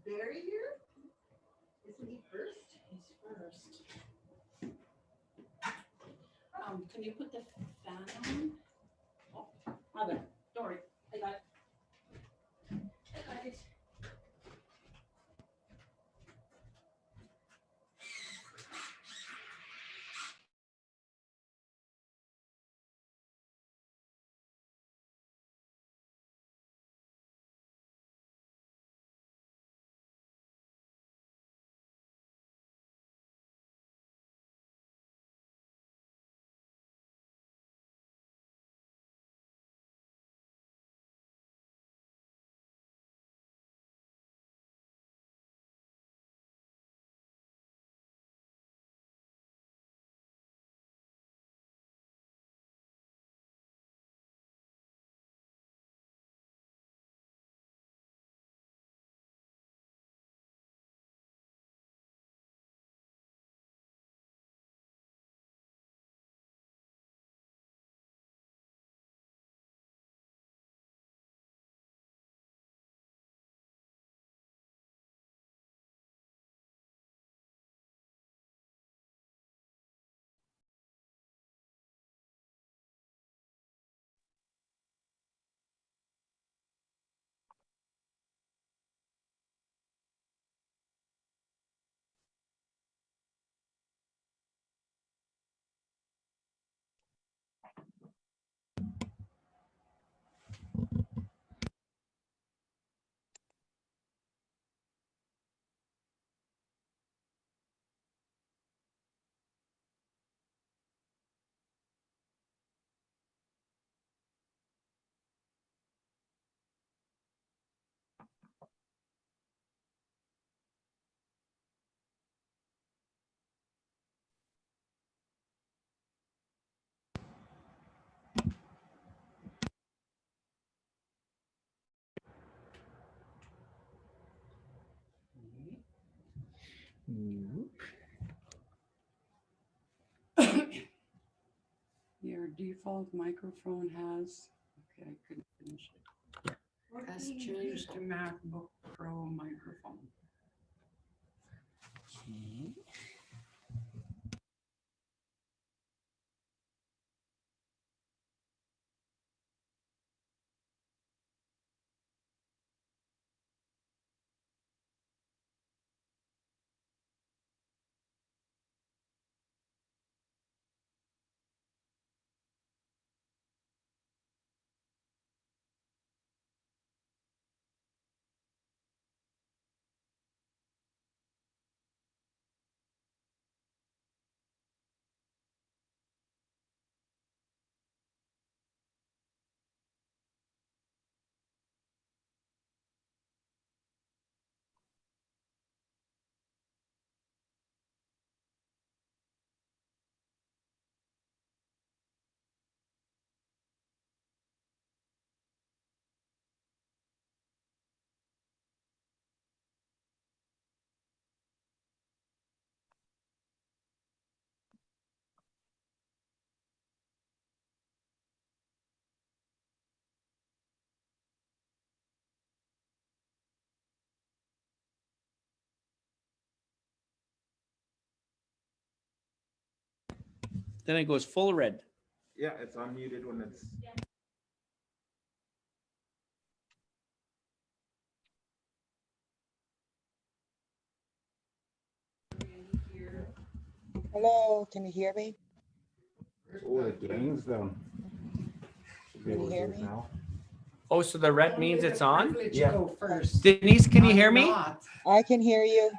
Barry here? Isn't he first? He's first. Can you put the fan on? Oh, mother, don't worry. I got it. I got it. Your default microphone has, okay, I couldn't finish it. Has changed to MacBook Pro microphone. Okay. Then it goes full red. Yeah, it's unmuted when it's. Hello, can you hear me? Oh, it rings down. Should be Can you able to hear do it me? now. Oh, so the red means it's on? Yeah. Go first. Denise, can you hear I'm me? not. I can hear you.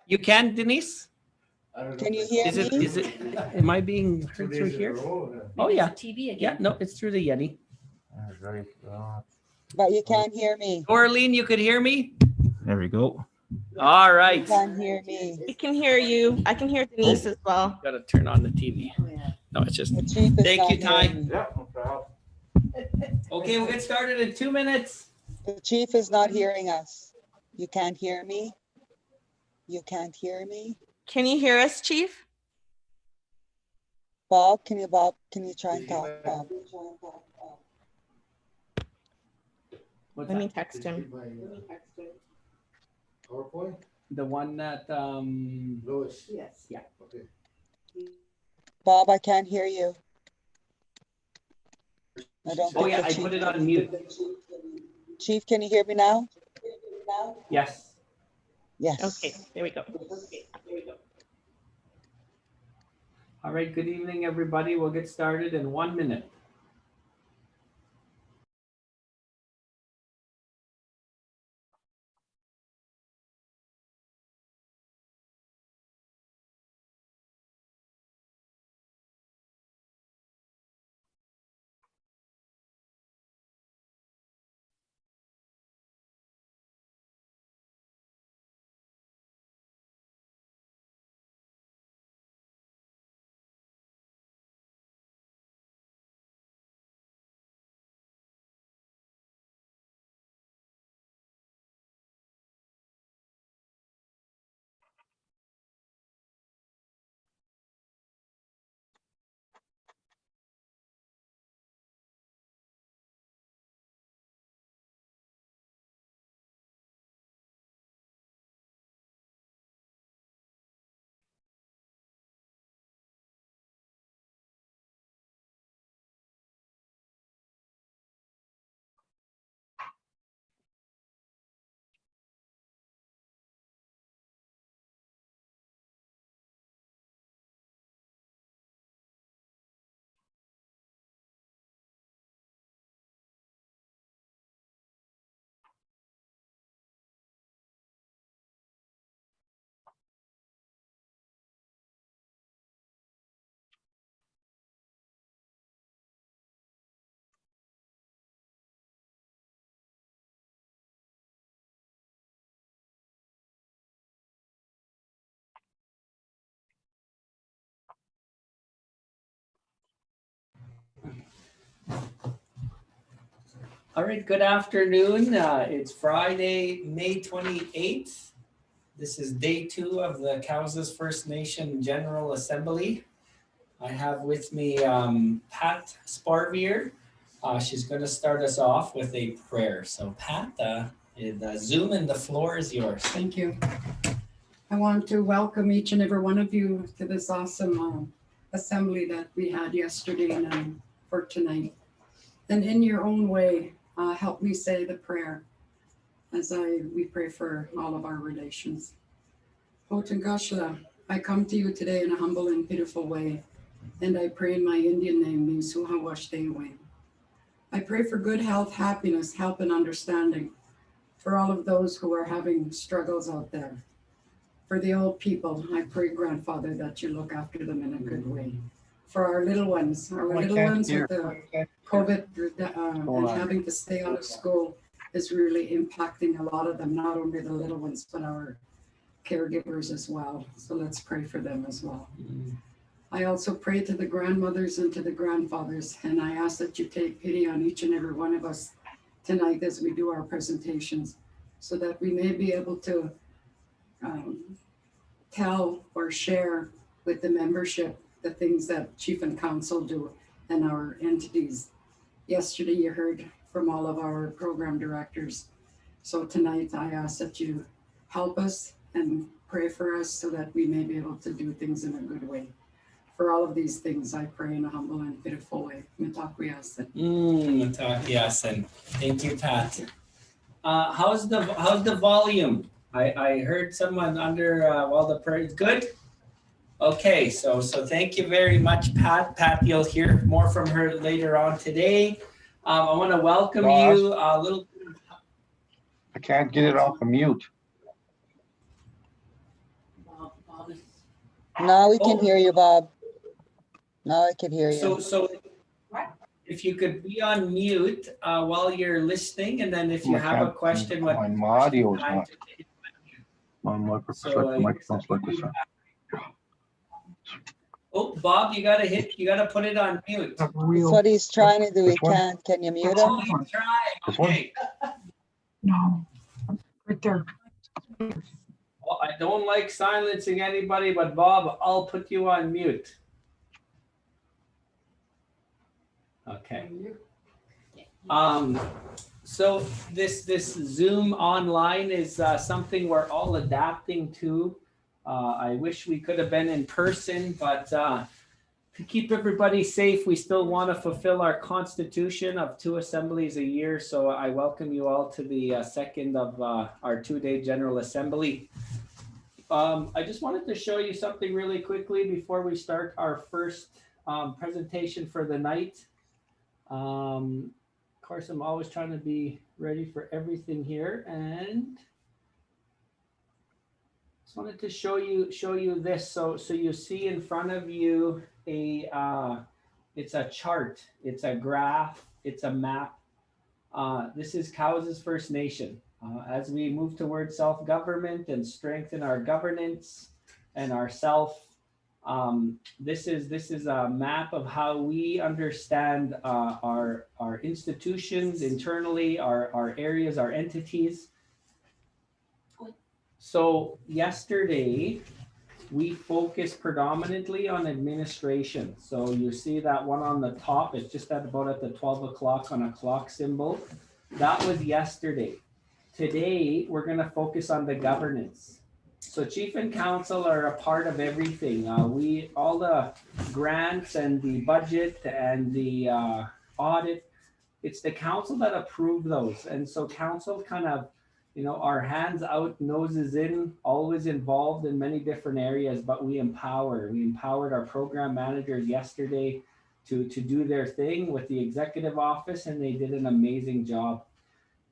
You can, Denise? Can you hear Is it, me? is it, am I being heard through here? Oh, yeah. TV again. Yeah, no, it's through the Yeti. Right. But you can't hear me. Orlean, you could hear me? There we go. All You right. can't hear me. We can hear you. I can hear Denise as well. Got to turn on the TV. No, it's just, The chief is thank not you, Ty. hearing me. Yeah, no problem. Okay, we'll get started in 2 minutes. The chief is not hearing us. You can't hear me? You can't hear me? Can you hear us, Chief? Bob, can you try and talk, Bob? What's Let me that? text him. PowerPoint? The one that, Lois. Yes. Yeah. Okay. Bob, I can't hear you. I don't oh think yeah, the I chief. put it on mute. Chief, can you hear me now? Yes. Yes. Okay, there we go. All right, good evening, everybody. We'll get started in 1 minute. All right, good afternoon. It's Friday, May 28th. This is day 2 of the Cowessess First Nation General Assembly. I have with me Pat Sparvier. She's going to start us off with a prayer. So Pat, Zoom and the floor is yours. Thank you. I want to welcome each and every one of you to this awesome assembly that we had yesterday and for tonight. And in your own way, help me say the prayer as we pray for all of our relations. Otangashla, I come to you today in a humble and pitiful way, and I pray in my Indian name, Nisuhawashtewe. I pray for good health, happiness, help, and understanding for all of those who are having struggles out there. For the old people, I pray, Grandfather, that you look after them in a good way. For our little ones with the COVID and having to stay out of school is really impacting a lot of them, not only the little ones, but our caregivers as well. So let's pray for them as well. I also pray to the grandmothers and to the grandfathers, and I ask that you take pity on each and every one of us tonight as we do our presentations, so that we may be able to tell or share with the membership the things that Chief and Council do and our entities. Yesterday you heard from all of our program directors. So tonight I ask that you help us and pray for us so that we may be able to do things in a good way. For all of these things, I pray in a humble and pitiful way. Mitakuyasan. Matakiasan. Thank you, Pat. How's the volume? I heard someone under while the prayer is good. Okay, so thank you very much, Pat. Pat, you'll hear more from her later on today. I want to welcome you a little. I can't get it off of mute. Now we can hear you, Bob. Now I can hear you. So if you could be on mute while you're listening, and then if you have a question, my audio is not. My microphone's like this. Oh, Bob, you gotta put it on mute. That's what he's trying to do. He can't. Can you mute him? He's trying. Okay. No, right there. Well, I don't like silencing anybody, but Bob, I'll put you on mute. Okay. So this Zoom online is something we're all adapting to. I wish we could have been in person, but to keep everybody safe, we still want to fulfill our constitution of 2 assemblies a year. So I welcome you all to the second of our 2-day General Assembly. I just wanted to show you something really quickly before we start our first presentation for the night. Of course, I'm always trying to be ready for everything here, and just wanted to show you this. So you see in front of you it's a chart, it's a graph, it's a map. This is Cowessess First Nation. As we move towards self-government and strengthen our governance and our self. This is a map of how we understand our institutions internally, our areas, our entities. So yesterday, we focused predominantly on administration. So you see that one on the top, it's just at the 12 o'clock on a clock symbol. That was yesterday. Today, we're going to focus on the governance. So chief and council are a part of everything. All the grants and the budget and the audit, it's the council that approve those. And so council kind of, our hands out, noses in, always involved in many different areas, but we empower. We empowered our program managers yesterday to do their thing with the executive office, and they did an amazing job.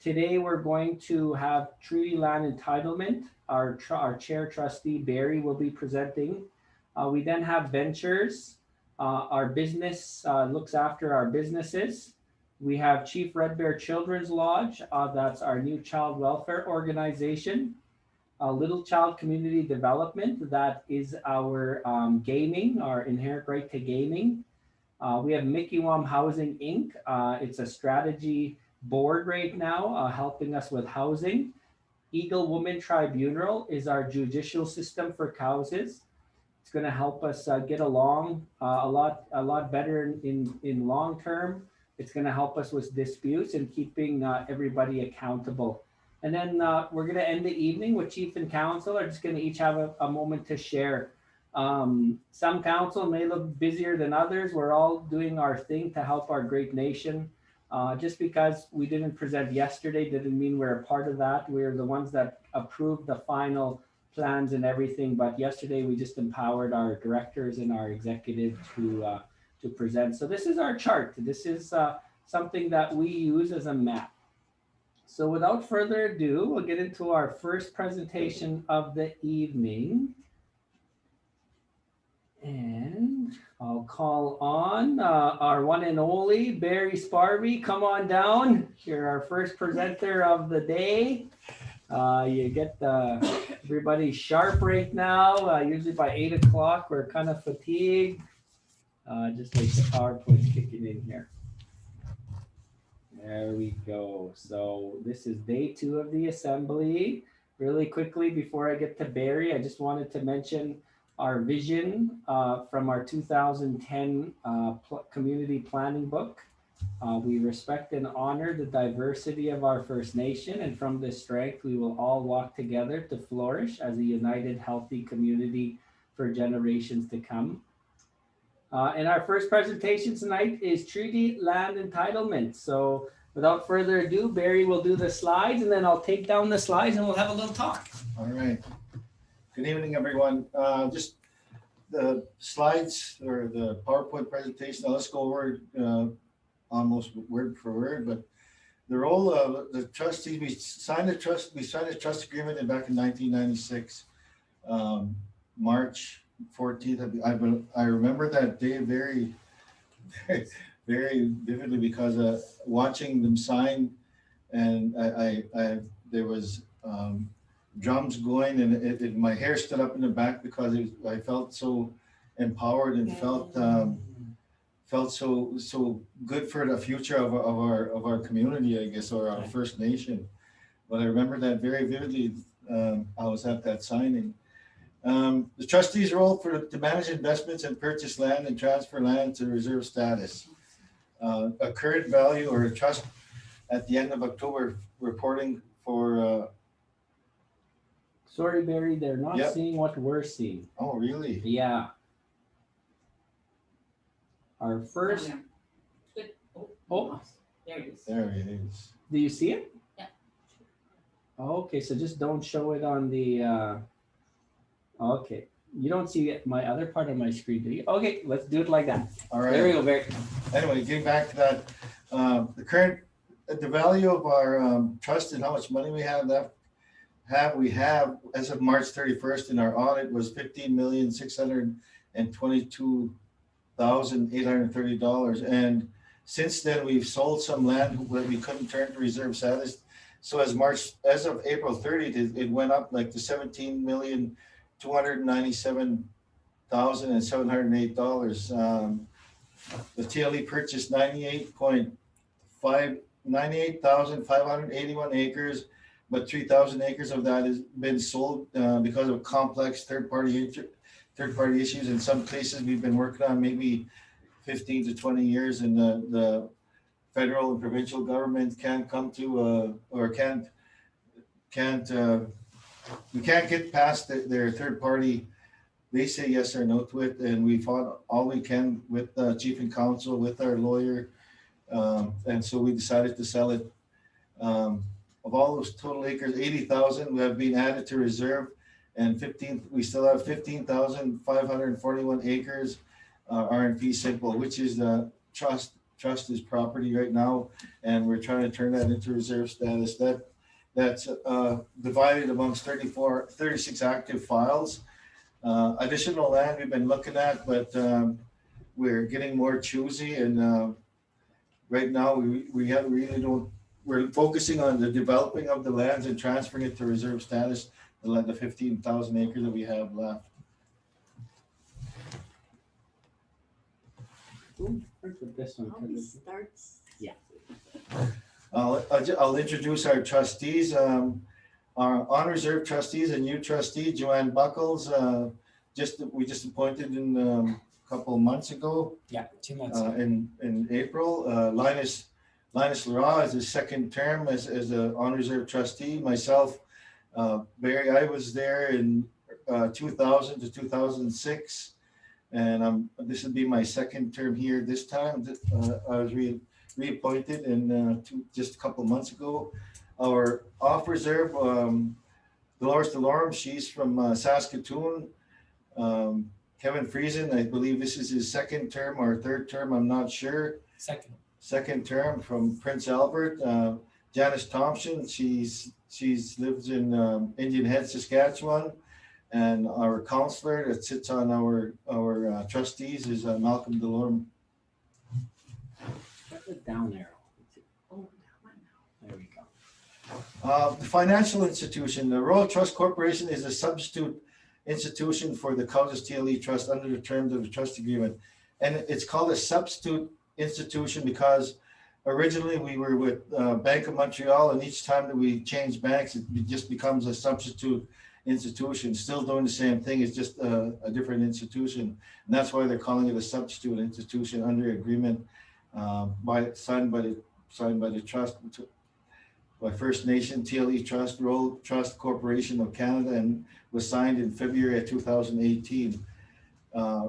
Today, we're going to have treaty land entitlement. Our chair trustee, Barry, will be presenting. We then have ventures. Our business looks after our businesses. We have Chief Red Bear Children's Lodge. That's our new child welfare organization. Little Child Community Development. That is our gaming, our inherent right to gaming. We have Mikiwam Housing, Inc. It's a strategy board right now, helping us with housing. Eagle Women Tribunal is our judicial system for Cowessess. It's going to help us get along a lot better in long term. It's going to help us with disputes and keeping everybody accountable. And then we're going to end the evening with chief and council are just going to each have a moment to share. Some council may look busier than others. We're all doing our thing to help our great nation. Just because we didn't present yesterday didn't mean we're a part of that. We're the ones that approved the final plans and everything. But yesterday we just empowered our directors and our executive to present. So this is our chart. This is something that we use as a map. So without further ado, we'll get into our first presentation of the evening. And I'll call on our one and only Barry Sparby. Come on down. You're our first presenter of the day. You get everybody sharp right now. Usually by 8 o'clock, we're kind of fatigued. Just like the PowerPoint's kicking in here. There we go. So this is day 2 of the assembly. Really quickly, before I get to Barry, I just wanted to mention our vision from our 2010 community planning book. We respect and honor the diversity of our First Nation, and from this strength, we will all walk together to flourish as a united, healthy community for generations to come. And our first presentation tonight is treaty land entitlement. So without further ado, Barry will do the slides, and then I'll take down the slides and we'll have a little talk. All right. Good evening, everyone. Just the slides or the PowerPoint presentation. Now let's go over almost word for word. But the role of the trustees, we signed a trust agreement back in 1996, March 14th. I remember that day very, very, very vividly because watching them sign, and there was. Drums going, and my hair stood up in the back because I felt so empowered and felt so good for the future of our community, I guess, or our First Nation. But I remember that very vividly. I was at that signing. The trustees' role to manage investments and purchase land and transfer land to reserve status. A current value or a trust at the end of October reporting for, Sorry, Barry, they're not Yep. seeing what we're seeing. oh, really? Yeah. Our first, Good. oh, There it is. There it is. do you see it? Yeah. Okay, so just don't show it on the, okay. You don't see it, my other part of my screen, do you? Okay, let's do it like that. All There we right. go, Barry. Anyway, getting back to that, the value of our trust and how much money we have left, we have as of March 31st in our audit was $15,622,830. And since then, we've sold some land that we couldn't turn to reserve status. So as of April 30th, it went up like to $17,297,708. The TLE purchased 98,581 acres, but 3,000 acres of that has been sold because of complex third-party issues. In some cases, we've been working on maybe 15 to 20 years, and the federal and provincial government can't come to or we can't get past their third party. They say yes or no to it, and we fought all we can with the chief and counsel, with our lawyer, and so we decided to sell it. Of all those total acres, 80,000 have been added to reserve, and we still have 15,541 acres are in fee simple, which is the trust is property right now, and we're trying to turn that into reserve status. That's divided amongst 36 active files. Additional land we've been looking at, but we're getting more choosy, and right now we're focusing on the developing of the lands and transferring it to reserve status, the 15,000 acres that we have left. Ooh, where's this one? Always starts. Yeah. I'll introduce our trustees. Our on reserve trustees, a new trustee, Joanne Buckles, we just appointed in a couple of months ago. Yeah, 2 months. In April. Linus Lara is his second term as a on reserve trustee. Myself, Barry, I was there in 2000 to 2006, and this would be my second term here this time. I was reappointed just a couple of months ago. Our off reserve, Dolores DeLorme, she's from Saskatoon. Kevin Friesen, I believe this is his second term or third term, I'm not sure. Second term from Prince Albert. Janice Thompson, she's lives in Indian Head, Saskatchewan. And our counselor that sits on our trustees is Malcolm DeLorme. What's the down arrow? Oh, that one now. There we go. The financial institution, the Royal Trust Corporation is a substitute institution for the Cowessess TLE Trust under the terms of the trust agreement. And it's called a substitute institution because originally we were with Bank of Montreal, and each time that we change banks, it just becomes a substitute institution, still doing the same thing. It's just a different institution. And that's why they're calling it a substitute institution under agreement signed by the trust, by First Nation, TLE Trust, Royal Trust Corporation of Canada, and was signed in February of 2018.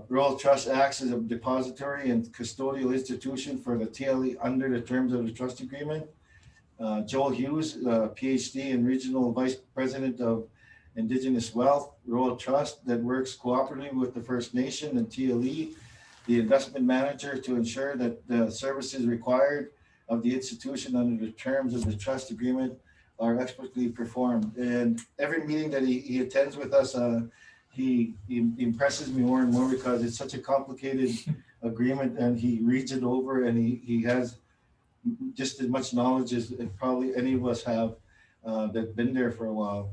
Royal Trust acts as a depository and custodial institution for the TLE under the terms of the trust agreement. Joel Hughes, PhD and Regional Vice President of Indigenous Wealth, Royal Trust, that works cooperatively with the First Nation and TLE, the investment manager, to ensure that the services required of the institution under the terms of the trust agreement are expertly performed. And every meeting that he attends with us, he impresses me more and more because it's such a complicated agreement, and he reads it over, and he has just as much knowledge as probably any of us have that been there for a while.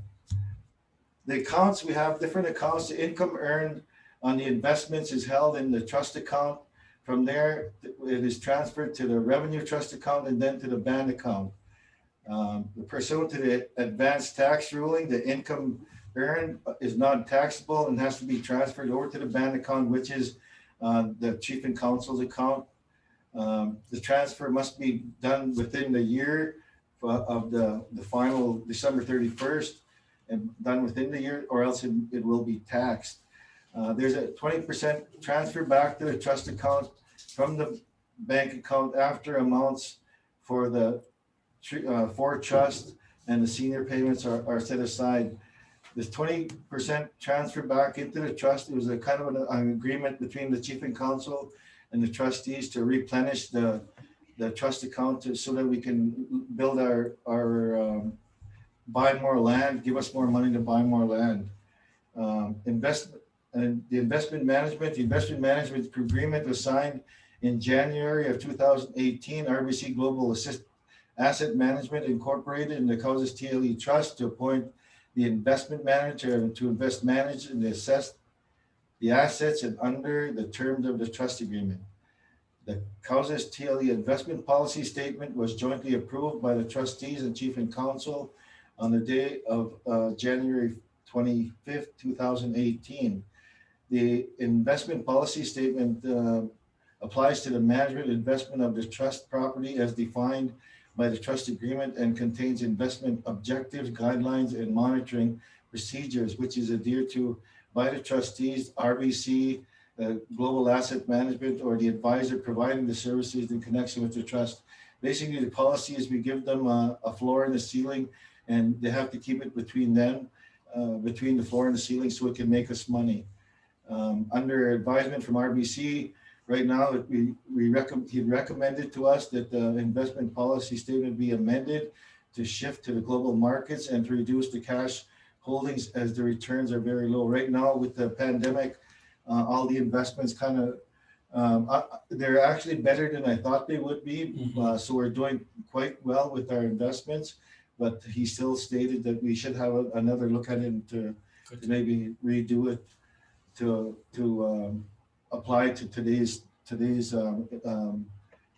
The accounts, we have different accounts. The income earned on the investments is held in the trust account. From there, it is transferred to the revenue trust account and then to the band account. Pursuant to the advanced tax ruling, the income earned is not taxable and has to be transferred over to the band account, which is the chief and counsel's account. The transfer must be done within the year of the final December 31st and done within the year, or else it will be taxed. There's a 20% transfer back to the trust account from the bank account after amounts for the for trust and the senior payments are set aside. This 20% transfer back into the trust, it was a kind of an agreement between the chief and council and the trustees to replenish the trust account so that we can build our buy more land, give us more money to buy more land. Investment and the investment management agreement was signed in January of 2018. RBC Global Asset Management Incorporated and the Cowessess TLE Trust to appoint the investment manager to manage and assess the assets and under the terms of the trust agreement. The Cowessess TLE investment policy statement was jointly approved by the trustees and chief and council on the day of January 25th, 2018. The investment policy statement applies to the management investment of the trust property as defined by the trust agreement and contains investment objectives, guidelines, and monitoring procedures, which is adhered to by the trustees, RBC, Global Asset Management, or the advisor providing the services in connection with the trust. Basically, the policy is we give them a floor and a ceiling, and they have to keep it between them, between the floor and the ceiling, so it can make us money. Under advisement from RBC, right now, he recommended to us that the investment policy statement be amended to shift to the global markets and to reduce the cash holdings as the returns are very low. Right now, with the pandemic, all the investments kind of, they're actually better than I thought they would be. So we're doing quite well with our investments, but he still stated that we should have another look at it to maybe redo it to apply to today's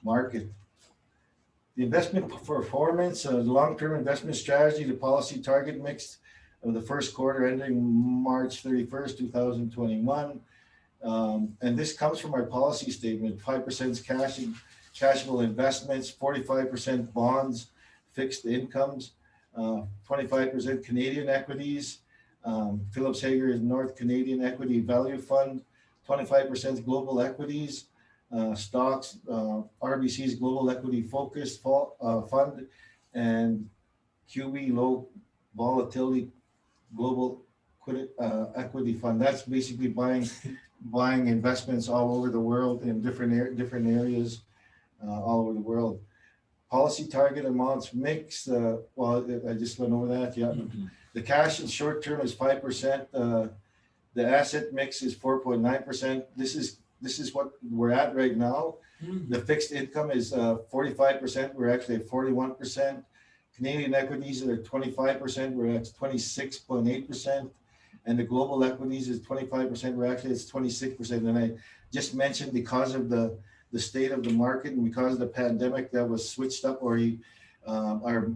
market. The investment performance, the long-term investment strategy, the policy target mix of the first quarter ending March 31st, 2021. And this comes from our policy statement: 5% cashable investments, 45% bonds, fixed incomes, 25% Canadian equities, Phillips Hager's North Canadian Equity Value Fund, 25% global equities, stocks, RBC's Global Equity Focused Fund, and QE Low Volatility Global Equity Fund. That's basically buying investments all over the world in different areas all over the world. Policy target amounts mix. Well, I just went over that. Yeah, the cash and short term is 5%. The asset mix is 4.9%. This is what we're at right now. The fixed income is 45%. We're actually at 41%. Canadian equities are 25%. We're at 26.8%. And the global equities is 25%. We're actually at 26%. And I just mentioned because of the state of the market and because of the pandemic that was switched up, or our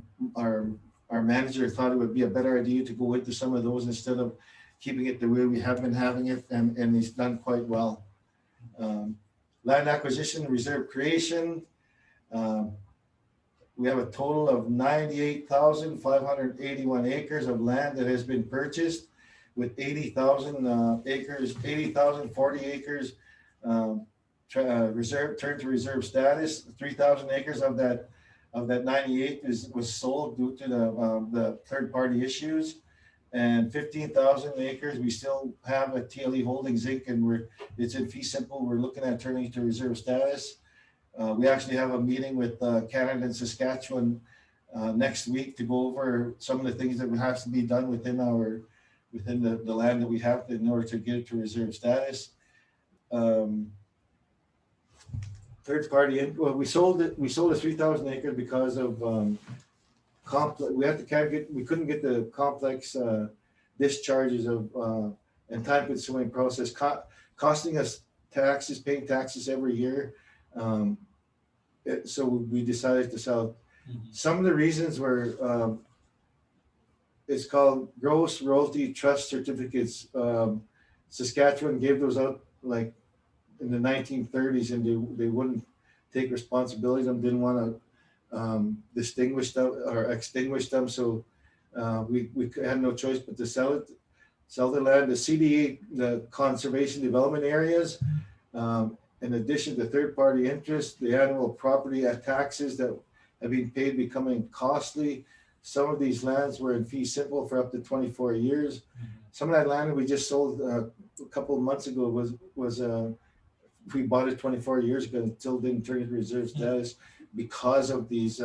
manager thought it would be a better idea to go into some of those instead of keeping it the way we have been having it, and he's done quite well. Land acquisition, reserve creation. We have a total of 98,581 acres of land that has been purchased, with 80,000 acres, 80,040 acres turned to reserve status. 3,000 acres of that 98 was sold due to the third party issues, and 15,000 acres we still have at TLE Holdings Inc. and it's in fee simple. We're looking at turning it to reserve status. We actually have a meeting with Canada and Saskatchewan next week to go over some of the things that have to be done within the land that we have in order to get it to reserve status. Third party, well, we sold a 3,000 acres because of we couldn't get the complex discharges of and time consuming process, costing us paying taxes every year. So we decided to sell. Some of the reasons were it's called gross royalty trust certificates. Saskatchewan gave those out like in the 1930s, and they wouldn't take responsibility. Didn't want to distinguished them or extinguished them. So we had no choice but to sell the land. The CDA, the conservation development areas, in addition to third-party interest, the annual property taxes that have been paid becoming costly. Some of these lands were in fee simple for up to 24 years. Some of that land that we just sold a couple of months ago was we bought it 24 years ago and still didn't turn it reserve status because of these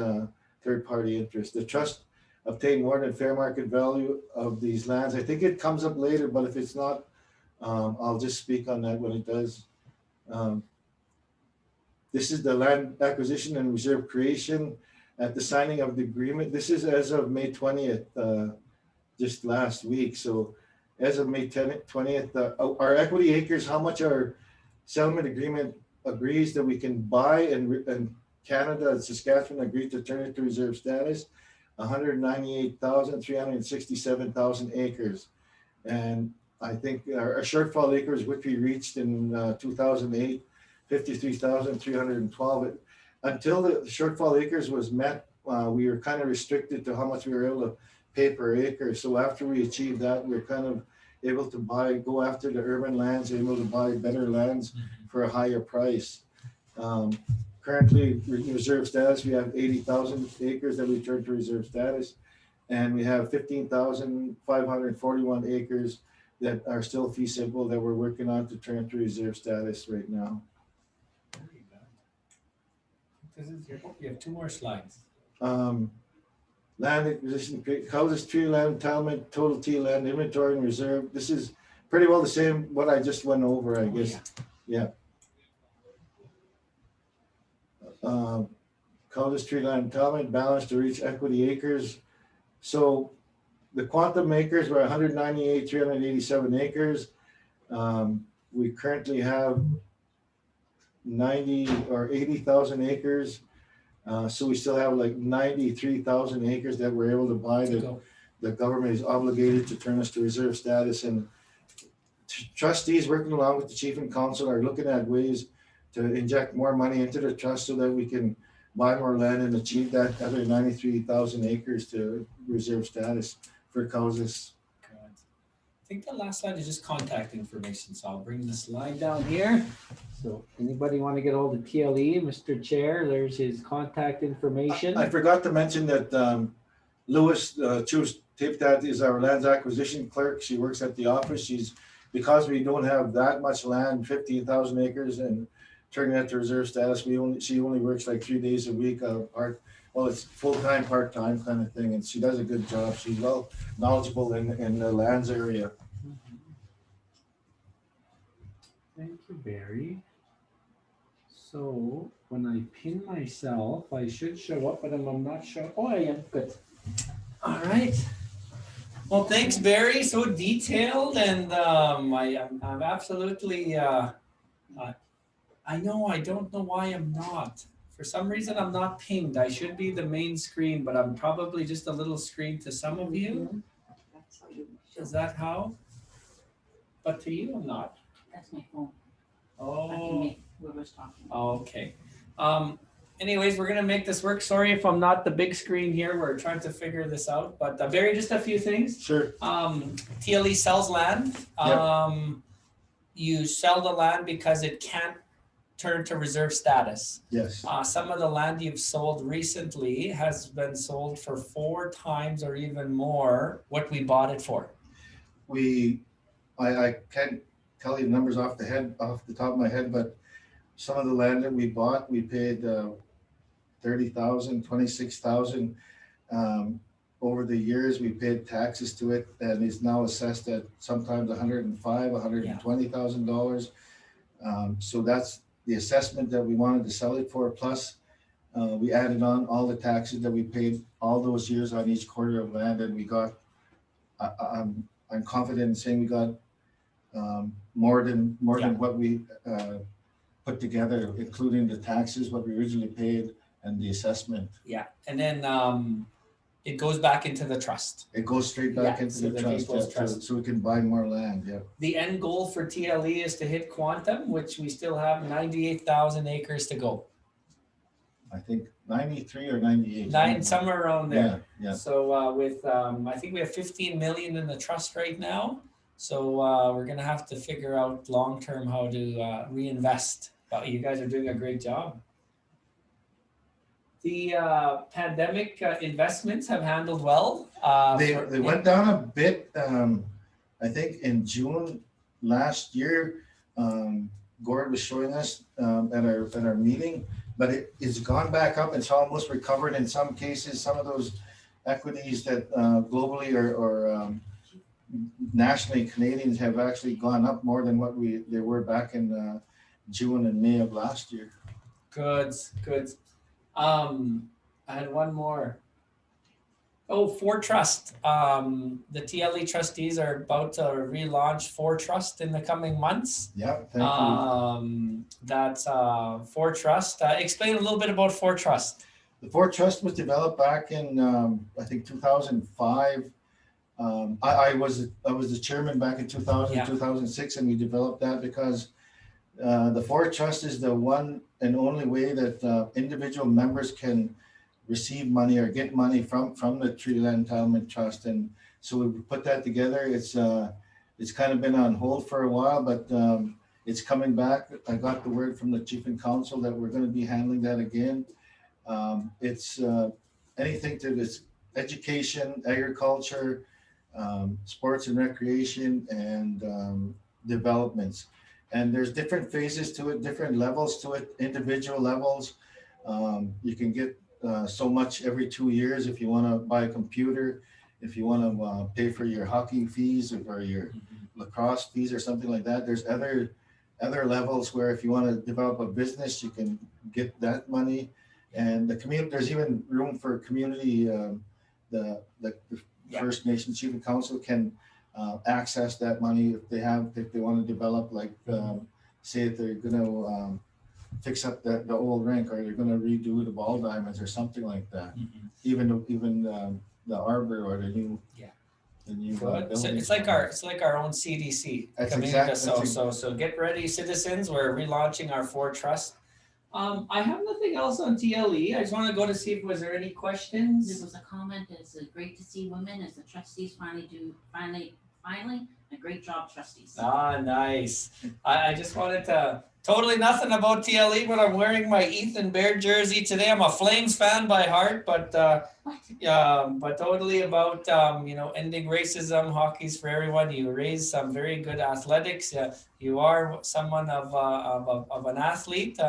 third-party interests. The trust obtained more than fair market value of these lands. I think it comes up later, but if it's not, I'll just speak on that when it does. This is the land acquisition and reserve creation at the signing of the agreement. This is as of May 20th, just last week. So as of May 20th, our equity acres, how much our settlement agreement agrees that we can buy, and Canada and Saskatchewan agreed to turn it to reserve status, 198,367,000 acres. And I think our shortfall acres, which we reached in 2008, 53,312. Until the shortfall acres was met, we were kind of restricted to how much we were able to pay per acre. So after we achieved that, we were kind of able to go after the urban lands, able to buy better lands for a higher price. Currently, reserve status, we have 80,000 acres that we turned to reserve status, and we have 15,541 acres that are still fee simple that we're working on to turn to reserve status right now. Very good. You have 2 more slides. Land acquisition, Cowessess tree land entitlement, total T land inventory and reserve. This is pretty well the same what I just went over, I guess. Yeah. Cowessess tree land entitlement balance to reach equity acres. So the quantum acres were 198,387 acres. We currently have 90 or 80,000 acres. So we still have like 93,000 acres that we're able to buy that the government is obligated to turn us to reserve status. And trustees working along with the chief and council are looking at ways to inject more money into the trust so that we can buy more land and achieve that other 93,000 acres to reserve status for Cowessess. Good. I think the last slide is just contact information. So I'll bring the slide down here. So anybody want to get hold of TLE, Mr. Chair, there's his contact information. I forgot to mention that Louis Taptat is our lands acquisition clerk. She works at the office. Because we don't have that much land, 15,000 acres, and turning that to reserve status, she only works like 3 days a week. It's full-time, part-time kind of thing, and she does a good job. She's well knowledgeable in the lands area. Thank you, Barry. So when I pin myself, I should show up, but I'm not sure. Oh, I am. Good. All right. Well, thanks, Barry. So detailed, and I'm absolutely. I know. I don't know why I'm not. For some reason, I'm not pinged. I should be the main screen, but I'm probably just a little screen to some of you. That's how you Is that how? But to you, I'm not. That's my phone. I can Oh. make whoever's talking. Okay. Anyways, we're gonna make this work. Sorry if I'm not the big screen here. We're trying to figure this out, but Barry, just a few things. Sure. TLE sells land. You sell the land because it can't turn to reserve status. Yes. Some of the land you've sold recently has been sold for 4 times or even more what we bought it for. I can't tell you the numbers off the top of my head, but some of the land that we bought, we paid 30,000, 26,000. Over the years, we paid taxes to it, and it's now assessed at sometimes $105,000, $120,000. So that's the assessment that we wanted to sell it for. Plus, we added on all the taxes that we paid all those years on each quarter of land, and we got. I'm confident in saying we got more than what we put together, including the taxes, what we originally paid, and the assessment. Yeah, and then it goes back into the trust. It goes straight back into so the trust, so we can buy more land. Yeah. The end goal for TLE is to hit quantum, which we still have 98,000 acres to go. I think 93 or 98. Somewhere around there. Yeah, yeah. So with I think we have 15 million in the trust right now. So we're gonna have to figure out long term how to reinvest. But you guys are doing a great job. The pandemic investments have handled well. They went down a bit. I think in June last year, Gord was showing us at our meeting, but it's gone back up. It's almost recovered in some cases. Some of those equities that globally or nationally Canadians have actually gone up more than what they were back in June and May of last year. Good. I had one more. Oh, For Trust. The TLE trustees are about to relaunch For Trust in the coming months. Yeah, thank you. That's For Trust. Explain a little bit about For Trust. The For Trust was developed back in I think 2005. I was the chairman back in 2000, 2006, and we developed that because the For Trust is the one and only way that individual members can receive money or get money from the Treaty Land Entitlement Trust. And so we put that together. It's kind of been on hold for a while, but it's coming back. I got the word from the Chief and Council that we're going to be handling that again. It's anything to this education, agriculture, sports and recreation, and developments. And there's different phases to it, different levels to it, individual levels. You can get so much every 2 years if you want to buy a computer, if you want to pay for your hockey fees or your lacrosse fees or something like that. There's other levels where if you want to develop a business, you can get that money. And the community, there's even room for community. The First Nations Chief and Council can access that money if they want to develop, like say if they're going to fix up the old rink, or they're going to redo the ball diamonds or something like that. Even the arbor or the new Good. So it's like our own CDC. That's community. exactly. So get ready, citizens. We're relaunching our For Trust. I have nothing else on TLE. I just want to go to see if was there any questions. There was a comment, it's great to see women as the trustees finally, a great job, trustees. Nice. I just wanted to, totally nothing about TLE, but I'm wearing my Ethan Bear jersey today. I'm a Flames fan by heart, but totally about ending racism. Hockey's for everyone. You raise some very good athletics. You are someone of an athlete.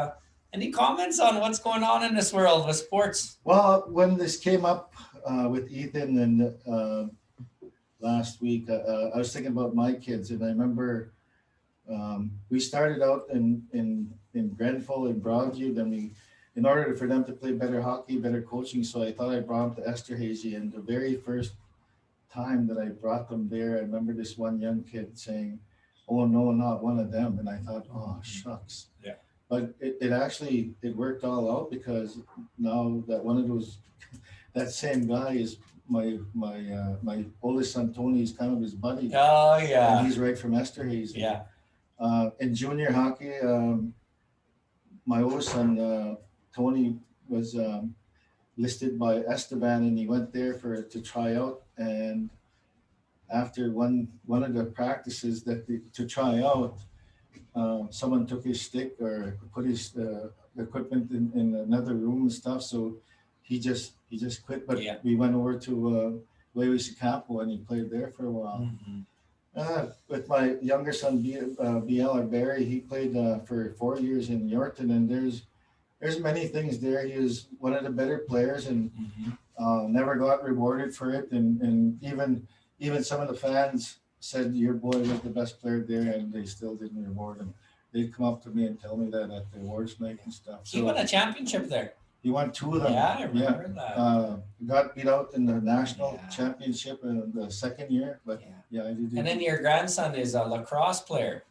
Any comments on what's going on in this world with sports? Well, when this came up with Ethan and last week, I was thinking about my kids, and I remember we started out in Grenfell and Broadview. Then in order for them to play better hockey, better coaching, so I thought I brought them to Esterhazy. And the very first time that I brought them there, I remember this one young kid saying, "Oh no, not one of them." And I thought, "Oh shucks." Yeah. But it actually worked all out, because now that one of those, that same guy is my oldest son Tony is kind of his buddy. Oh yeah. And he's right from Esterhazy. Yeah. In junior hockey, my oldest son Tony was listed by Esteban, and he went there to try out. And after one of the practices to try out, someone took his stick or put his equipment in another room and stuff. So he just quit. But we went over to Wawasee, and he played there for a while. With my younger son BL or Barry, he played for 4 years in Yorkton, and there's many things there. He was one of the better players, and never got rewarded for it. And even some of the fans said your boy was the best player there, and they still didn't reward him. They'd come up to me and tell me that at the awards night and stuff. He won a championship there. He won 2 of them. Yeah, I remember that. Got beat out in the national championship in the second year, but I did. And then your grandson is a lacrosse player.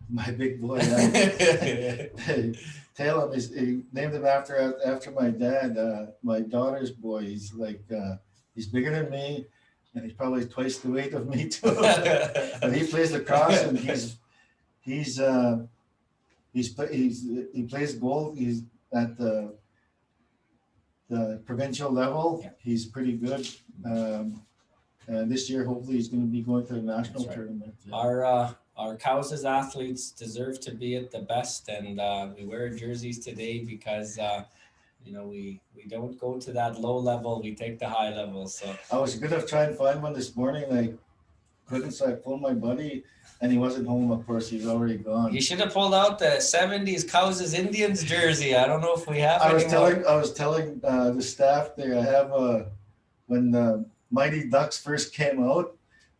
My big boy. Taylor he named him after my dad. My daughter's boy. He's like he's bigger than me, and he's probably twice the weight of me too. But he plays lacrosse, and he plays goal. He's at the the provincial level. Yeah. He's pretty good. And this year, hopefully, he's going to be going to the national That's right. tournament. Our Cowessess athletes deserve to be at the best, and we wear jerseys today because we don't go to that low level, we take the high level. So I was going to try and find one this morning. I couldn't, so I phoned my buddy, and he wasn't home. Of course, he's already gone. you should have pulled out the 70s Cowessess Indians jersey. I don't know if we have I was anymore. telling the staff there. I have when the Mighty Ducks first came out.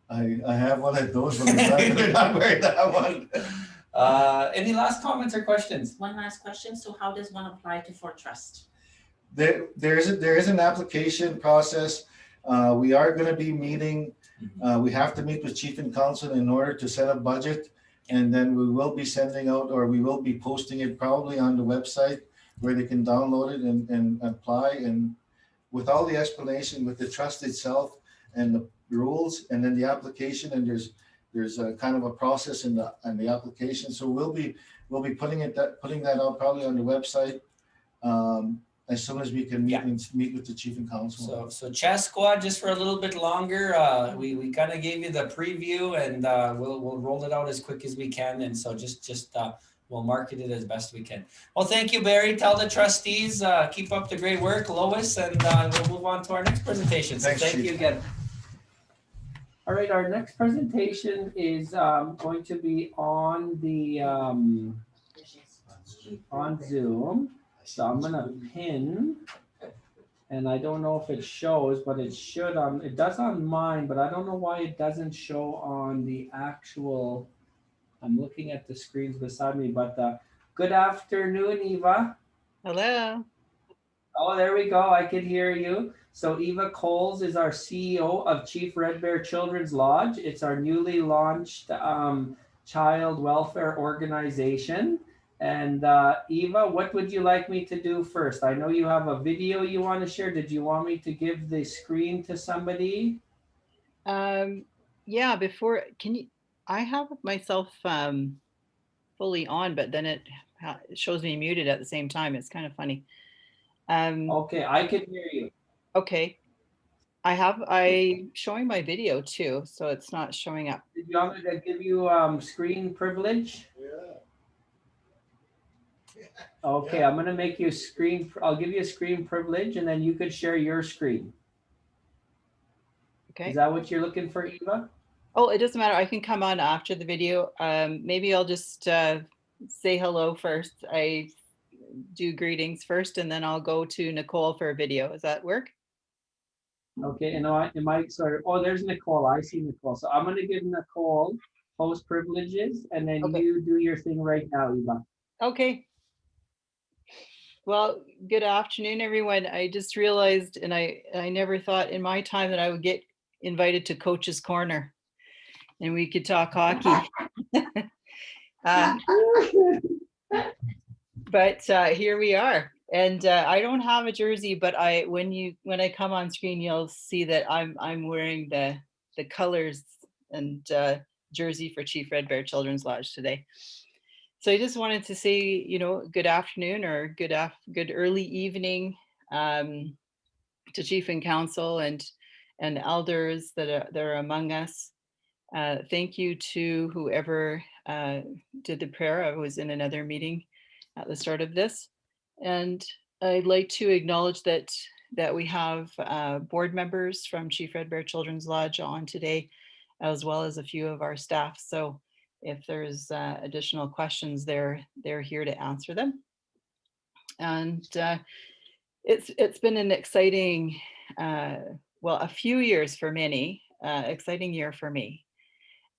I have one of those, but we're not wearing that one. Any last comments or questions? One last question. So how does one apply to for trust? There is an application process. We are going to be meeting. We have to meet with chief and council in order to set a budget, and then we will be sending out, or we will be posting it probably on the website where they can download it and apply, and with all the explanation with the trust itself and the rules, and then the application, and there's a kind of a process in the application. So we'll be putting that out probably on the website as soon as we can meet with the chief and council. So chess squad, just for a little bit longer. We kind of gave you the preview, and we'll roll it out as quick as we can. And so just we'll market it as best we can. Well, thank you, Barry. Tell the trustees keep up the great work, Lois, and we'll move on to our next presentation. So thank you again. All right, our next presentation is going to be on the on Zoom. So I'm gonna pin, and I don't know if it shows, but it should it does on mine, but I don't know why it doesn't show on the actual. I'm looking at the screens beside me, but good afternoon, Eva. Hello. Oh, there we go. I can hear you. So Eva Coles is our CEO of Chief Red Bear Children's Lodge. It's our newly launched child welfare organization. And Eva, what would you like me to do first? I know you have a video you want to share. Did you want me to give the screen to somebody? Yeah, I have myself fully on, but then it shows me muted at the same time. It's kind of funny. Okay, I can hear you. Okay. I'm showing my video too, so it's not showing up. Did you want me to give you screen privilege? Yeah. Okay, I'm gonna make you I'll give you a screen privilege, and then you could share your screen. Okay. Is that what you're looking for, Eva? Oh, it doesn't matter. I can come on after the video. Maybe I'll just say hello first. I do greetings first, and then I'll go to Nicole for a video. Does that work? Okay, and it might sort of, oh, there's Nicole. I see Nicole. So I'm going to give Nicole host privileges, and then you do your thing right now, Eva. Okay. Well, good afternoon, everyone. I just realized, and I never thought in my time that I would get invited to Coach's Corner and we could talk hockey. But here we are. And I don't have a jersey, but when I come on screen, you'll see that I'm wearing the colors and jersey for Chief Red Bear Children's Lodge today. So I just wanted to say, good afternoon or good early evening to Chief and Council and elders that are among us. Thank you to whoever did the prayer. I was in another meeting at the start of this. And I'd like to acknowledge that we have board members from Chief Red Bear Children's Lodge on today, as well as a few of our staff. So if there's additional questions, they're here to answer them. And it's been an exciting, a few years for many, exciting year for me,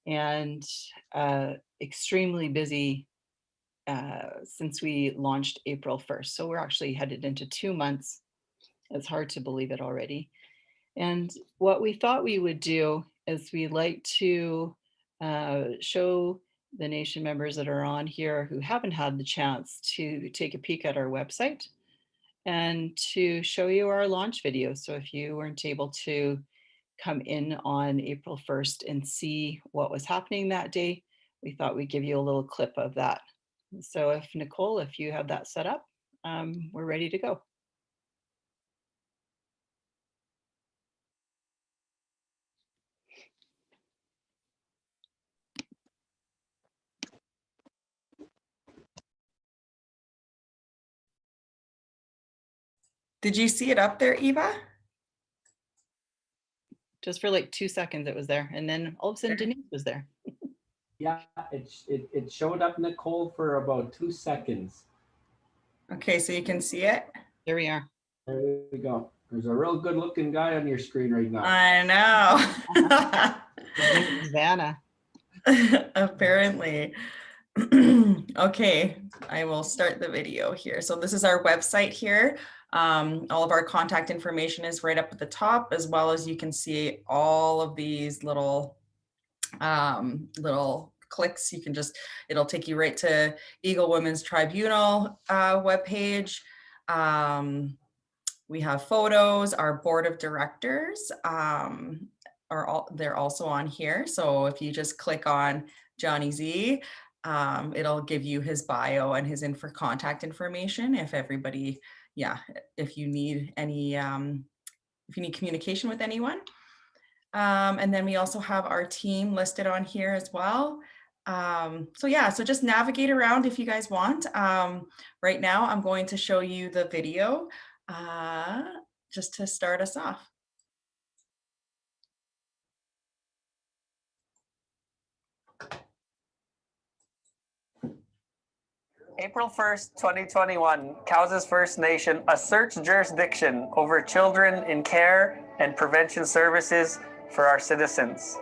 and extremely busy since we launched April 1st. So we're actually headed into 2 months. It's hard to believe it already. And what we thought we would do is we like to show the nation members that are on here who haven't had the chance to take a peek at our website and to show you our launch video. So if you weren't able to come in on April 1st and see what was happening that day, we thought we'd give you a little clip of that. So Nicole, if you have that set up, we're ready to go. Did you see it up there, Eva? Just for like 2 seconds it was there. And then all of a sudden Denise was there. Yeah, it showed up, Nicole, for about 2 seconds. Okay, so you can see it. There we are. There we go. There's a real good looking guy on your screen right now. I know. His name is Vanna. Apparently. Okay, I will start the video here. So this is our website here. All of our contact information is right up at the top, as well as you can see all of these little clicks. You can just, it'll take you right to Eagle Women's Tribunal webpage. We have photos. Our board of directors they're also on here. So if you just click on Johnny Z, it'll give you his bio and his contact information. If everybody, if you need any, if you need communication with anyone. And then we also have our team listed on here as well. So just navigate around if you guys want. Right now, I'm going to show you the video just to start us off. April 1st, 2021, Cowessess First Nation asserts jurisdiction over children in care and prevention services for our citizens.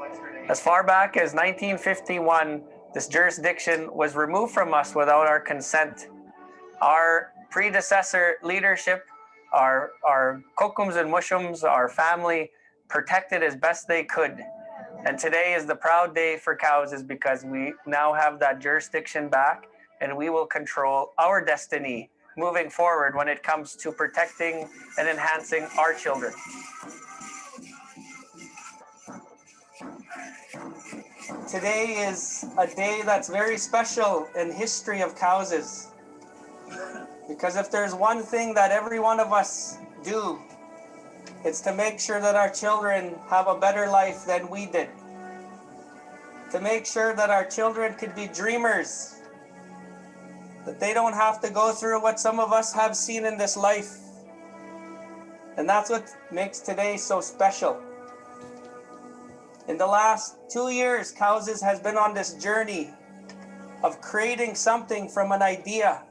As far back as 1951, this jurisdiction was removed from us without our consent. Our predecessor leadership, our kokums and mushums, our family, protected as best they could. And today is the proud day for Cowessess because we now have that jurisdiction back, and we will control our destiny moving forward when it comes to protecting and enhancing our children. Today is a day that's very special in history of Cowessess. Because if there's one thing that every one of us do, it's to make sure that our children have a better life than we did. To make sure that our children could be dreamers, that they don't have to go through what some of us have seen in this life. And that's what makes today so special. In the last 2 years, Cowessess has been on this journey of creating something from an idea,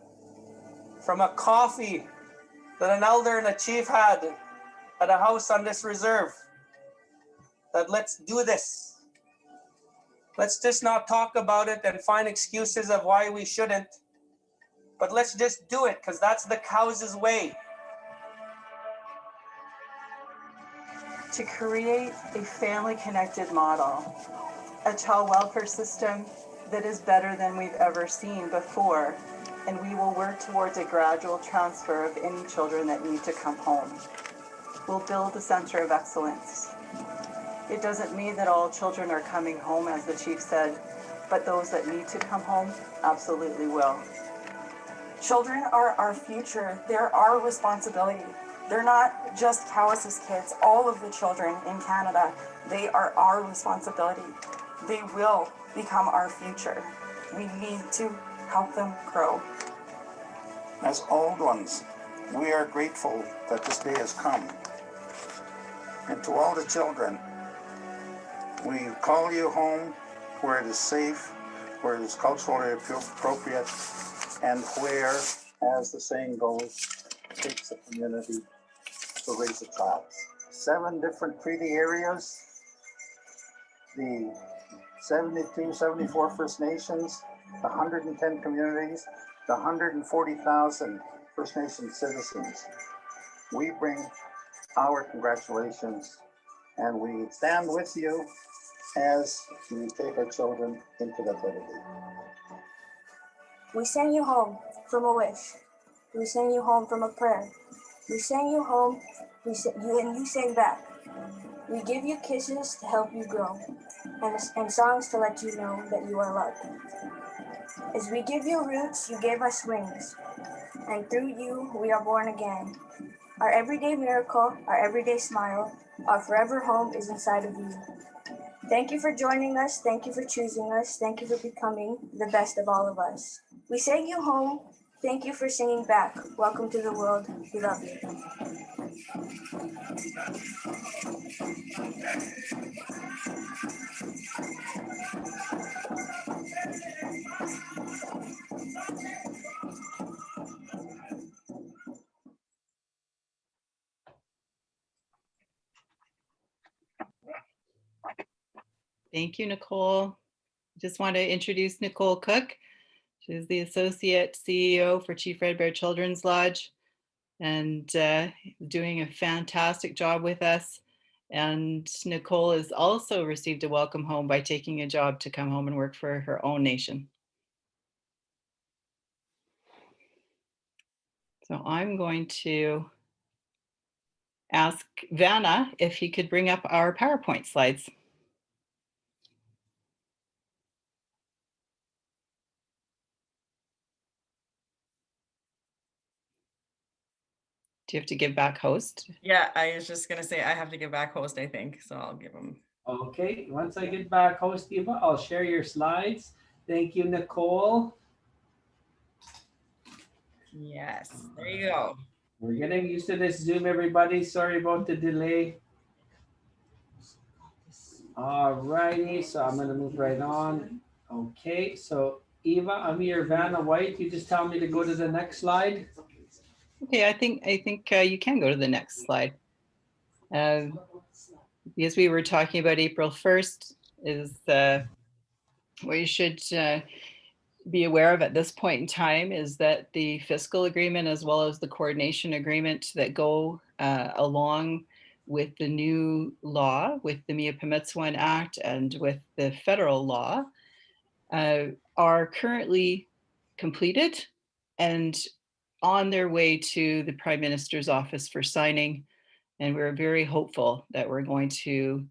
from a coffee that an elder and a chief had at a house on this reserve. That let's do this. Let's just not talk about it and find excuses of why we shouldn't. But let's just do it, because that's the Cowessess way. To create a family-connected model, a child welfare system that is better than we've ever seen before, and we will work towards a gradual transfer of any children that need to come home. We'll build a center of excellence. It doesn't mean that all children are coming home, as the chief said, but those that need to come home absolutely will. Children are our future. They're our responsibility. They're not just Cowessess kids. All of the children in Canada, they are our responsibility. They will become our future. We need to help them grow. As old ones, we are grateful that this day has come. And to all the children, we call you home where it is safe, where it is culturally appropriate, and where, as the saying goes, it takes a community to raise a child. 7 different treaty areas, the 72, 74 First Nations, the 110 communities, the 140,000 First Nation citizens. We bring our congratulations, and we stand with you as we take our children into that better day. We send you home from a wish. We send you home from a prayer. We send you home, and you sing back. We give you kisses to help you grow, and songs to let you know that you are loved. As we give you roots, you gave us wings, and through you we are born again. Our everyday miracle, our everyday smile, our forever home is inside of you. Thank you for joining us. Thank you for choosing us. Thank you for becoming the best of all of us. We send you home Thank you for singing back. Welcome to the world. We love you. Thank you, Nicole. Just want to introduce Nicole Cook. She's the Associate CEO for Chief Red Bear Children's Lodge and doing a fantastic job with us. And Nicole has also received a welcome home by taking a job to come home and work for her own nation. So I'm going to ask Vanna if he could bring up our PowerPoint slides. Do you have to give back host? Yeah, I was just gonna say I have to give back host, I think, so I'll give him. Okay, once I get back host, Eva, I'll share your slides. Thank you, Nicole. Yes, there you go. We're getting used to this Zoom, everybody. Sorry about the delay. All righty, so I'm gonna move right on. Okay, so Eva, I'm your Vanna White. You just tell me to go to the next slide. Okay, I think you can go to the next slide. Because we were talking about April 1st is what you should be aware of at this point in time is that the fiscal agreement as well as the coordination agreement that go along with the new law, with the Mi'kmaq Act and with the federal law are currently completed and on their way to the Prime Minister's office for signing. And we're very hopeful that we're going to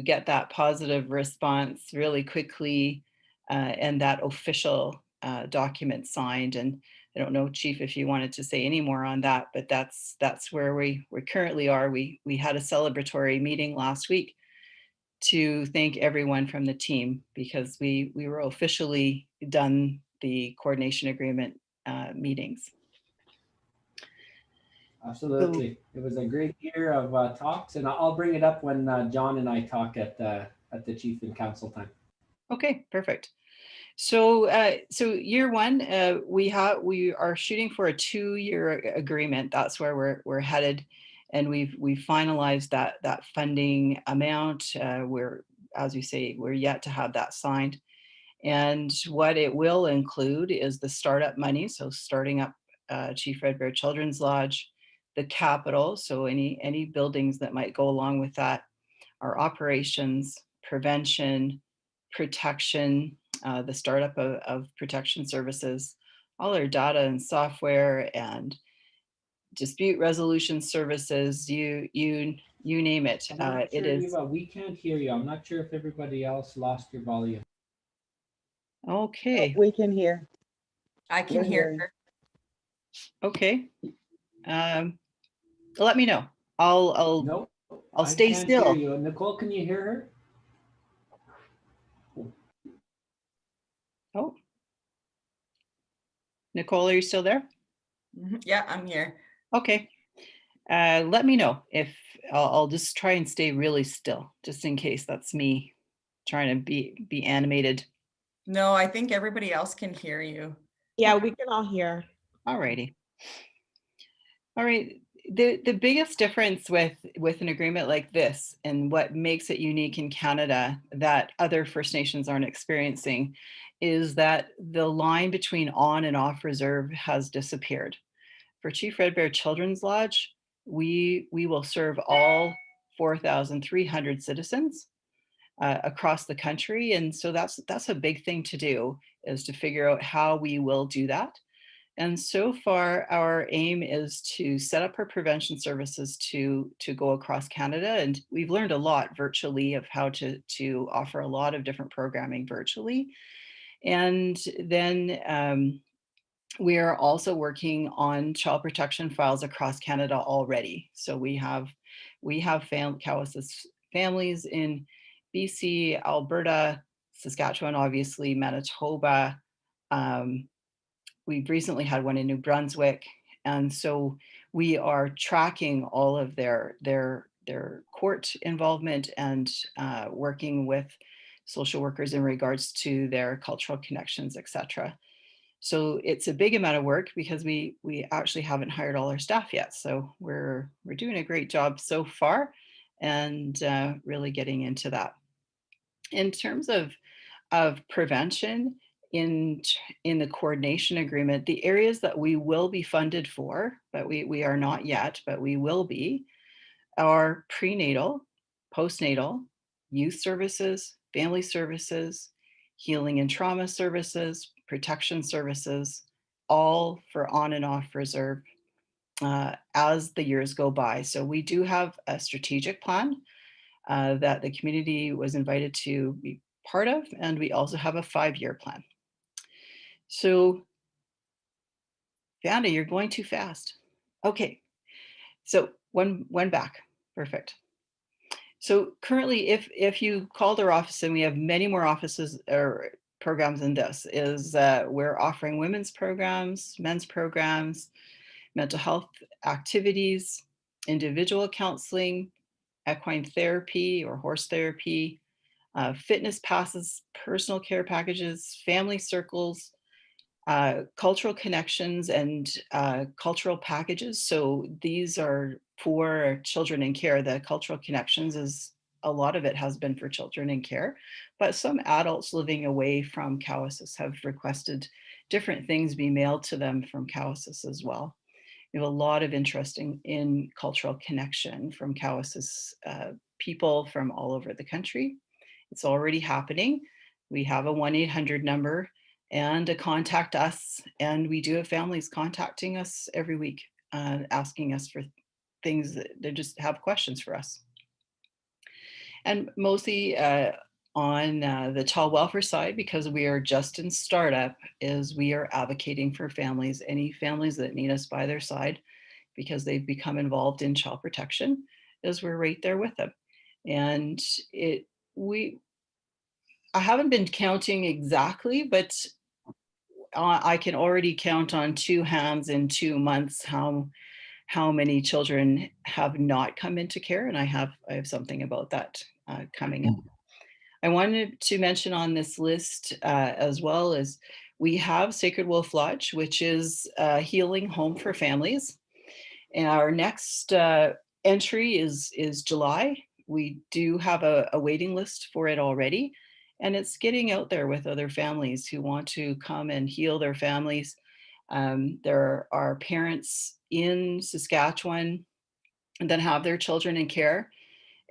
get that positive response really quickly and that official document signed. And I don't know, Chief, if you wanted to say any more on that, but that's where we currently are. We had a celebratory meeting last week to thank everyone from the team because we were officially done the coordination agreement meetings. Absolutely. It was a great year of talks, and I'll bring it up when John and I talk at the Chief and Council time. Okay, perfect. So, so year one, we are shooting for a 2-year agreement. That's where we're headed, and we've finalized that funding amount. We're, as we say, we're yet to have that signed, and what it will include is the startup money. So starting up Chief Red Bear Children's Lodge, the capital. So any buildings that might go along with that, our operations, prevention, protection, the startup of protection services, all our data and software and dispute resolution services, you name it. It is. Eva, we can't hear you. I'm not sure if everybody else lost your volume. Okay. We can hear. I can hear her. Okay. Let me know. I'll stay still. Hear you. Nicole, can you hear her? Oh, Nicole, are you still there? Yeah, I'm here. Okay. Let me know if I'll just try and stay really still, just in case that's me trying to be animated. No, I think everybody else can hear you. Yeah, we can all hear. All righty. All right. The biggest difference with an agreement like this and what makes it unique in Canada that other First Nations aren't experiencing is that the line between on and off reserve has disappeared. For Chief Red Bear Children's Lodge, we will serve all 4,300 citizens across the country. And so that's a big thing to do, is to figure out how we will do that. And so far, our aim is to set up our prevention services to go across Canada. And we've learned a lot virtually of how to offer a lot of different programming virtually. And then we are also working on child protection files across Canada already. So we have Cowessess families in BC, Alberta, Saskatchewan, obviously, Manitoba, we've recently had one in New Brunswick. And so we are tracking all of their court involvement and working with social workers in regards to their cultural connections, etc. So it's a big amount of work because we actually haven't hired all our staff yet. So we're doing a great job so far, and really getting into that. In terms of prevention, in the coordination agreement, the areas that we will be funded for, but we are not yet, but we will be, are prenatal, postnatal, youth services, family services, healing and trauma services, protection services, all for on and off reserve as the years go by. So we do have a strategic plan that the community was invited to be part of, and we also have a 5-year plan. So, Vanda, you're going too fast. Okay, so one back, perfect. So currently, if you called our office, and we have many more offices or programs than this, is we're offering women's programs, men's programs, mental health activities, individual counseling, equine therapy or horse therapy, fitness passes, personal care packages, family circles, cultural connections, and cultural packages. So these are for children in care. The cultural connections is a lot of it has been for children in care, but some adults living away from Cowessess have requested different things be mailed to them from Cowessess as well. We have a lot of interest in cultural connection from Cowessess people from all over the country. It's already happening. We have a 1-800 number and a contact us, and we do have families contacting us every week, asking us for things that they just have questions for us. And mostly on the child welfare side, because we are just in startup, is we are advocating for families, any families that need us by their side because they've become involved in child protection, is we're right there with them. And I haven't been counting exactly, but I can already count on 2 hands in 2 months how many children have not come into care, and I have something about that coming up. I wanted to mention on this list as well as we have Sacred Wolf Lodge, which is a healing home for families. And our next entry is July. We do have a waiting list for it already, and it's getting out there with other families who want to come and heal their families. There are parents in Saskatchewan that have their children in care,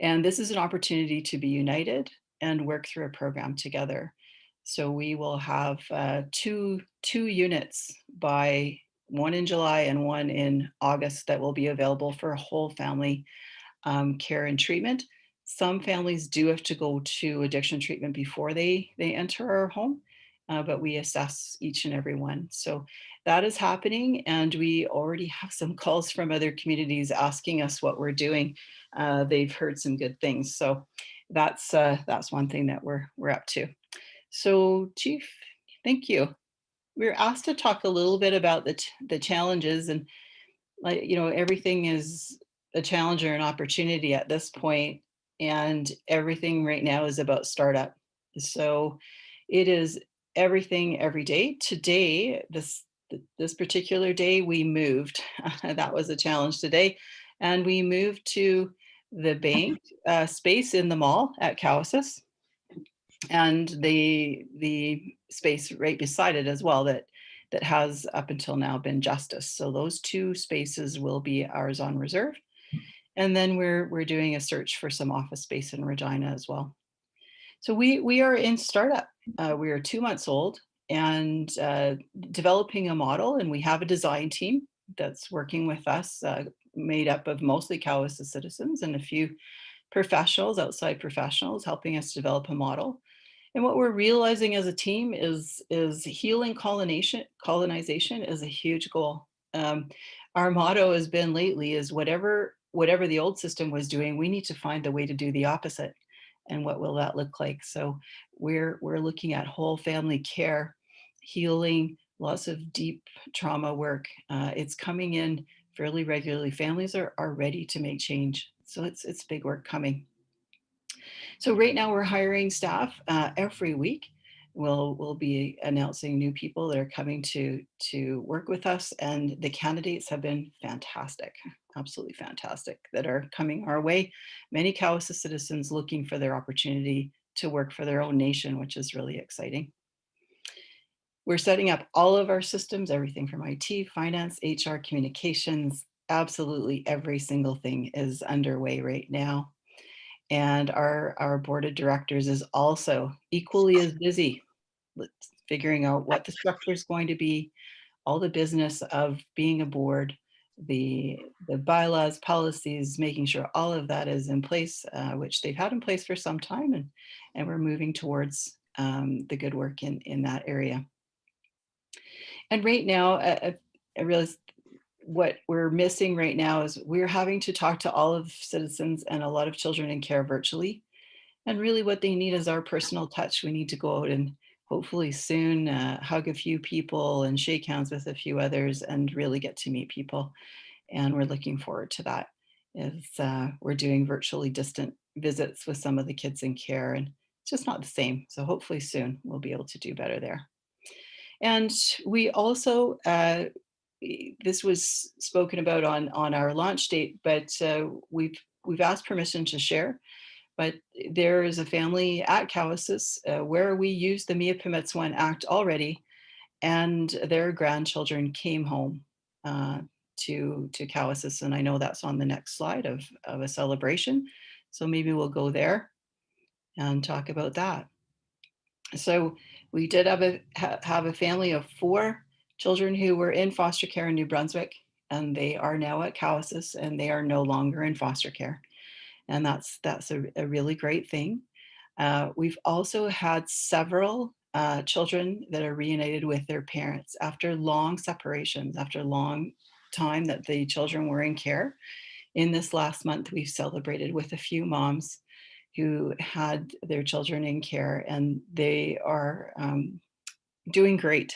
and this is an opportunity to be united and work through a program together. So we will have two units, by one in July and one in August, that will be available for whole family care and treatment. Some families do have to go to addiction treatment before they enter our home, but we assess each and every one. So that is happening, and we already have some calls from other communities asking us what we're doing. They've heard some good things, so that's one thing that we're up to. So, Chief, thank you. We were asked to talk a little bit about the challenges, and everything is a challenge or an opportunity at this point, and everything right now is about startup. So it is everything every day. Today, this particular day, we moved. That was a challenge today, and we moved to the bank space in the mall at Cowessess, and the space right beside it as well that has up until now been Justice. So those 2 spaces will be ours on reserve. And then we're doing a search for some office space in Regina as well. So we are in startup. We are 2 months old and developing a model, and we have a design team that's working with us, made up of mostly Cowessess citizens and a few professionals, outside professionals, helping us develop a model. And what we're realizing as a team is healing colonization is a huge goal. Our motto has been lately is whatever the old system was doing, we need to find the way to do the opposite. And what will that look like? So we're looking at whole family care, healing, lots of deep trauma work. It's coming in fairly regularly. Families are ready to make change. So it's big work coming. So right now we're hiring staff every week. We'll be announcing new people that are coming to work with us, and the candidates have been fantastic, absolutely fantastic, that are coming our way. Many Cowessess citizens looking for their opportunity to work for their own nation, which is really exciting. We're setting up all of our systems, everything from IT, finance, HR, communications, absolutely every single thing is underway right now. And our board of directors is also equally as busy figuring out what the structure is going to be, all the business of being a board, the bylaws, policies, making sure all of that is in place, which they've had in place for some time, and we're moving towards the good work in that area. And right now, I realize what we're missing right now is we're having to talk to all of citizens and a lot of children in care virtually. And really what they need is our personal touch. We need to go out and hopefully soon hug a few people and shake hands with a few others and really get to meet people. And we're looking forward to that as we're doing virtually distant visits with some of the kids in care, and it's just not the same. So hopefully soon we'll be able to do better there. And we also, this was spoken about on our launch date, but we've asked permission to share. But there is a family at Cowessess where we use the Mia Permits One Act already, and their grandchildren came home to Cowessess, and I know that's on the next slide of a celebration. So maybe we'll go there and talk about that. So we did have a family of 4 children who were in foster care in New Brunswick, and they are now at Cowessess, and they are no longer in foster care. And that's a really great thing. We've also had several children that are reunited with their parents after long separations, after a long time that the children were in care. In this last month, we've celebrated with a few moms who had their children in care, and they are doing great,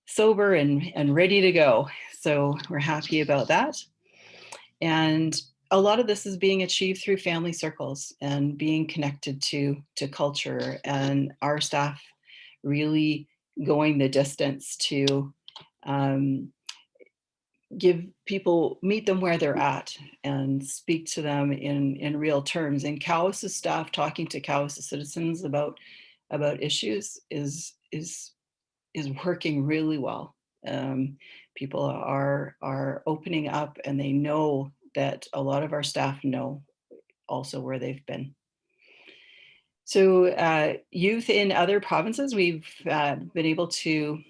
sober and ready to go. So we're happy about that. And a lot of this is being achieved through family circles and being connected to culture, and our staff really going the distance to give people, meet them where they're at and speak to them in real terms. And Cowessess staff talking to Cowessess citizens about issues is working really well. People are opening up, and they know that a lot of our staff know also where they've been. So youth in other provinces, we've been able to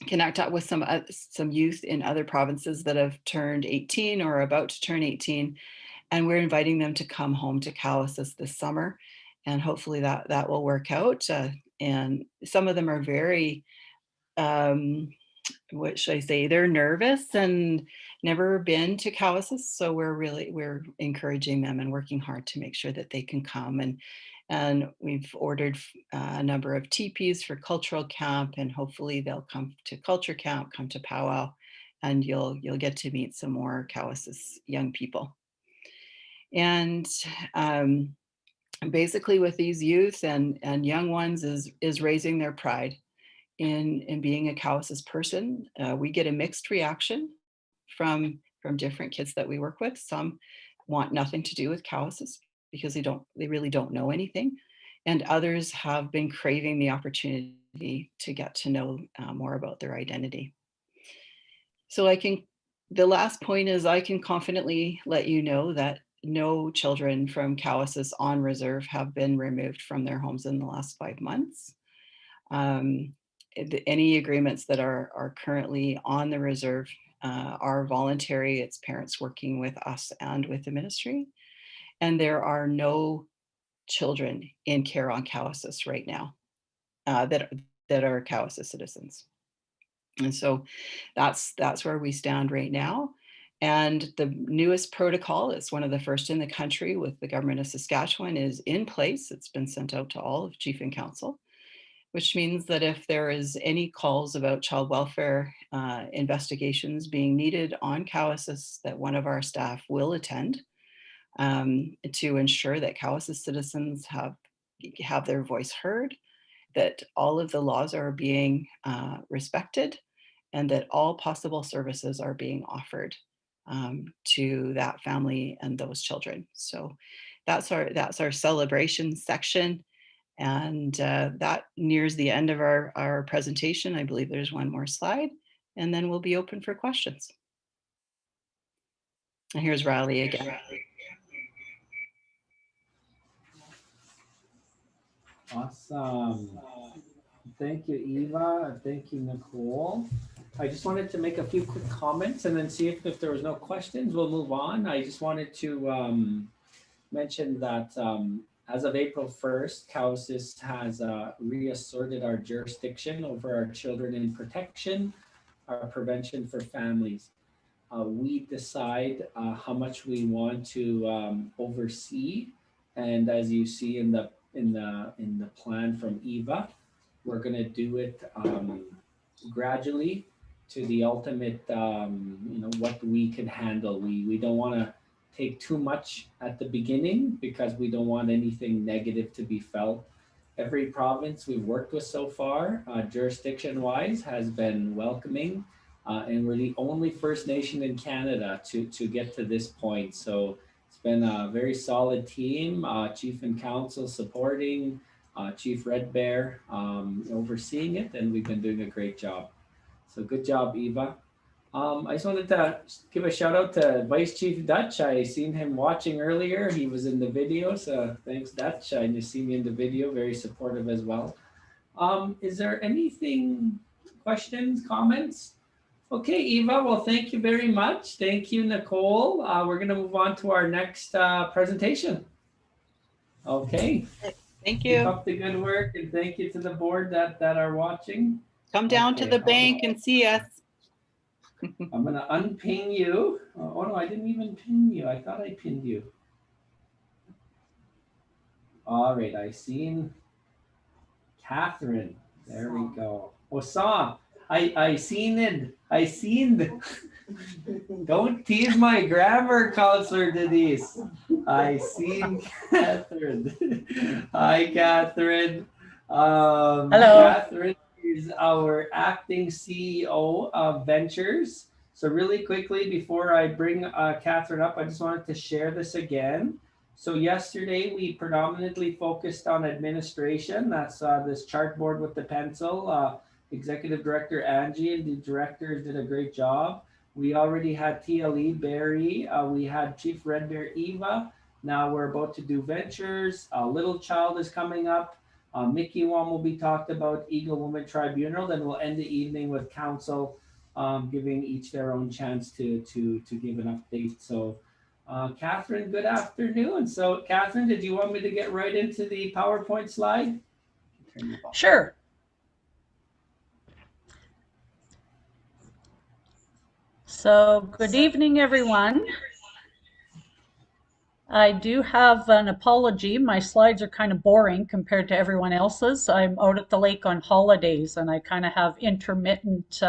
connect up with some youth in other provinces that have turned 18 or about to turn 18, and we're inviting them to come home to Cowessess this summer, and hopefully that will work out. And some of them are very what should I say, they're nervous and never been to Cowessess. So we're encouraging them and working hard to make sure that they can come. And we've ordered a number of teepees for cultural camp, and hopefully they'll come to culture camp, come to powwow, and you'll get to meet some more Cowessess young people. And basically with these youth and young ones is raising their pride in being a Cowessess person. We get a mixed reaction from different kids that we work with. Some want nothing to do with Cowessess because they really don't know anything. And others have been craving the opportunity to get to know more about their identity. So the last point is I can confidently let you know that no children from Cowessess on reserve have been removed from their homes in the last 5 months. Any agreements that are currently on the reserve are voluntary. It's parents working with us and with the ministry. And there are no children in care on Cowessess right now that are Cowessess citizens. And so that's where we stand right now. And the newest protocol, it's one of the first in the country with the government of Saskatchewan, is in place. It's been sent out to all of Chief and Council. which means that if there is any calls about child welfare investigations being needed on Cowessess, that one of our staff will attend to ensure that Cowessess citizens have their voice heard, that all of the laws are being respected, and that all possible services are being offered to that family and those children. So that's our celebration section. And that nears the end of our presentation. I believe there's one more slide, and then we'll be open for questions. And here's Riley again. Awesome. Thank you, Eva. Thank you, Nicole. I just wanted to make a few quick comments and then see if there was no questions, we'll move on. I just wanted to mention that as of April 1st, Cowessess has reasserted our jurisdiction over our children in protection, our prevention for families. We decide how much we want to oversee, and as you see in the plan from Eva, we're going to do it gradually to the ultimate, what we can handle. We don't want to take too much at the beginning because we don't want anything negative to be felt. Every province we've worked with so far, jurisdiction-wise, has been welcoming, and we're the only First Nation in Canada to get to this point. So it's been a very solid team, Chief and Council supporting, Chief Red Bear overseeing it, and we've been doing a great job. So good job, Eva. I just wanted to give a shout out to Vice Chief Dutch. I seen him watching earlier. He was in the video, so thanks, Dutch. I just seen you in the video, very supportive as well. Is there anything, questions, comments? Okay, Eva, well, thank you very much. Thank you, Nicole. We're gonna move on to our next presentation. Okay. Thank you. Keep up the good work, and thank you to the board that are watching. Come down to the bank and see us. I'm going to unping you. Oh, no, I didn't even pin you. I thought I pinned you. All right, I seen Catherine. There we go. Osam. I seen it. I seen the. Don't tease my grammar counselor, Denise. I seen Catherine. Hi, Catherine. Hello. Catherine is our acting CEO of Ventures. So really quickly, before I bring Catherine up, I just wanted to share this again. So yesterday, we predominantly focused on administration. That's this chartboard with the pencil. Executive Director Angie and the directors did a great job. We already had TLE Barry. We had Chief Red Bear Eva. Now we're about to do Ventures. Little Child is coming up. Mickey One will be talked about, Eagle Women Tribunal. Then we'll end the evening with council, giving each their own chance to give an update. So Catherine, good afternoon. So Catherine, did you want me to get right into the PowerPoint slide? Sure. So good evening, everyone. I do have an apology. My slides are kind of boring compared to everyone else's. I'm out at the lake on holidays and I kind of have intermittent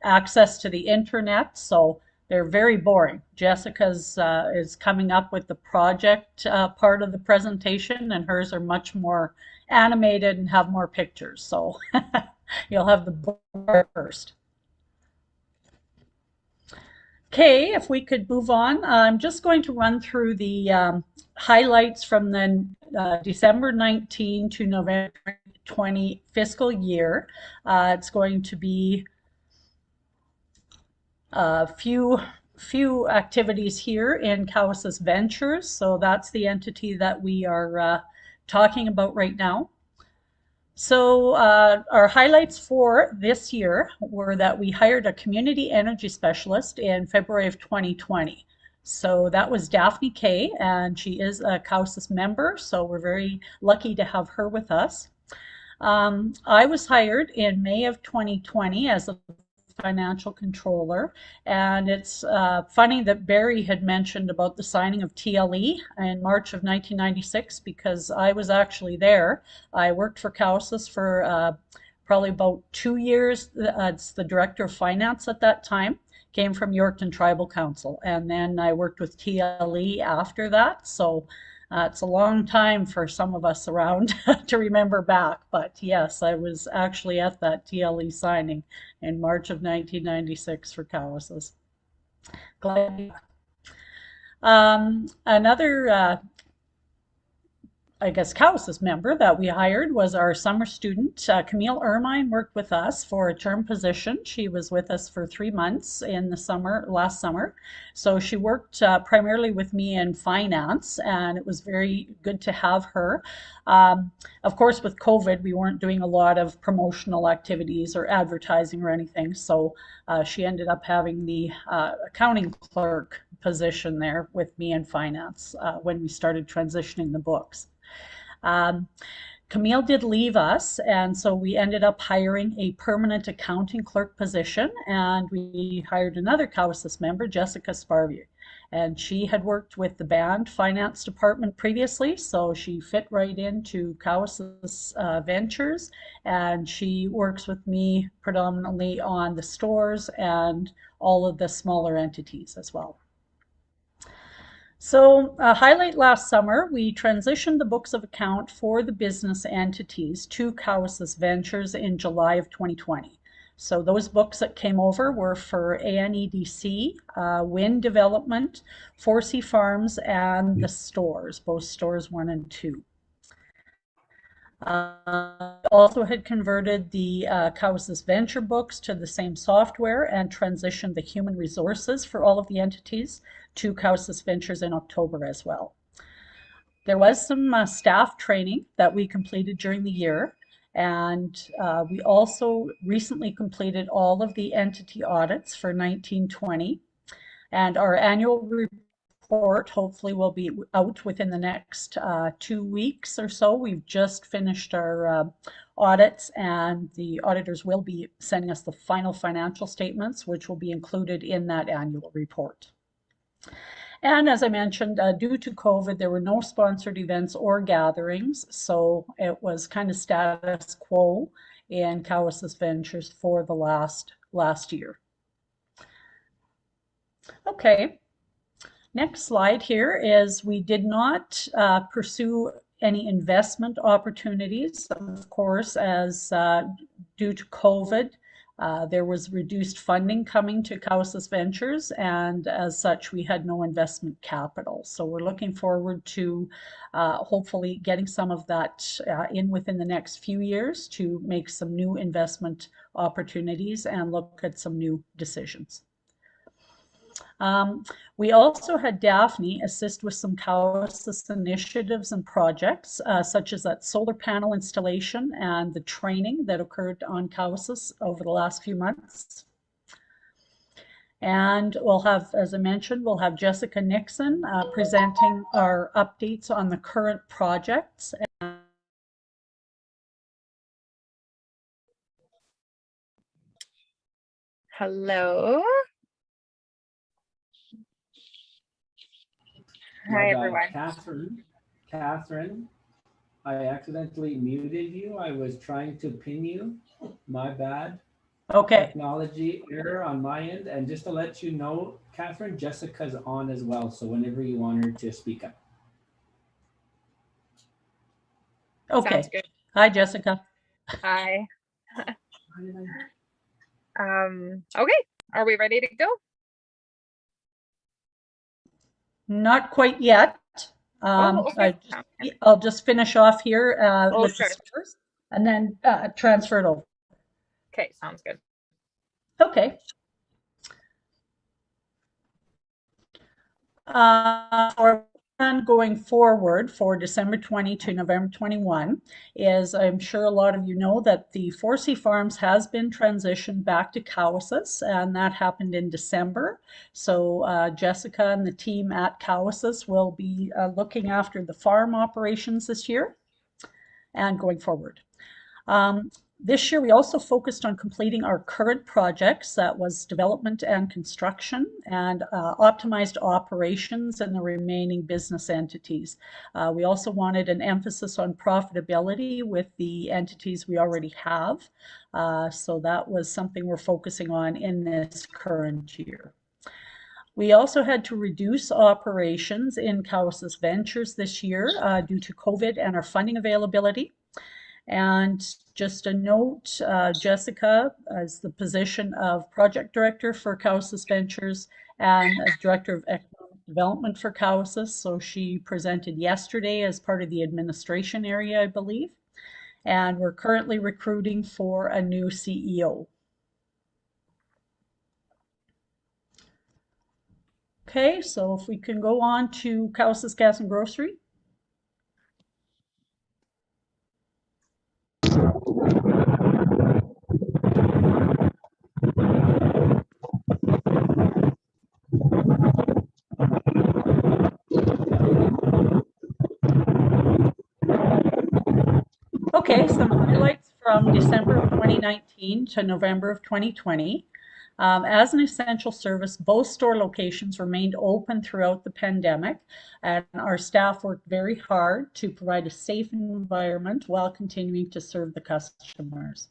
access to the internet, so they're very boring. Jessica's is coming up with the project part of the presentation, and hers are much more animated and have more pictures. So you'll have the board first. Okay, if we could move on. I'm just going to run through the highlights from the December 19 to November 20 fiscal year. It's going to be a few activities here in Cowessess Ventures. So that's the entity that we are talking about right now. So our highlights for this year were that we hired a community energy specialist in February of 2020. So that was Daphne Kay, and she is a Cowessess member, so we're very lucky to have her with us. I was hired in May of 2020 as a financial controller. And it's funny that Barry had mentioned about the signing of TLE in March of 1996 because I was actually there. I worked for Cowessess for probably about 2 years as the director of finance at that time. Came from Yorkton Tribal Council, and then I worked with TLE after that. So it's a long time for some of us around to remember back. But yes, I was actually at that TLE signing in March of 1996 for Cowessess. Glad. Another I guess Cowessess member that we hired was our summer student. Camille Ermine worked with us for a term position. She was with us for 3 months in the summer, last summer. So she worked primarily with me in finance, and it was very good to have her. Of course, with COVID, we weren't doing a lot of promotional activities or advertising or anything. So she ended up having the accounting clerk position there with me in finance when we started transitioning the books. Camille did leave us, and so we ended up hiring a permanent accounting clerk position, and we hired another Cowessess member, Jessica Sparvier. And she had worked with the band finance department previously, so she fit right into Cowessess Ventures, and she works with me predominantly on the stores and all of the smaller entities as well. So highlight last summer, we transitioned the books of account for the business entities to Cowessess Ventures in July of 2020. So those books that came over were for ANEDC, Wind Development, 4C Farms, and the stores, both stores 1 and 2. Also had converted the Cowessess Venture books to the same software and transitioned the human resources for all of the entities to Cowessess Ventures in October as well. There was some staff training that we completed during the year, and we also recently completed all of the entity audits for 1920, and our annual report hopefully will be out within the next 2 weeks or so. We've just finished our audits, and the auditors will be sending us the final financial statements, which will be included in that annual report. And as I mentioned, due to COVID, there were no sponsored events or gatherings, so it was kind of status quo in Cowessess Ventures for the last year. Okay. Next slide here is we did not pursue any investment opportunities. Of course, as due to COVID, there was reduced funding coming to Cowessess Ventures, and as such, we had no investment capital. So we're looking forward to hopefully getting some of that in within the next few years to make some new investment opportunities and look at some new decisions. We also had Daphne assist with some Cowessess initiatives and projects, such as that solar panel installation and the training that occurred on Cowessess over the last few months. And we'll have, as I mentioned, we'll have Jessica Nixon presenting our updates on the current projects. Hello. Hi, everyone. Catherine, I accidentally muted you. I was trying to pin you. My bad. Okay. Technology error on my end. And just to let you know, Catherine, Jessica's on as well. So whenever you want her to speak up. Okay. Sounds good. Hi, Jessica. Hi. Okay. Are we ready to go? Not quite yet. Okay. I'll just finish off here with sure. the stores and then transfer it over. Okay, sounds good. Okay. Our plan going forward for December 20 to November 21 is, I'm sure a lot of you know that the 4C Farms has been transitioned back to Cowessess, and that happened in December. So Jessica and the team at Cowessess will be looking after the farm operations this year and going forward. This year, we also focused on completing our current projects, that was development and construction, and optimized operations in the remaining business entities. We also wanted an emphasis on profitability with the entities we already have. So that was something we're focusing on in this current year. We also had to reduce operations in Cowessess Ventures this year due to COVID and our funding availability. And just a note, Jessica as the position of project director for Cowessess Ventures and director of economic development for Cowessess. So she presented yesterday as part of the administration area, I believe. And we're currently recruiting for a new CEO. Okay, so if we can go on to Cowessess Gas and Grocery. Okay, some highlights from December of 2019 to November of 2020. As an essential service, both store locations remained open throughout the pandemic, and our staff worked very hard to provide a safe environment while continuing to serve the customers.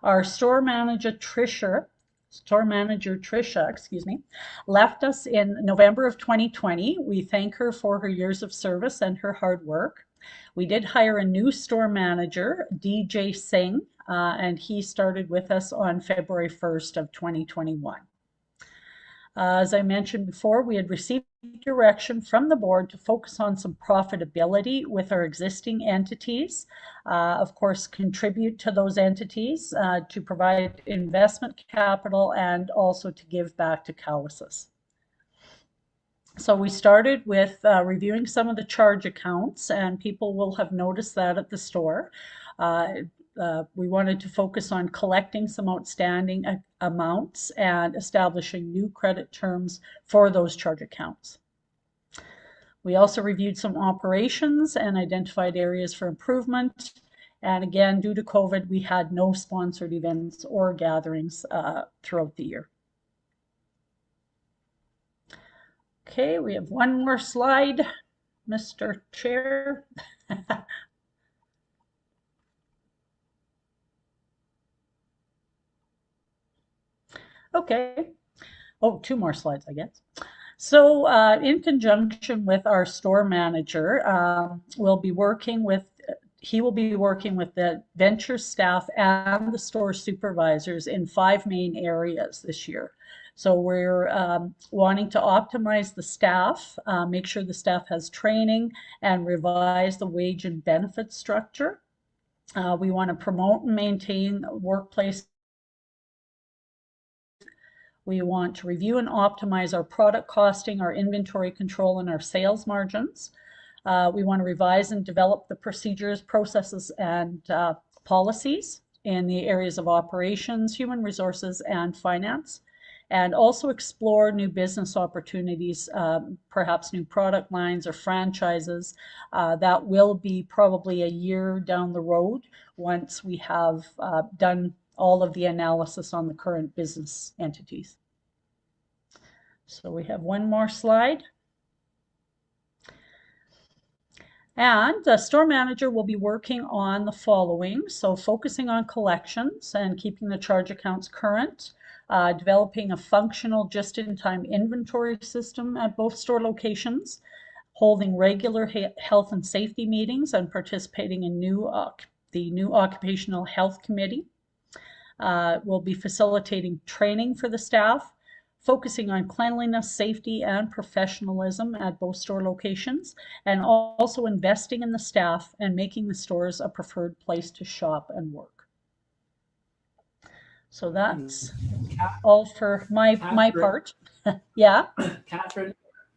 Our store manager Tricia, left us in November of 2020. We thank her for her years of service and her hard work. We did hire a new store manager, DJ Singh, and he started with us on February 1st of 2021. As I mentioned before, we had received direction from the board to focus on some profitability with our existing entities. Of course, contribute to those entities to provide investment capital and also to give back to Cowessess. So we started with reviewing some of the charge accounts, and people will have noticed that at the store. We wanted to focus on collecting some outstanding amounts and establishing new credit terms for those charge accounts. We also reviewed some operations and identified areas for improvement. And again, due to COVID, we had no sponsored events or gatherings throughout the year. Okay, we have one more slide, Mr. Chair. Okay. Oh, two more slides, I guess. So in conjunction with our store manager, he will be working with the venture staff and the store supervisors in 5 main areas this year. So we're wanting to optimize the staff, make sure the staff has training, and revise the wage and benefit structure. We want to promote and maintain workplace. We want to review and optimize our product costing, our inventory control, and our sales margins. We want to revise and develop the procedures, processes, and policies in the areas of operations, human resources, and finance, and also explore new business opportunities, perhaps new product lines or franchises. That will be probably a year down the road once we have done all of the analysis on the current business entities. So we have one more slide. And the store manager will be working on the following. So focusing on collections and keeping the charge accounts current, developing a functional just-in-time inventory system at both store locations, holding regular health and safety meetings and participating in the new occupational health committee. We'll be facilitating training for the staff, focusing on cleanliness, safety, and professionalism at both store locations, and also investing in the staff and making the stores a preferred place to shop and work. So that's all for my part. Yeah. Catherine,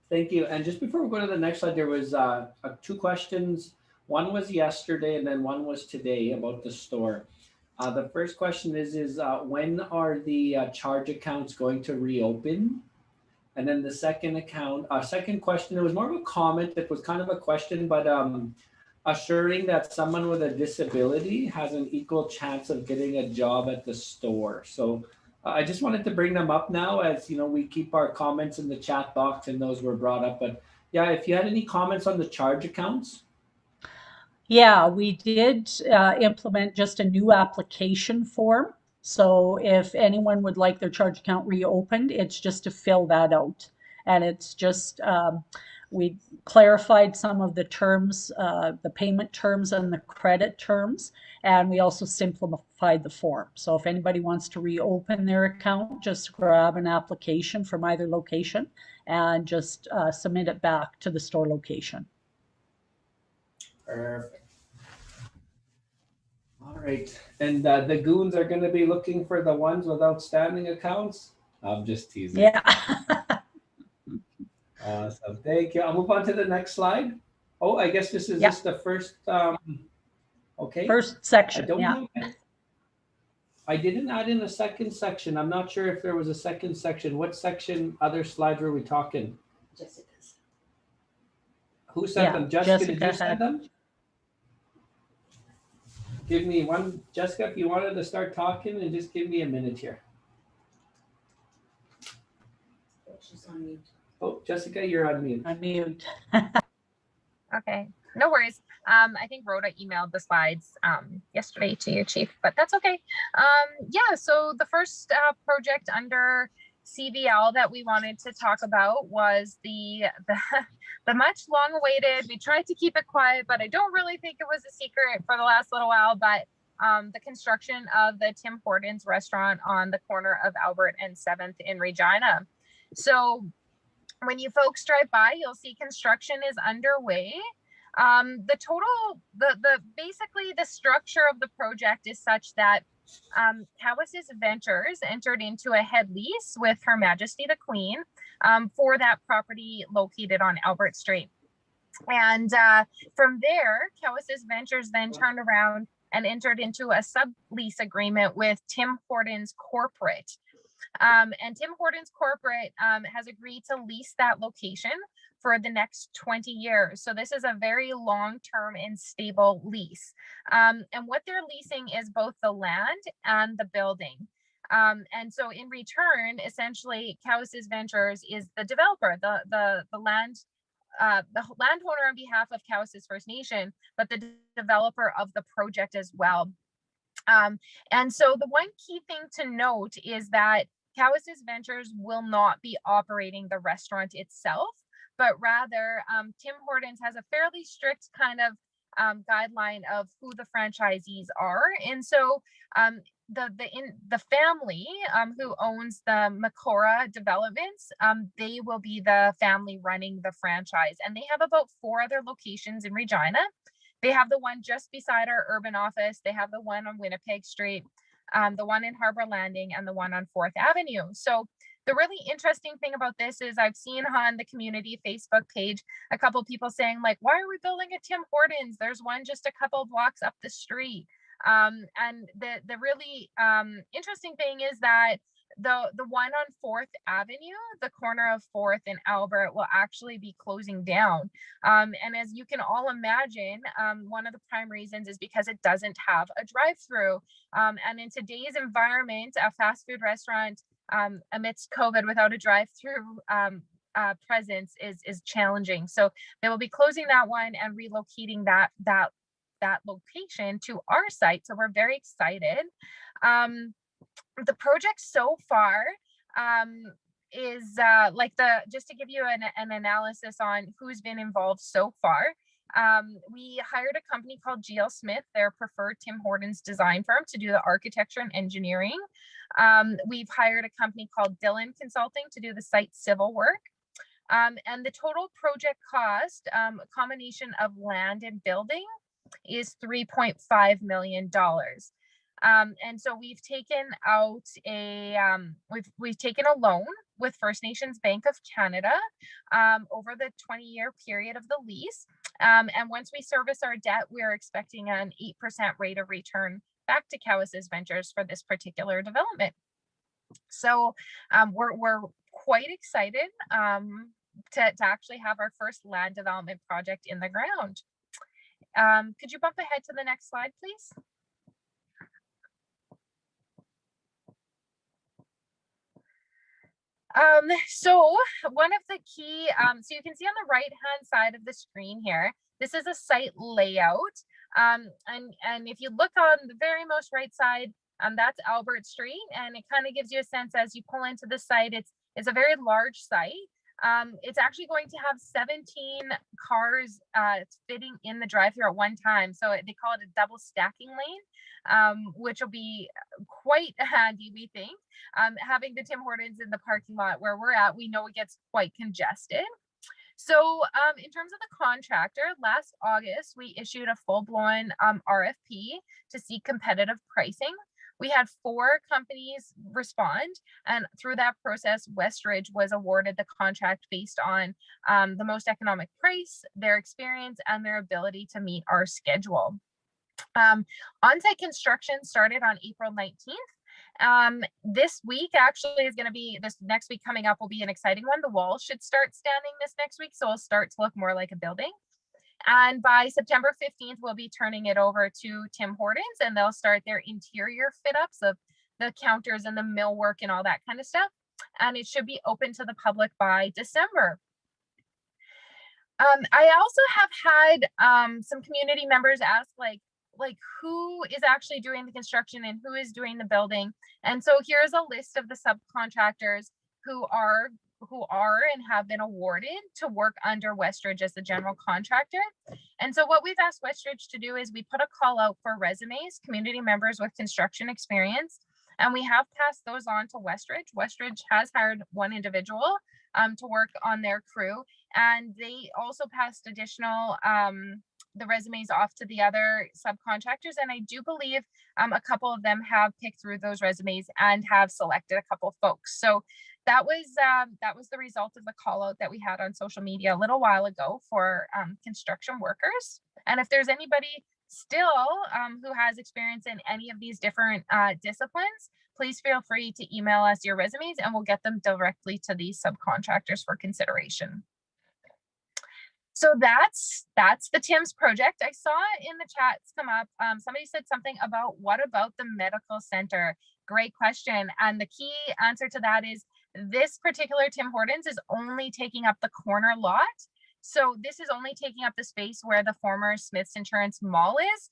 thank you. And just before we go to the next slide, there was 2 questions. One was yesterday and then one was today about the store. The first question is when are the charge accounts going to reopen? And then the second question, it was more of a comment. It was kind of a question, but assuring that someone with a disability has an equal chance of getting a job at the store. So I just wanted to bring them up now, as you know, we keep our comments in the chat box and those were brought up. But yeah, if you had any comments on the charge accounts. Yeah, we did implement just a new application form. So if anyone would like their charge account reopened, it's just to fill that out. And it's just, we clarified some of the terms, the payment terms and the credit terms, and we also simplified the form. So if anybody wants to reopen their account, just grab an application from either location and just submit it back to the store location. Perfect. All right. And the goons are going to be looking for the ones with outstanding accounts. I'm just teasing. Yeah. Awesome. Thank you. I'll move on to the next slide. Oh, I guess this is Yeah. just the first. Okay. First section. I don't Yeah. have. I didn't add in a second section. I'm not sure if there was a second section. What section, other slides were we talking? Jessica's. Who sent Yeah, them? Jessica, did Jessica you send had- them? Give me one. Jessica, if you wanted to start talking, and just give me a minute here. She's on mute. Oh, Jessica, you're on mute. Unmute. Okay, no worries. I think Rhoda emailed the slides yesterday to you, Chief, but that's okay. Yeah, so the first project under CVL that we wanted to talk about was the much long awaited, we tried to keep it quiet, but I don't really think it was a secret for the last little while, but the construction of the Tim Hortons restaurant on the corner of Albert and 7th in Regina. So when you folks drive by, you'll see construction is underway. Basically the structure of the project is such that Cowessess Ventures entered into a head lease with Her Majesty the Queen for that property located on Albert Street. And from there, Cowessess Ventures then turned around and entered into a sublease agreement with Tim Hortons Corporate. And Tim Hortons Corporate has agreed to lease that location for the next 20 years. So this is a very long-term and stable lease. And what they're leasing is both the land and the building. And so in return, essentially, Cowessess Ventures is the developer, the landowner on behalf of Cowessess First Nation, but the developer of the project as well. And so the one key thing to note is that Cowessess Ventures will not be operating the restaurant itself, but rather Tim Hortons has a fairly strict kind of guideline of who the franchisees are. And so the family who owns the Makora developments, they will be the family running the franchise. And they have about 4 other locations in Regina. They have the one just beside our urban office. They have the one on Winnipeg Street, the one in Harbor Landing, and the one on 4th Avenue. So the really interesting thing about this is I've seen on the community Facebook page, a couple of people saying like, why are we building a Tim Hortons? There's one just a couple blocks up the street. And the really interesting thing is that the one on 4th Avenue, the corner of 4th and Albert, will actually be closing down. And as you can all imagine, one of the prime reasons is because it doesn't have a drive-through. And in today's environment, a fast food restaurant amidst COVID without a drive-through presence is challenging. So they will be closing that one and relocating that location to our site. So we're very excited. The project so far is just to give you an analysis on who's been involved so far. We hired a company called GL Smith, their preferred Tim Hortons design firm, to do the architecture and engineering. We've hired a company called Dillon Consulting to do the site civil work. And the total project cost, a combination of land and building, is $3.5 million. And so we've taken out we've taken a loan with First Nations Bank of Canada over the 20-year period of the lease. And once we service our debt, we're expecting an 8% rate of return back to Cowessess Ventures for this particular development. So we're quite excited to actually have our first land development project in the ground. Could you bump ahead to the next slide, please? So one of the key, so you can see on the right hand side of the screen here, this is a site layout. And if you look on the very most right side, that's Albert Street, and it kind of gives you a sense as you pull into the site. It's a very large site. It's actually going to have 17 cars fitting in the drive-through at one time. So they call it a double stacking lane, which will be quite handy, we think. Having the Tim Hortons in the parking lot where we're at, we know it gets quite congested. So in terms of the contractor, last August, we issued a full-blown RFP to seek competitive pricing. We had 4 companies respond, and through that process, Westridge was awarded the contract based on the most economic price, their experience, and their ability to meet our schedule. On-site construction started on April 19th. This week actually is going to be, this next week coming up will be an exciting one. The walls should start standing this next week, so it'll start to look more like a building. And by September 15th, we'll be turning it over to Tim Hortons, and they'll start their interior fit ups of the counters and the millwork and all that kind of stuff. And it should be open to the public by December. I also have had some community members ask like who is actually doing the construction and who is doing the building. And so here's a list of the subcontractors who are and have been awarded to work under Westridge as the general contractor. And so what we've asked Westridge to do is we put a call out for resumes, community members with construction experience, and we have passed those on to Westridge. Westridge has hired one individual to work on their crew, and they also passed additional the resumes off to the other subcontractors. And I do believe a couple of them have picked through those resumes and have selected a couple of folks. So that was the result of the call out that we had on social media a little while ago for construction workers. And if there's anybody still who has experience in any of these different disciplines, please feel free to email us your resumes and we'll get them directly to these subcontractors for consideration. So that's the TIMS project. I saw in the chats come up, somebody said something about what about the medical center? Great question. And the key answer to that is this particular Tim Hortons is only taking up the corner lot. So this is only taking up the space where the former Smith's Insurance Mall is.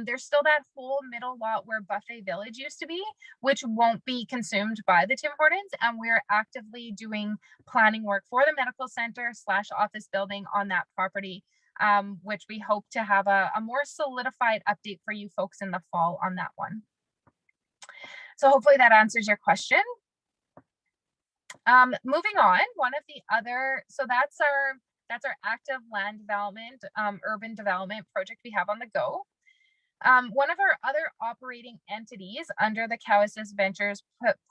There's still that whole middle lot where Buffet Village used to be, which won't be consumed by the Tim Hortons. And we're actively doing planning work for the medical center / office building on that property, which we hope to have a more solidified update for you folks in the fall on that one. So hopefully that answers your question. Moving on, one of the other, so that's our active land development, urban development project we have on the go. One of our other operating entities under the Cowessess Ventures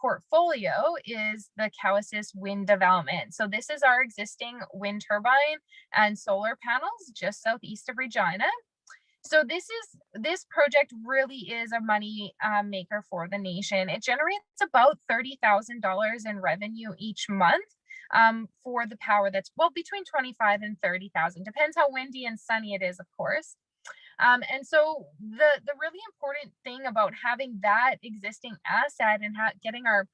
portfolio is the Cowessess Wind Development. So this is our existing wind turbine and solar panels just southeast of Regina. So this project really is a money maker for the nation. It generates about $30,000 in revenue each month for the power that's, well, between 25 and 30,000, depends how windy and sunny it is, of course. And so the really important thing about having that existing asset and getting our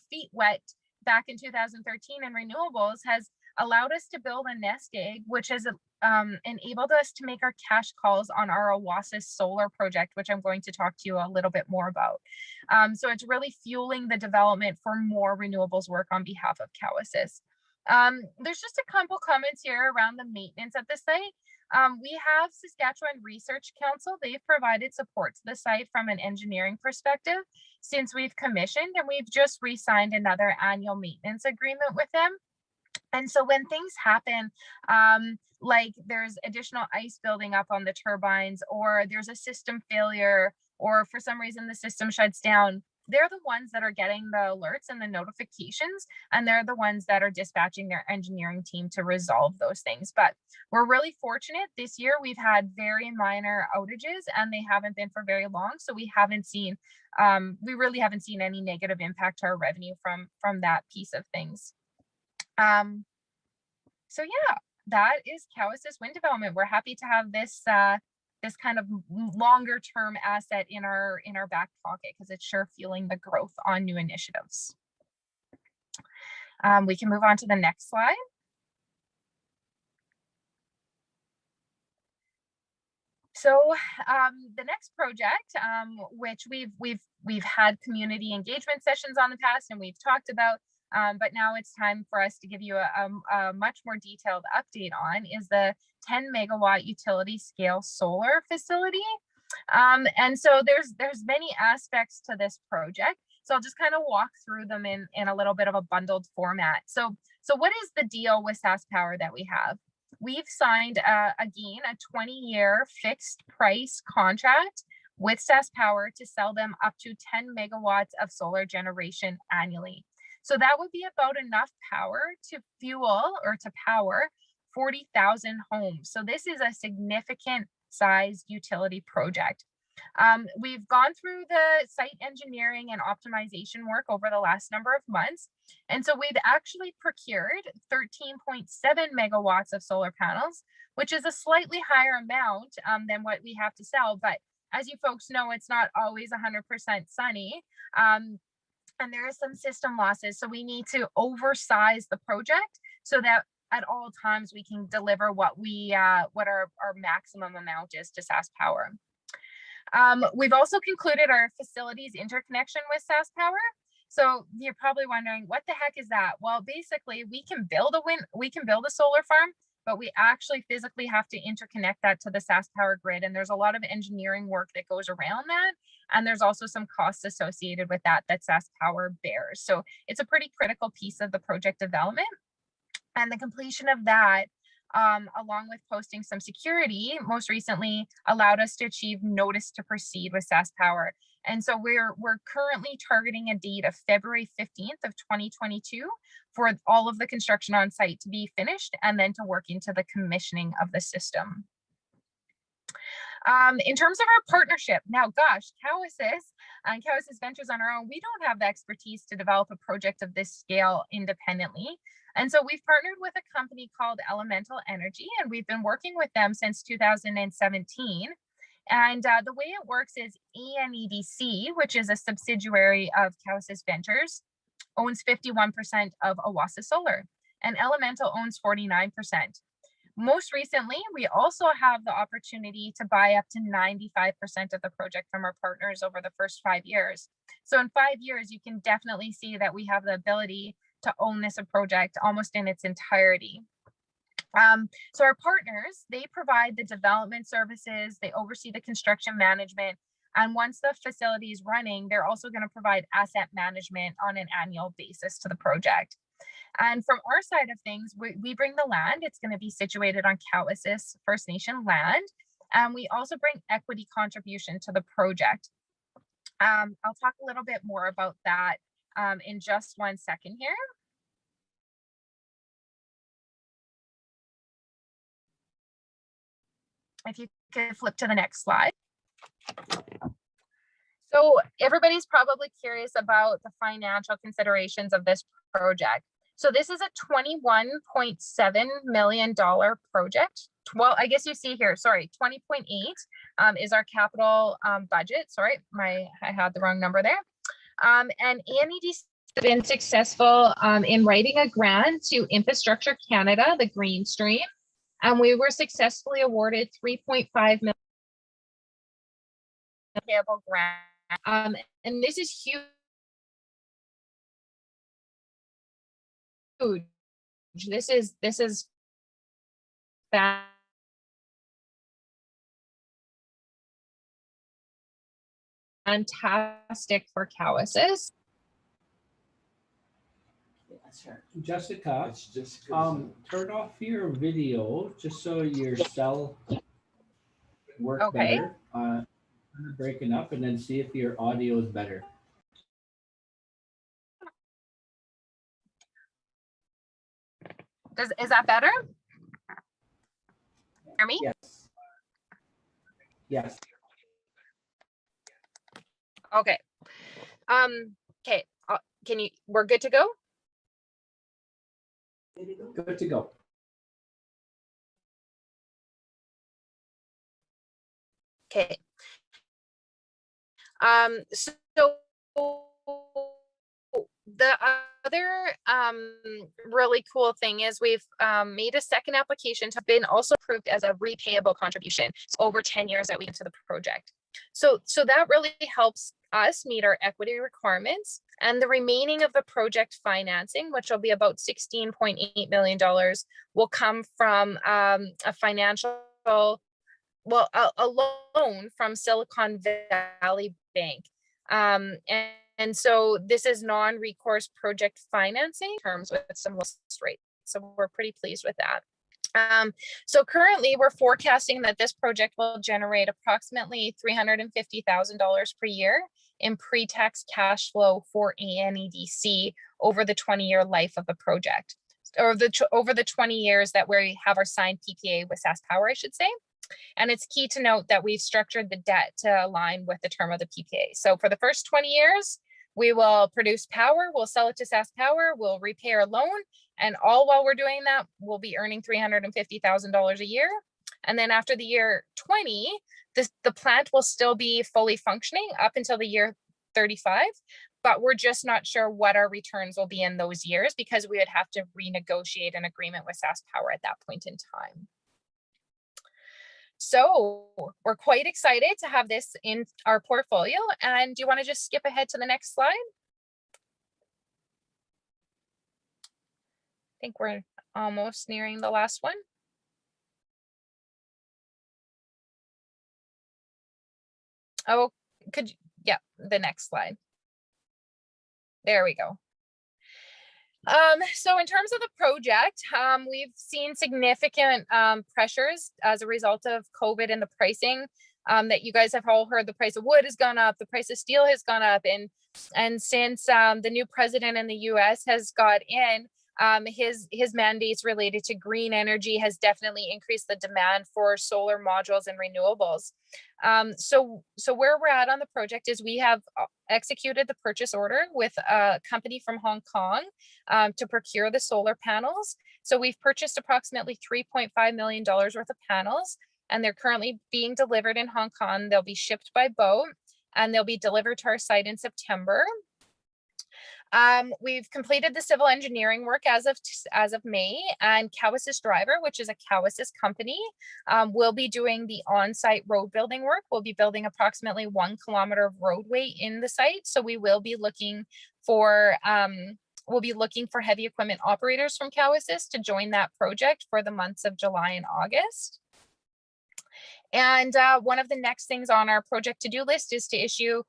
feet wet back in 2013 in renewables has allowed us to build a nest egg, which has enabled us to make our cash calls on our Cowessess solar project, which I'm going to talk to you a little bit more about. So it's really fueling the development for more renewables work on behalf of Cowessess. There's just a couple comments here around the maintenance at the site. We have Saskatchewan Research Council. They've provided support to the site from an engineering perspective since we've commissioned, and we've just re-signed another annual maintenance agreement with them. And so when things happen, like there's additional ice building up on the turbines, or there's a system failure, or for some reason the system shuts down, they're the ones that are getting the alerts and the notifications, and they're the ones that are dispatching their engineering team to resolve those things. But we're really fortunate this year. We've had very minor outages and they haven't been for very long. So we haven't seen, we really haven't seen any negative impact to our revenue from that piece of things. So yeah, that is Cowessess Wind Development. We're happy to have this this kind of longer term asset in our back pocket, because it's sure fueling the growth on new initiatives. We can move on to the next slide. So the next project, which we've had community engagement sessions on the past and we've talked about, but now it's time for us to give you a much more detailed update on, is the 10 megawatt utility scale solar facility. And so there's many aspects to this project. So I'll just kind of walk through them in a little bit of a bundled format. So what is the deal with SaskPower that we have? We've signed again a 20-year fixed price contract with SaskPower to sell them up to 10 megawatts of solar generation annually. So that would be about enough power to fuel or to power 40,000 homes. So this is a significant sized utility project. We've gone through the site engineering and optimization work over the last number of months. And so we've actually procured 13.7 megawatts of solar panels, which is a slightly higher amount than what we have to sell. But as you folks know, it's not always 100% sunny. And there are some system losses. So we need to oversize the project so that at all times we can deliver what our maximum amount is to SaskPower. We've also concluded our facilities interconnection with SaskPower. So you're probably wondering, what the heck is that? Well, basically we can build a solar farm, but we actually physically have to interconnect that to the SaskPower grid. And there's a lot of engineering work that goes around that. And there's also some costs associated with that SaskPower bears. So it's a pretty critical piece of the project development. And the completion of that, along with posting some security, most recently allowed us to achieve notice to proceed with SaskPower. And so we're currently targeting a date of February 15th of 2022 for all of the construction on site to be finished and then to work into the commissioning of the system. In terms of our partnership, now, gosh, Cowessess and Cowessess Ventures on our own, we don't have the expertise to develop a project of this scale independently. And so we've partnered with a company called Elemental Energy, and we've been working with them since 2017. And the way it works is ANEDC, which is a subsidiary of Cowessess Ventures, owns 51% of Cowessess Solar, and Elemental owns 49%. Most recently, we also have the opportunity to buy up to 95% of the project from our partners over the first 5 years. So in 5 years, you can definitely see that we have the ability to own this project almost in its entirety. So our partners, they provide the development services, they oversee the construction management, and once the facility is running, they're also going to provide asset management on an annual basis to the project. And from our side of things, we bring the land. It's going to be situated on Cowessess First Nation land. And we also bring equity contribution to the project. I'll talk a little bit more about that in just 1 second here. If you could flip to the next slide. So everybody's probably curious about the financial considerations of this project. So this is a $21.7 million project. Well, I guess you see here, sorry, 20.8 is our capital budget. Sorry, I had the wrong number there. And ANED has been successful in writing a grant to Infrastructure Canada, the Green Stream, and we were successfully awarded $3.5 million payable grant. And this is huge. This is fantastic for Cowessess. Jessica, turn off your video just so your cell works better. Breaking up, and then see if your audio is better. Is that better? Hear me? Yes. Yes. Okay. Okay. We're good to go? Good to go. Okay. So the other really cool thing is we've made a second application to been also approved as a repayable contribution. It's over 10 years that we into the project. So that really helps us meet our equity requirements, and the remaining of the project financing, which will be about $16.8 million, will come from a financial, well, a loan from Silicon Valley Bank. And so this is non-recourse project financing terms with some lowest rates. So we're pretty pleased with that. So currently we're forecasting that this project will generate approximately $350,000 per year in pre-tax cash flow for ANEDC over the 20-year life of the project, or over the 20 years that we have our signed PPA with SaskPower, I should say. And it's key to note that we've structured the debt to align with the term of the PPA. So for the first 20 years, we will produce power, we'll sell it to SaskPower, we'll repay our loan, and all while we're doing that, we'll be earning $350,000 a year. And then after the year 20, the plant will still be fully functioning up until the year 35, but we're just not sure what our returns will be in those years because we would have to renegotiate an agreement with SaskPower at that point in time. So we're quite excited to have this in our portfolio. And do you want to just skip ahead to the next slide? I think we're almost nearing the last one. Oh, yeah, the next slide. There we go. So in terms of the project, we've seen significant pressures as a result of COVID and the pricing that you guys have all heard. The price of wood has gone up, the price of steel has gone up, and since the new president in the US has got in, his mandates related to green energy has definitely increased the demand for solar modules and renewables. So where we're at on the project is we have executed the purchase order with a company from Hong Kong to procure the solar panels. So we've purchased approximately $3.5 million worth of panels, and they're currently being delivered in Hong Kong. They'll be shipped by boat and they'll be delivered to our site in September. We've completed the civil engineering work as of May, and Cowessess Driver, which is a Cowessess company, will be doing the on-site road building work. We'll be building approximately 1 kilometer of roadway in the site. So we will be looking for heavy equipment operators from Cowessess to join that project for the months of July and August. And one of the next things on our project to-do list is to issue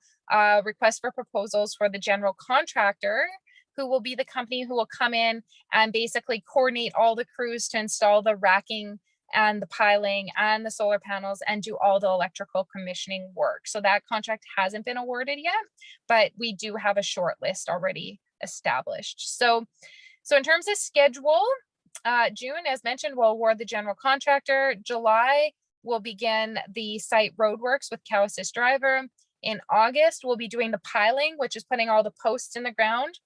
request for proposals for the general contractor, who will be the company who will come in and basically coordinate all the crews to install the racking and the piling and the solar panels and do all the electrical commissioning work. So that contract hasn't been awarded yet, but we do have a short list already established. So in terms of schedule, June, as mentioned, we'll award the general contractor. July, we'll begin the site roadworks with Cowessess Driver. In August, we'll be doing the piling, which is putting all the posts in the ground.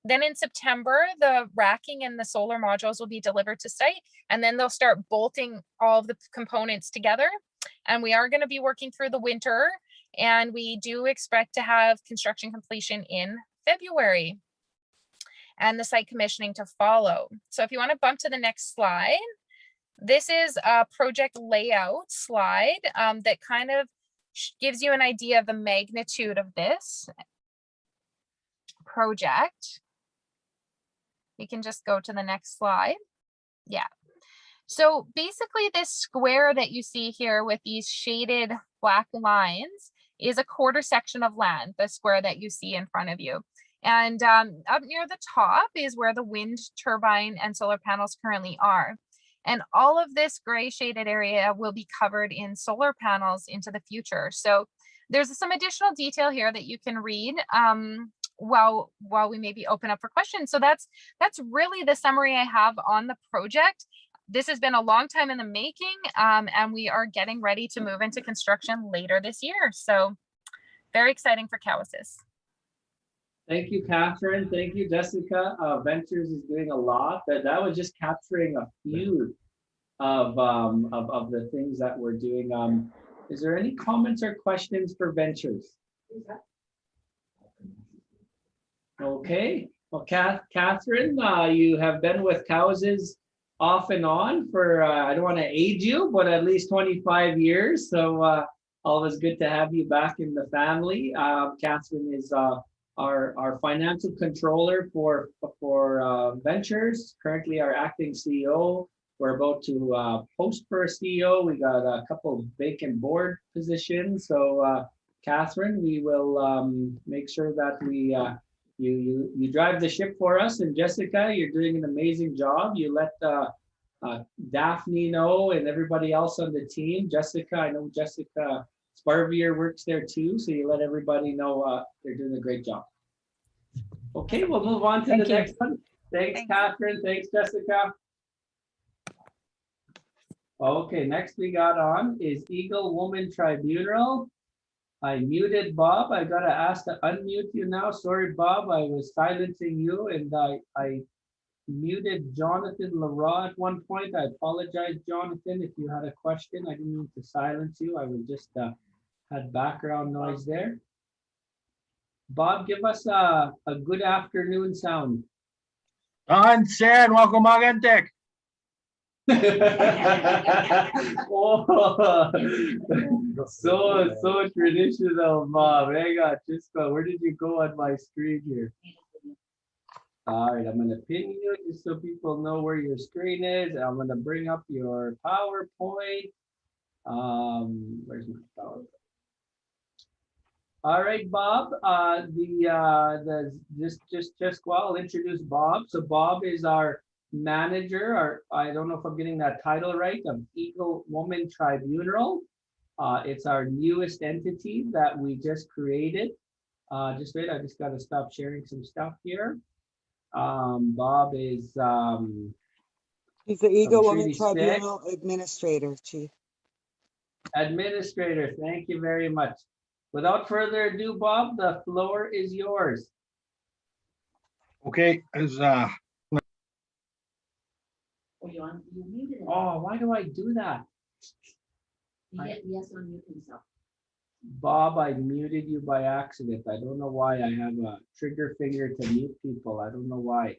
Then in September, the racking and the solar modules will be delivered to site, and then they'll start bolting all of the components together. And we are going to be working through the winter, and we do expect to have construction completion in February and the site commissioning to follow. So if you want to bump to the next slide, this is a project layout slide that kind of gives you an idea of the magnitude of this project. You can just go to the next slide. Yeah. So basically this square that you see here with these shaded black lines is a quarter section of land, the square that you see in front of you. And up near the top is where the wind turbine and solar panels currently are. And all of this gray shaded area will be covered in solar panels into the future. So there's some additional detail here that you can read while we maybe open up for questions. So that's really the summary I have on the project. This has been a long time in the making, and we are getting ready to move into construction later this year. So very exciting for Cowessess. Thank you, Catherine. Thank you, Jessica. Ventures is doing a lot. That was just capturing a few of the things that we're doing. Is there any comments or questions for Ventures? Okay, well, Catherine, you have been with Cowessess off and on for, I don't want to age you, but at least 25 years. So always good to have you back in the family. Catherine is our financial controller for Ventures, currently our acting CEO. We're about to post for a CEO. We got a couple of vacant board positions. So Catherine, we will make sure that we you drive the ship for us. And Jessica, you're doing an amazing job. You let Daphne know and everybody else on the team. Jessica, I know Jessica Sparvier works there too. So you let everybody know they're doing a great job. Okay, we'll move on to the next one. Thanks, Catherine. Thanks, Jessica. Okay, next we got on is Eagle Woman Tribunal. I muted Bob. I got to ask to unmute you now. Sorry, Bob, I was silencing you and I muted Jonathan Leroy at one point. I apologize, Jonathan, if you had a question. I didn't mean to silence you. I was just had background noise there. Bob, give us a good afternoon sound. Said, welcome again, Dick. Oh, so traditional, Bob. Hang on, just where did you go on my screen here? All right, I'm gonna pin you just so people know where your screen is. I'm gonna bring up your PowerPoint. Where's my PowerPoint? All right, Bob. I'll introduce Bob. So Bob is our manager, or I don't know if I'm getting that title right, of Eagle Woman Tribunal. It's our newest entity that we just created. Just wait, I just got to stop sharing some stuff here. Bob is he's the Eagle Woman Tribunal Administrator, Chief. Administrator, thank you very much. Without further ado, Bob, the floor is yours. Okay, Oh, why do I do that? Yes, unmute himself. Bob, I muted you by accident. I don't know why. I have a trigger finger to mute people. I don't know why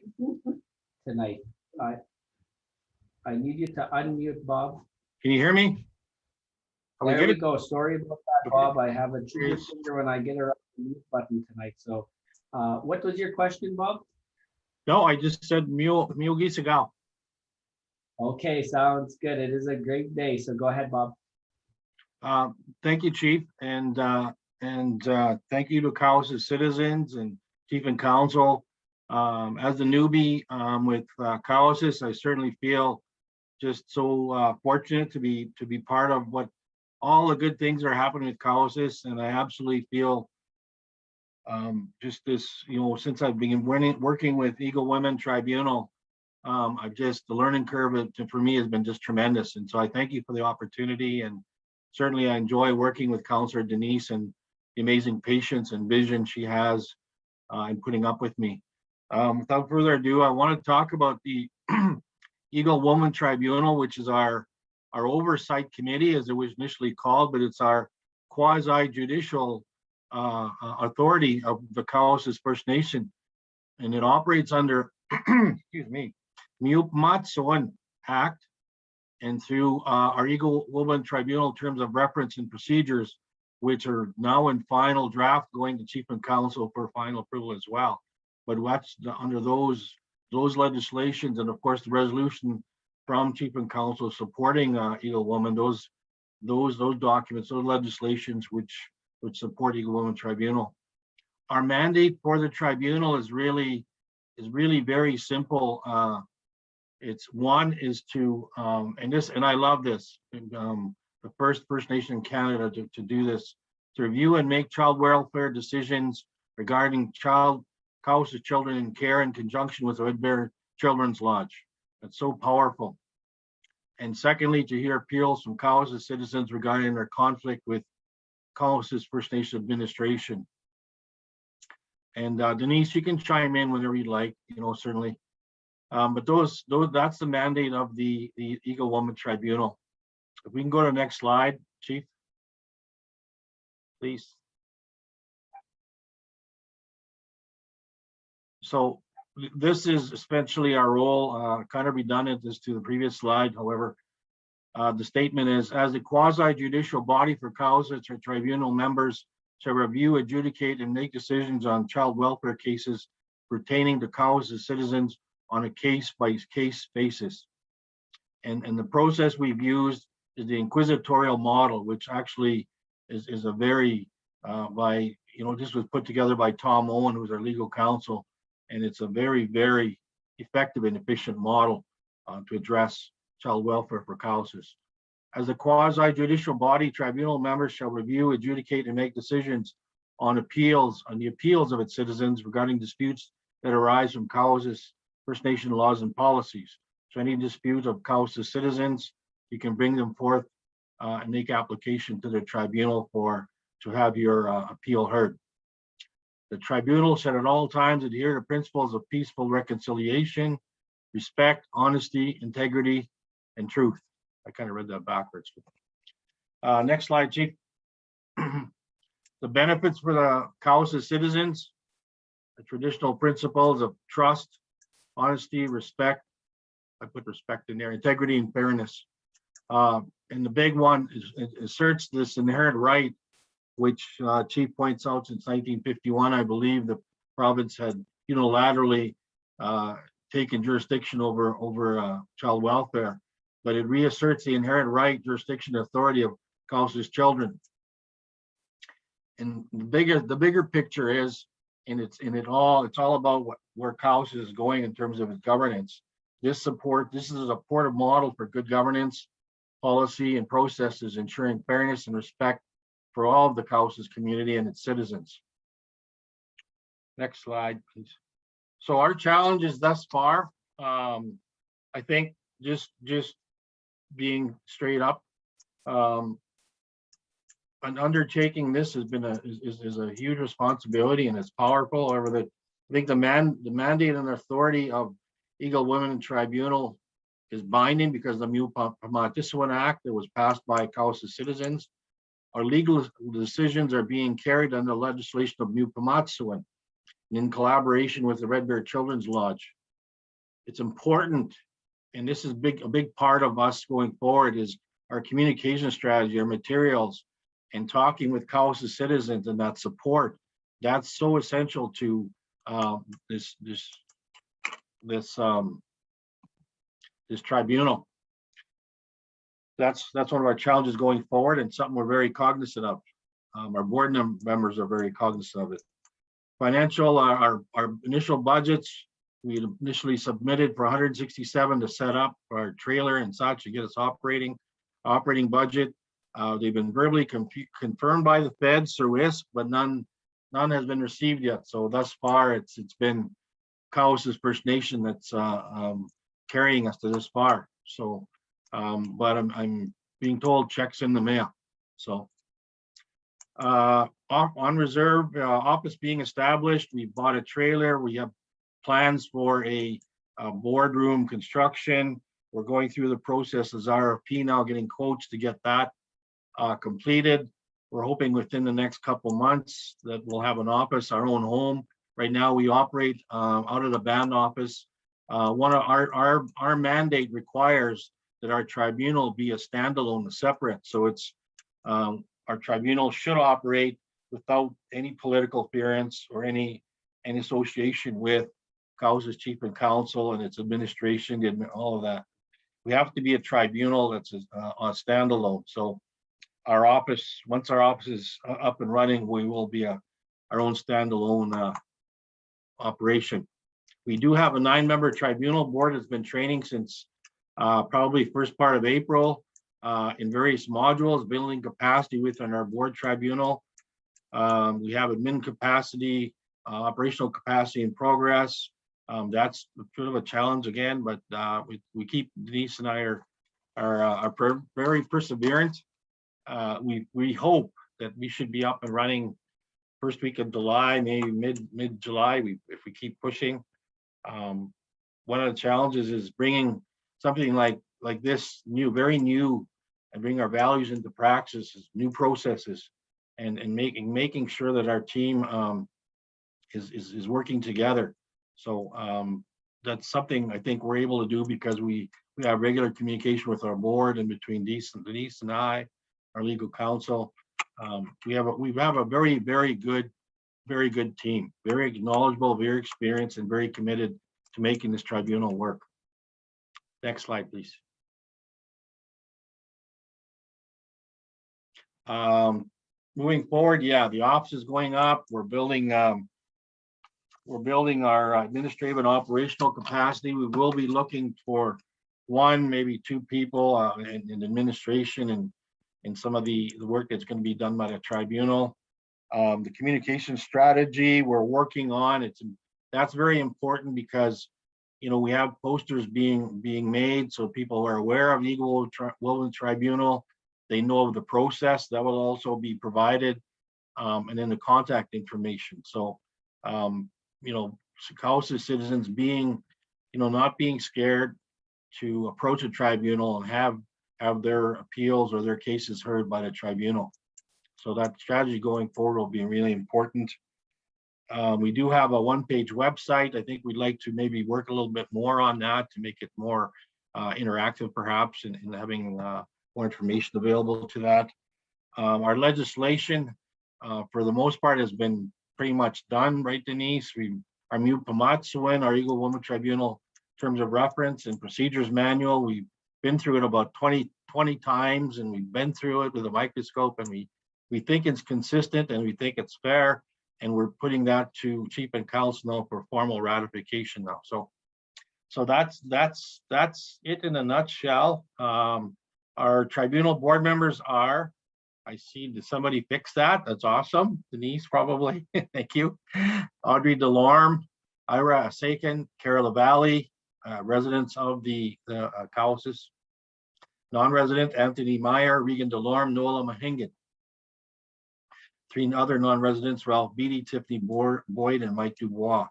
tonight. I need you to unmute, Bob. Can you hear me? There we go. Sorry about that, Bob. I have a trigger finger when I get around the mute button tonight. So what was your question, Bob? No, I just said Mule Gisagal. Okay, sounds good. It is a great day. So go ahead, Bob. Thank you, Chief, and thank you to Cowessess citizens and Chief and Council. As a newbie with Cowessess, I certainly feel just so fortunate to be part of what all the good things are happening with Cowessess, and I absolutely feel just this, since I've been working with Eagle Women Tribunal, the learning curve for me has been just tremendous. And so I thank you for the opportunity, and certainly I enjoy working with Councillor Denise and the amazing patience and vision she has in putting up with me. Without further ado, I want to talk about the Eagle Woman Tribunal, which is our oversight committee, as it was initially called, but it's our quasi-judicial authority of the Cowessess First Nation, and it operates under excuse me, Mi'kmaq Act, and through our Eagle Woman Tribunal terms of reference and procedures, which are now in final draft, going to Chief and Council for final approval as well. But what's under those legislations, and of course the resolution from Chief and Council supporting Eagle Woman, those documents, those legislations which support Eagle Woman Tribunal. Our mandate for the tribunal is really very simple. It's one is to and I love this, the first nation in Canada to do this, to review and make child welfare decisions regarding Cowessess children in care in conjunction with the Red Bear Children's Lodge. That's so powerful. And secondly, to hear appeals from Cowessess citizens regarding their conflict with Cowessess First Nation administration. And Denise, you can chime in whenever you'd like, certainly. But that's the mandate of the Eagle Woman Tribunal. If we can go to the next slide, Chief. please. So this is essentially our role, kind of redundant as to the previous slide. However, the statement is, as a quasi-judicial body for Cowessess or tribunal, members shall review, adjudicate, and make decisions on child welfare cases pertaining to Cowessess citizens on a case-by-case basis. And the process we've used is the inquisitorial model, which actually is a very, this was put together by Tom Owen, who's our legal counsel, and it's a very, very effective and efficient model to address child welfare for Cowessess. As a quasi-judicial body, tribunal members shall review, adjudicate, and make decisions on the appeals of its citizens regarding disputes that arise from Cowessess First Nation laws and policies. So any dispute of Cowessess citizens, you can bring them forth and make application to the tribunal to have your appeal heard. The tribunal should at all times adhere to principles of peaceful reconciliation, respect, honesty, integrity, and truth. I kind of read that backwards. Next slide, Chief. The benefits for the Cowessess citizens, the traditional principles of trust, honesty, respect. I put respect in there, integrity and fairness. And the big one is it asserts this inherent right, which Chief points out since 1951, I believe the province had unilaterally taken jurisdiction over child welfare, but it reasserts the inherent right, jurisdiction, authority of Cowessess children. And the bigger picture is, it's all about where Cowessess is going in terms of its governance. This is a supportive model for good governance, policy, and processes, ensuring fairness and respect for all of the Cowessess community and its citizens. Next slide, please. So our challenges thus far, I think just being straight up, an undertaking this has been a huge responsibility, and it's powerful. However, I think the mandate and authority of Eagle Women Tribunal is binding because of the Mu-Pamatisawan Act that was passed by Cowessess citizens. Our legal decisions are being carried under legislation of Mu-Pamatisawan in collaboration with the Red Bear Children's Lodge. It's important, and this is a big part of us going forward, is our communication strategy, our materials, and talking with Cowessess citizens and that support. That's so essential to this tribunal. That's one of our challenges going forward, and something we're very cognizant of. Our board members are very cognizant of it. Financial, our initial budgets, we initially submitted for 167 to set up our trailer and such to get us operating budget. They've been verbally confirmed by the feds through ISP, but none has been received yet. So thus far, it's been Cowessess First Nation that's carrying us to this far. So, but I'm being told checks in the mail. So, on reserve, office being established, we bought a trailer. We have plans for a boardroom construction. We're going through the process as RFP now, getting quotes to get that completed. We're hoping within the next couple months that we'll have an office, our own home. Right now, we operate out of the band office. One of our mandate requires that our tribunal be a standalone, a separate. So it's our tribunal should operate without any political interference or any association with Cowessess Chief and Council and its administration, all of that. We have to be a tribunal that's a standalone. So our office, once our office is up and running, we will be our own standalone operation. We do have a 9-member tribunal board that's been training since probably first part of April in various modules, building capacity within our board tribunal. We have admin capacity, operational capacity in progress. That's a bit of a challenge again, but we keep, Denise and I are very perseverant. We hope that we should be up and running first week of July, maybe mid July, if we keep pushing. One of the challenges is bringing something like this very new, and bring our values into practice, new processes. and making sure that our team is working together. So that's something I think we're able to do because we have regular communication with our board and between Denise and I, our legal counsel. We have a very good team, very knowledgeable, very experienced, and very committed to making this tribunal work. Next slide, please. Moving forward, yeah, the office is going up. We're building our administrative and operational capacity. We will be looking for one, maybe two people in administration and some of the work that's going to be done by the tribunal. The communication strategy we're working on, that's very important because we have posters being made so people are aware of Eagle Women Tribunal. They know of the process that will also be provided, and then the contact information. So, Cowessess citizens being, not being scared to approach a tribunal and have their appeals or their cases heard by the tribunal. So that strategy going forward will be really important. We do have a one-page website. I think we'd like to maybe work a little bit more on that to make it more interactive, perhaps, and having more information available to that. Our legislation, for the most part, has been pretty much done, right, Denise? Our Mu Pamatsuin, our Eagle Women Tribunal Terms of Reference and Procedures Manual, we've been through it about 20 times, and we've been through it with a microscope, and we think it's consistent and we think it's fair, and we're putting that to Chief and Council now for formal ratification now. So that's it in a nutshell. Our tribunal board members are, I see, did somebody fix that? That's awesome. Denise, probably. Thank you. Audrey Delorme, Ira Asakin, Cara LaValle, residents of the Cowessess. Non-resident, Anthony Meyer, Regan Delorme, Nola Mahingan. 3 other non-residents, Ralph Beatty, Tiffany Boyd, and Mike Dubois.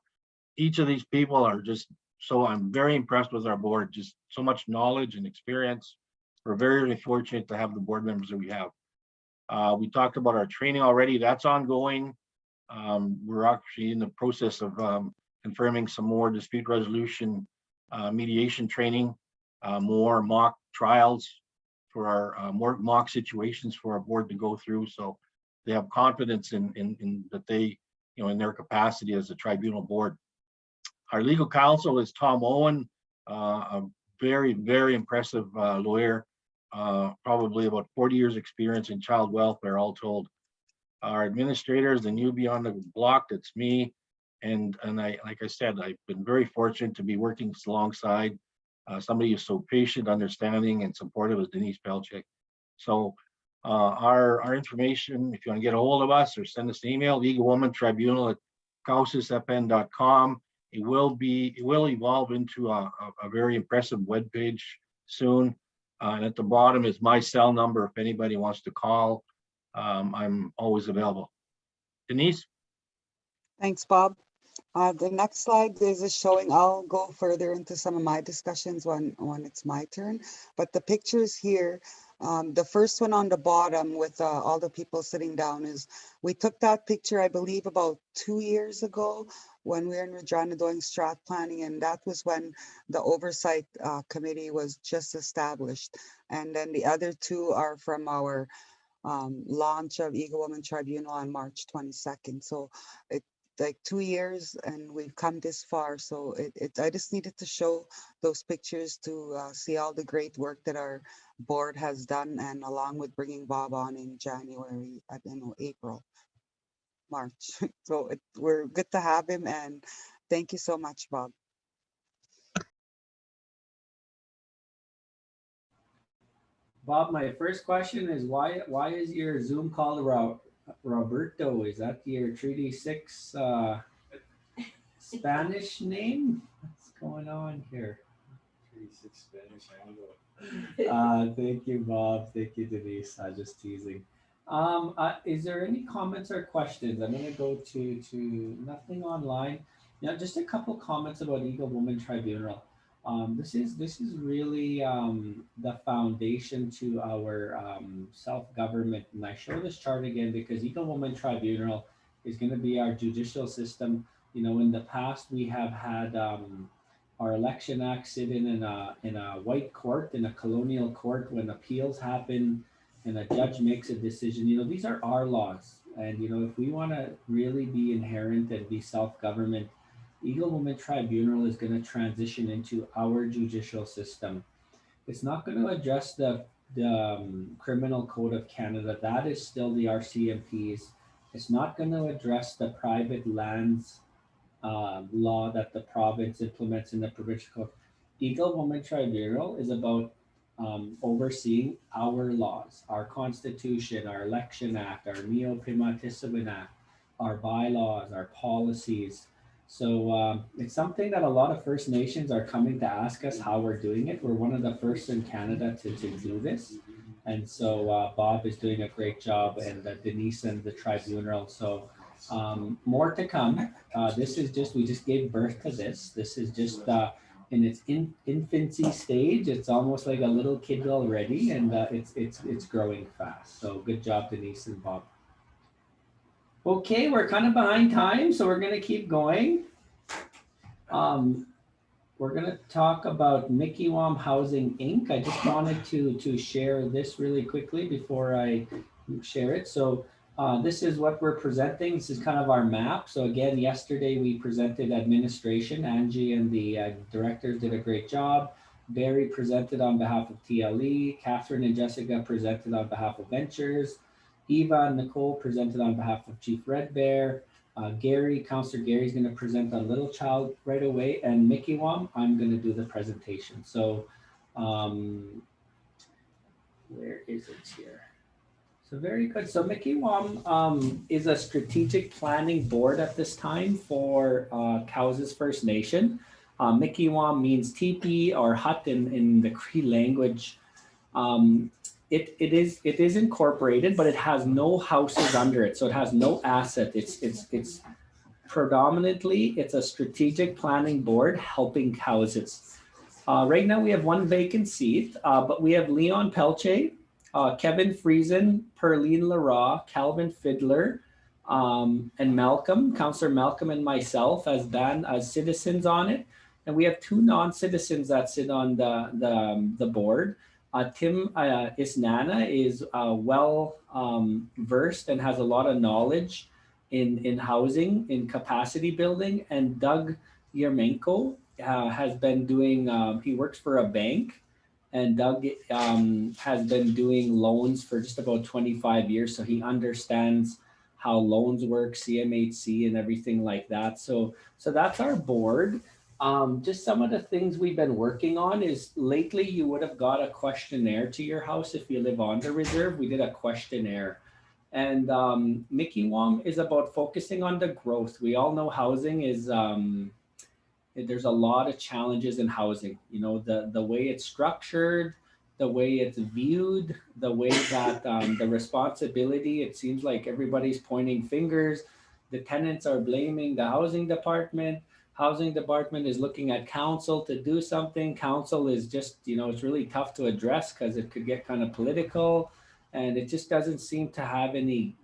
Each of these people are just, so I'm very impressed with our board, just so much knowledge and experience. We're very fortunate to have the board members that we have. We talked about our training already, that's ongoing. We're actually in the process of confirming some more dispute resolution mediation training, more mock trials for our more mock situations for our board to go through. So they have confidence in that they, in their capacity as a tribunal board. Our legal counsel is Tom Owen, a very impressive lawyer, probably about 40 years experience in child welfare, all told. Our administrators, the newbie on the block, that's me. And like I said, I've been very fortunate to be working alongside somebody who's so patient, understanding, and supportive as Denise Pelchik. So our information, if you want to get a hold of us or send us an email, eaglewomantribunal@cowessessfn.com. It will evolve into a very impressive webpage soon. And at the bottom is my cell number if anybody wants to call. I'm always available. Denise? Thanks, Bob. The next slide is showing, I'll go further into some of my discussions when it's my turn, but the pictures here, the first one on the bottom with all the people sitting down we took that picture, I believe, about 2 years ago when we were in Regina doing strat planning, and that was when the oversight committee was just established. And then the other 2 are from our launch of Eagle Women Tribunal on March 22nd. So it's like 2 years and we've come this far. So I just needed to show those pictures to see all the great work that our board has done, and along with bringing Bob on in January, I don't know, April, March. So we're good to have him, and thank you so much, Bob. Bob, my first question is why is your Zoom called Roberto? Is that your Treaty 6 Spanish name? What's going on here? Treaty 6 Spanish angle. Thank you, Bob. Thank you, Denise. Just teasing. Is there any comments or questions? I'm going to go to nothing online. Just a couple comments about Eagle Women Tribunal. This is really the foundation to our self-government. And I show this chart again because Eagle Women Tribunal is going to be our judicial system. You know, in the past we have had our Election Act sit in a white court, in a colonial court, when appeals happen and a judge makes a decision. You know, these are our laws, and you know, if we want to really be inherent and be self-government, Eagle Women Tribunal is going to transition into our judicial system. It's not going to address the Criminal Code of Canada. That is still the RCMP's. It's not going to address the private lands law that the province implements in the provincial code. Eagle Women Tribunal is about overseeing our laws, our constitution, our election act, our Neo Primatisawin Act, our bylaws, our policies. So it's something that a lot of First Nations are coming to ask us how we're doing it. We're one of the first in Canada to do this. And so Bob is doing a great job, and Denise and the tribunal. So more to come. This is just, we just gave birth to this. This is just in its infancy stage. It's almost like a little kid already, and it's growing fast. So good job, Denise and Bob. Okay, we're kind of behind time, so we're gonna keep going. We're gonna talk about Mikiwam Housing Inc. I just wanted to share this really quickly before I share it. So this is what we're presenting. This is kind of our map. So again, yesterday we presented administration. Angie and the directors did a great job. Barry presented on behalf of TLE. Catherine and Jessica presented on behalf of Ventures. Eva and Nicole presented on behalf of Chief Red Bear. Councillor Gary is going to present on Little Child right away. And Mikiwam, I'm going to do the presentation. So where is it here? So very good. So Mikiwam is a strategic planning board at this time for Cowessess First Nation. Mikiwam means teepee or hut in the Cree language. It is incorporated, but it has no houses under it, so it has no asset. It's predominantly it's a strategic planning board helping Cowessess. Right now we have one vacant seat, but we have Leon Pelche, Kevin Friesen, Perlene Lara, Calvin Fiddler, and Malcolm, Councillor Malcolm, and myself as citizens on it, and we have two non-citizens that sit on the board. Tim Isnana is well versed and has a lot of knowledge in housing, in capacity building, and Doug Yermenko has been doing, he works for a bank, and Doug has been doing loans for just about 25 years, so he understands how loans work, CMHC and everything like that. So that's our board. Just some of the things we've been working on is lately you would have got a questionnaire to your house if you live on the reserve. We did a questionnaire. And Mikiwam is about focusing on the growth. We all know housing is, there's a lot of challenges in housing. You know, the way it's structured, the way it's viewed, the way that the responsibility, it seems like everybody's pointing fingers. The tenants are blaming the housing department. Housing department is looking at council to do something. Council is just, you know, it's really tough to address because it could get kind of political, and it just doesn't seem to have any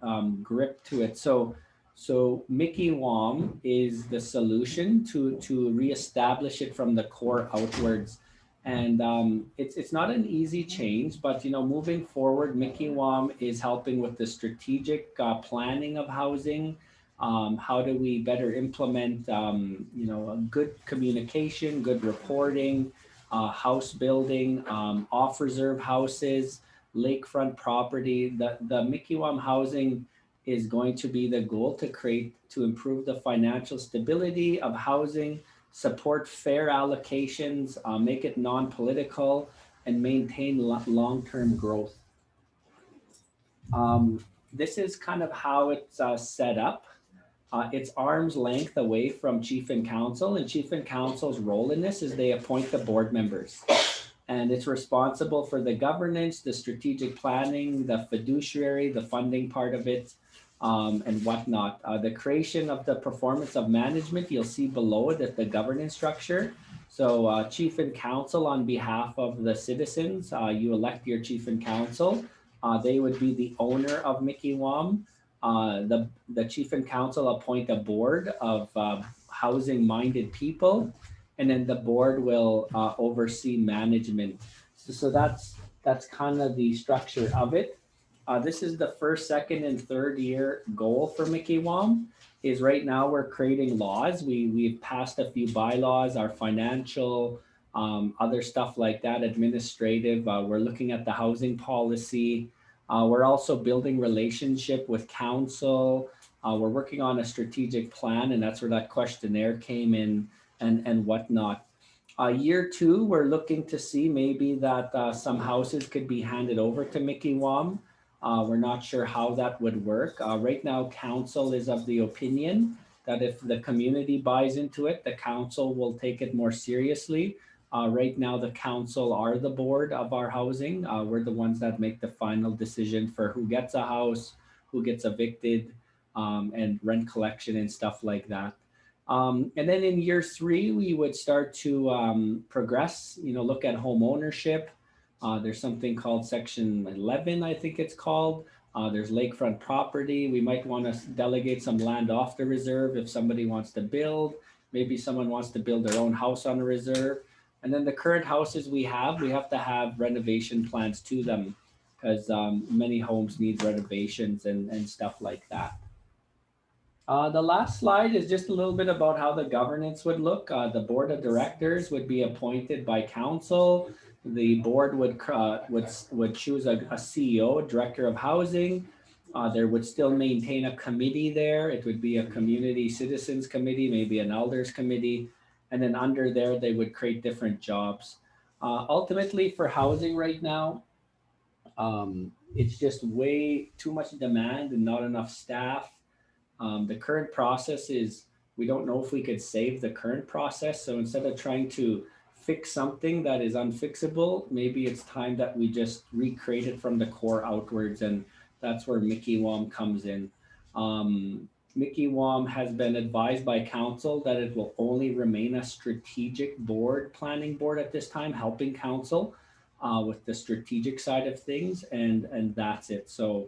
grip to it. So Mikiwam is the solution to reestablish it from the core outwards. And it's not an easy change, but, you know, moving forward, Mikiwam is helping with the strategic planning of housing. How do we better implement, you know, a good communication, good reporting, house building, off-reserve houses, lakefront property. The Mikiwam housing is going to be the goal to improve the financial stability of housing, support fair allocations, make it non-political, and maintain long-term growth. This is kind of how it's set up. It's arm's length away from Chief and Council, and Chief and Council's role in this is they appoint the board members. And it's responsible for the governance, the strategic planning, the fiduciary, the funding part of it, and whatnot. The creation of the performance of management, you'll see below it at the governance structure. So chief and council, on behalf of the citizens, you elect your chief and council. They would be the owner of Mikiwam. The chief and council appoint a board of housing-minded people, and then the board will oversee management. So that's kind of the structure of it. This is the first, second, and third year goal for Mikiwam. Is right now we're creating laws. We've passed a few bylaws, our financial, other stuff like that, administrative. We're looking at the housing policy. We're also building relationship with council. We're working on a strategic plan, and that's where that questionnaire came in and whatnot. Year two, we're looking to see maybe that some houses could be handed over to Mikiwam. We're not sure how that would work. Right now, council is of the opinion that if the community buys into it, the council will take it more seriously. Right now, the council are the board of our housing. We're the ones that make the final decision for who gets a house, who gets evicted, and rent collection and stuff like that. And then in year three, we would start to progress, look at home ownership. There's something called Section 11, I think it's called. There's lakefront property. We might want to delegate some land off the reserve if somebody wants to build. Maybe someone wants to build their own house on a reserve. And then the current houses we have to have renovation plans to them because many homes need renovations and stuff like that. The last slide is just a little bit about how the governance would look. The board of directors would be appointed by council. The board would choose a CEO, director of housing. There would still maintain a committee there. It would be a community citizens committee, maybe an elders committee. And then under there, they would create different jobs. Ultimately for housing right now, it's just way too much demand and not enough staff. The current process is, we don't know if we could save the current process. So instead of trying to fix something that is unfixable, maybe it's time that we just recreate it from the core outwards. And that's where Mikiwam comes in. Mikiwam has been advised by council that it will only remain a strategic board, planning board at this time, helping council with the strategic side of things. And that's it. So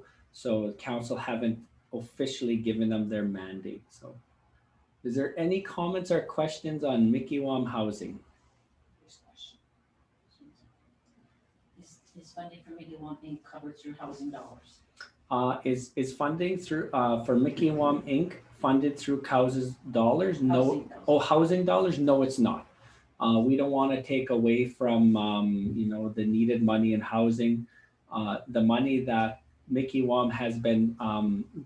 council haven't officially given them their mandate. So is there any comments or questions on Mikiwam housing? Is funding for Mikiwam Inc. covered through housing dollars? Is funding through for Mikiwam Inc. funded through Cowessess dollars? No. Housing dollars? No, it's not. We don't want to take away from the needed money in housing. The money that Mikiwam has been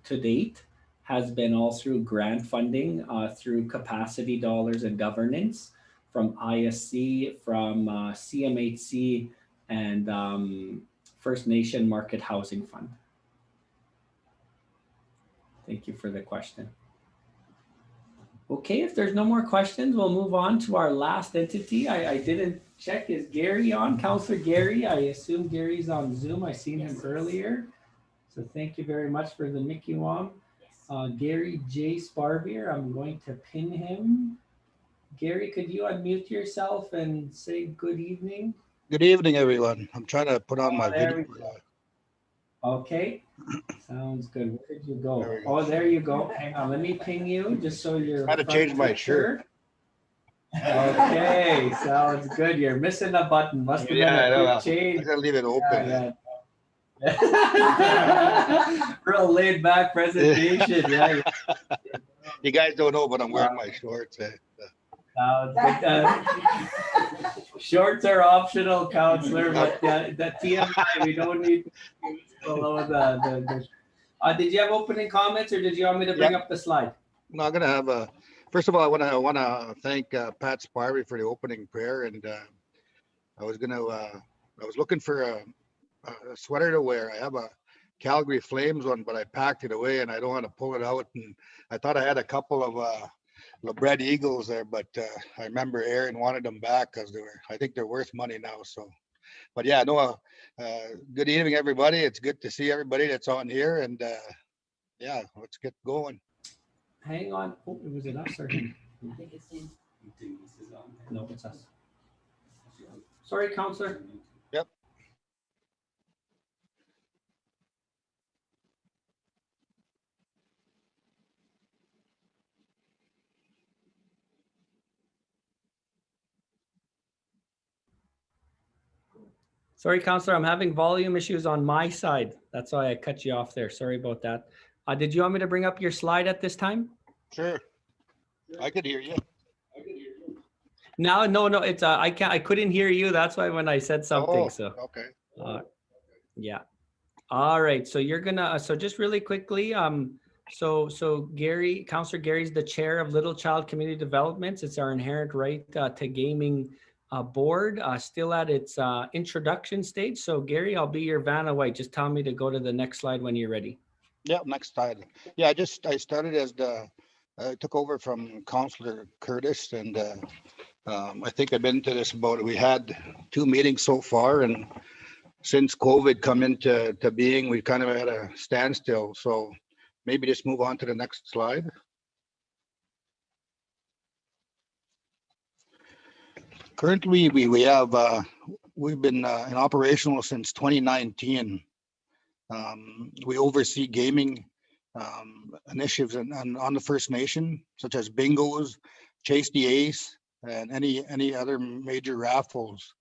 to date has been all through grant funding, through capacity dollars and governance from ISC, from CMHC, and First Nation Market Housing Fund. Thank you for the question. Okay, if there's no more questions, we'll move on to our last entity. I didn't check, is Gary on? Councillor Gary, I assume Gary's on Zoom. I seen him earlier. So thank you very much for the Mikiwam. Gary J. Sparvier, I'm going to pin him. Gary, could you unmute yourself and say good evening? Good evening, everyone. I'm trying to put on my video. Okay, sounds good. Where did you go? There you go. Hang on, let me ping you just so you're. I had to change my shirt. Okay, sounds good. You're missing a button. Must have been a quick change. I gotta leave it open. Real laid back presentation. Yeah. You guys don't know, but I'm wearing my shorts. Shorts are optional, counselor, but the TMI, we don't need to use below the did you have opening comments or did you want me to bring up the slide? No, I'm gonna have first of all, I want to thank Pat Sparvey for the opening prayer, and I was looking for a sweater to wear. I have a Calgary Flames one, but I packed it away and I don't want to pull it out, and I thought I had a couple of LeBred Eagles there, but I remember Aaron wanted them back because I think they're worth money now. So, but yeah, no, good evening, everybody. It's good to see everybody that's on here, and yeah, let's get going. Hang on. Oh, was it us or him? I think it's him. No, it's us. Sorry, Counselor. Yep. Sorry, Counselor, I'm having volume issues on my side. That's why I cut you off there. Sorry about that. Did you want me to bring up your slide at this time? Sure. I could hear you. No, it's I couldn't hear you. That's why when I said something. Oh, So okay. yeah. All right. So you're gonna so just really quickly, so Gary, Counselor Gary's the chair of Little Child Community Developments. It's our inherent right to gaming board, still at its introduction stage. So Gary, I'll be your Vanna White. Just tell me to go to the next slide when you're ready. Yeah, next slide. Yeah, I started as I took over from Counselor Curtis, and I think I've been to this about, we had 2 meetings so far, and since COVID come into being, we kind of had a standstill. So maybe just move on to the next slide. Currently, we have we've been in operational since 2019. We oversee gaming initiatives on the First Nation, such as bingos, Chase the Ace, and any other major raffles.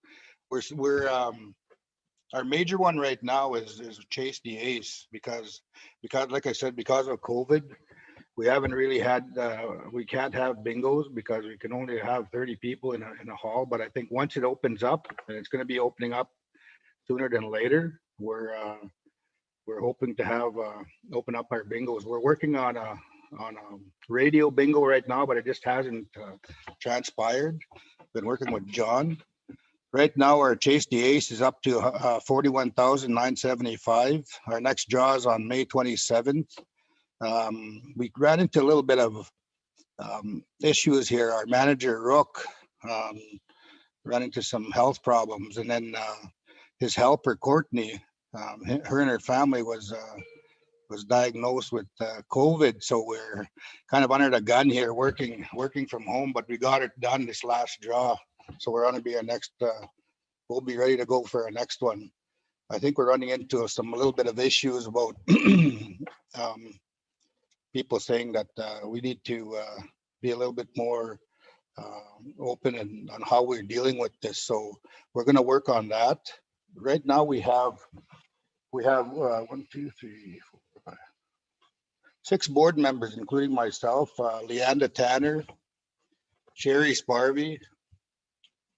We're our major one right now is Chase the Ace because like I said, because of COVID, we haven't really had we can't have bingos because we can only have 30 people in a hall. But I think once it opens up, and it's going to be opening up sooner than later, we're hoping to have open up our bingos. We're working on a radio bingo right now, but it just hasn't transpired. Been working with John. Right now, our Chase the Ace is up to 41,975. Our next draw is on May 27th. We ran into a little bit of issues here. Our manager, Rook, ran into some health problems, and then his helper, Courtney, her and her family was diagnosed with COVID. So we're kind of under the gun here, working from home, but we got it done this last draw. So we're going to be our next, we'll be ready to go for our next one. I think we're running into a little bit of issues about people saying that we need to be a little bit more open on how we're dealing with this. So we're going to work on that. Right now we have 6 board members, including myself, Leanda Tanner, Sherry Sparvey,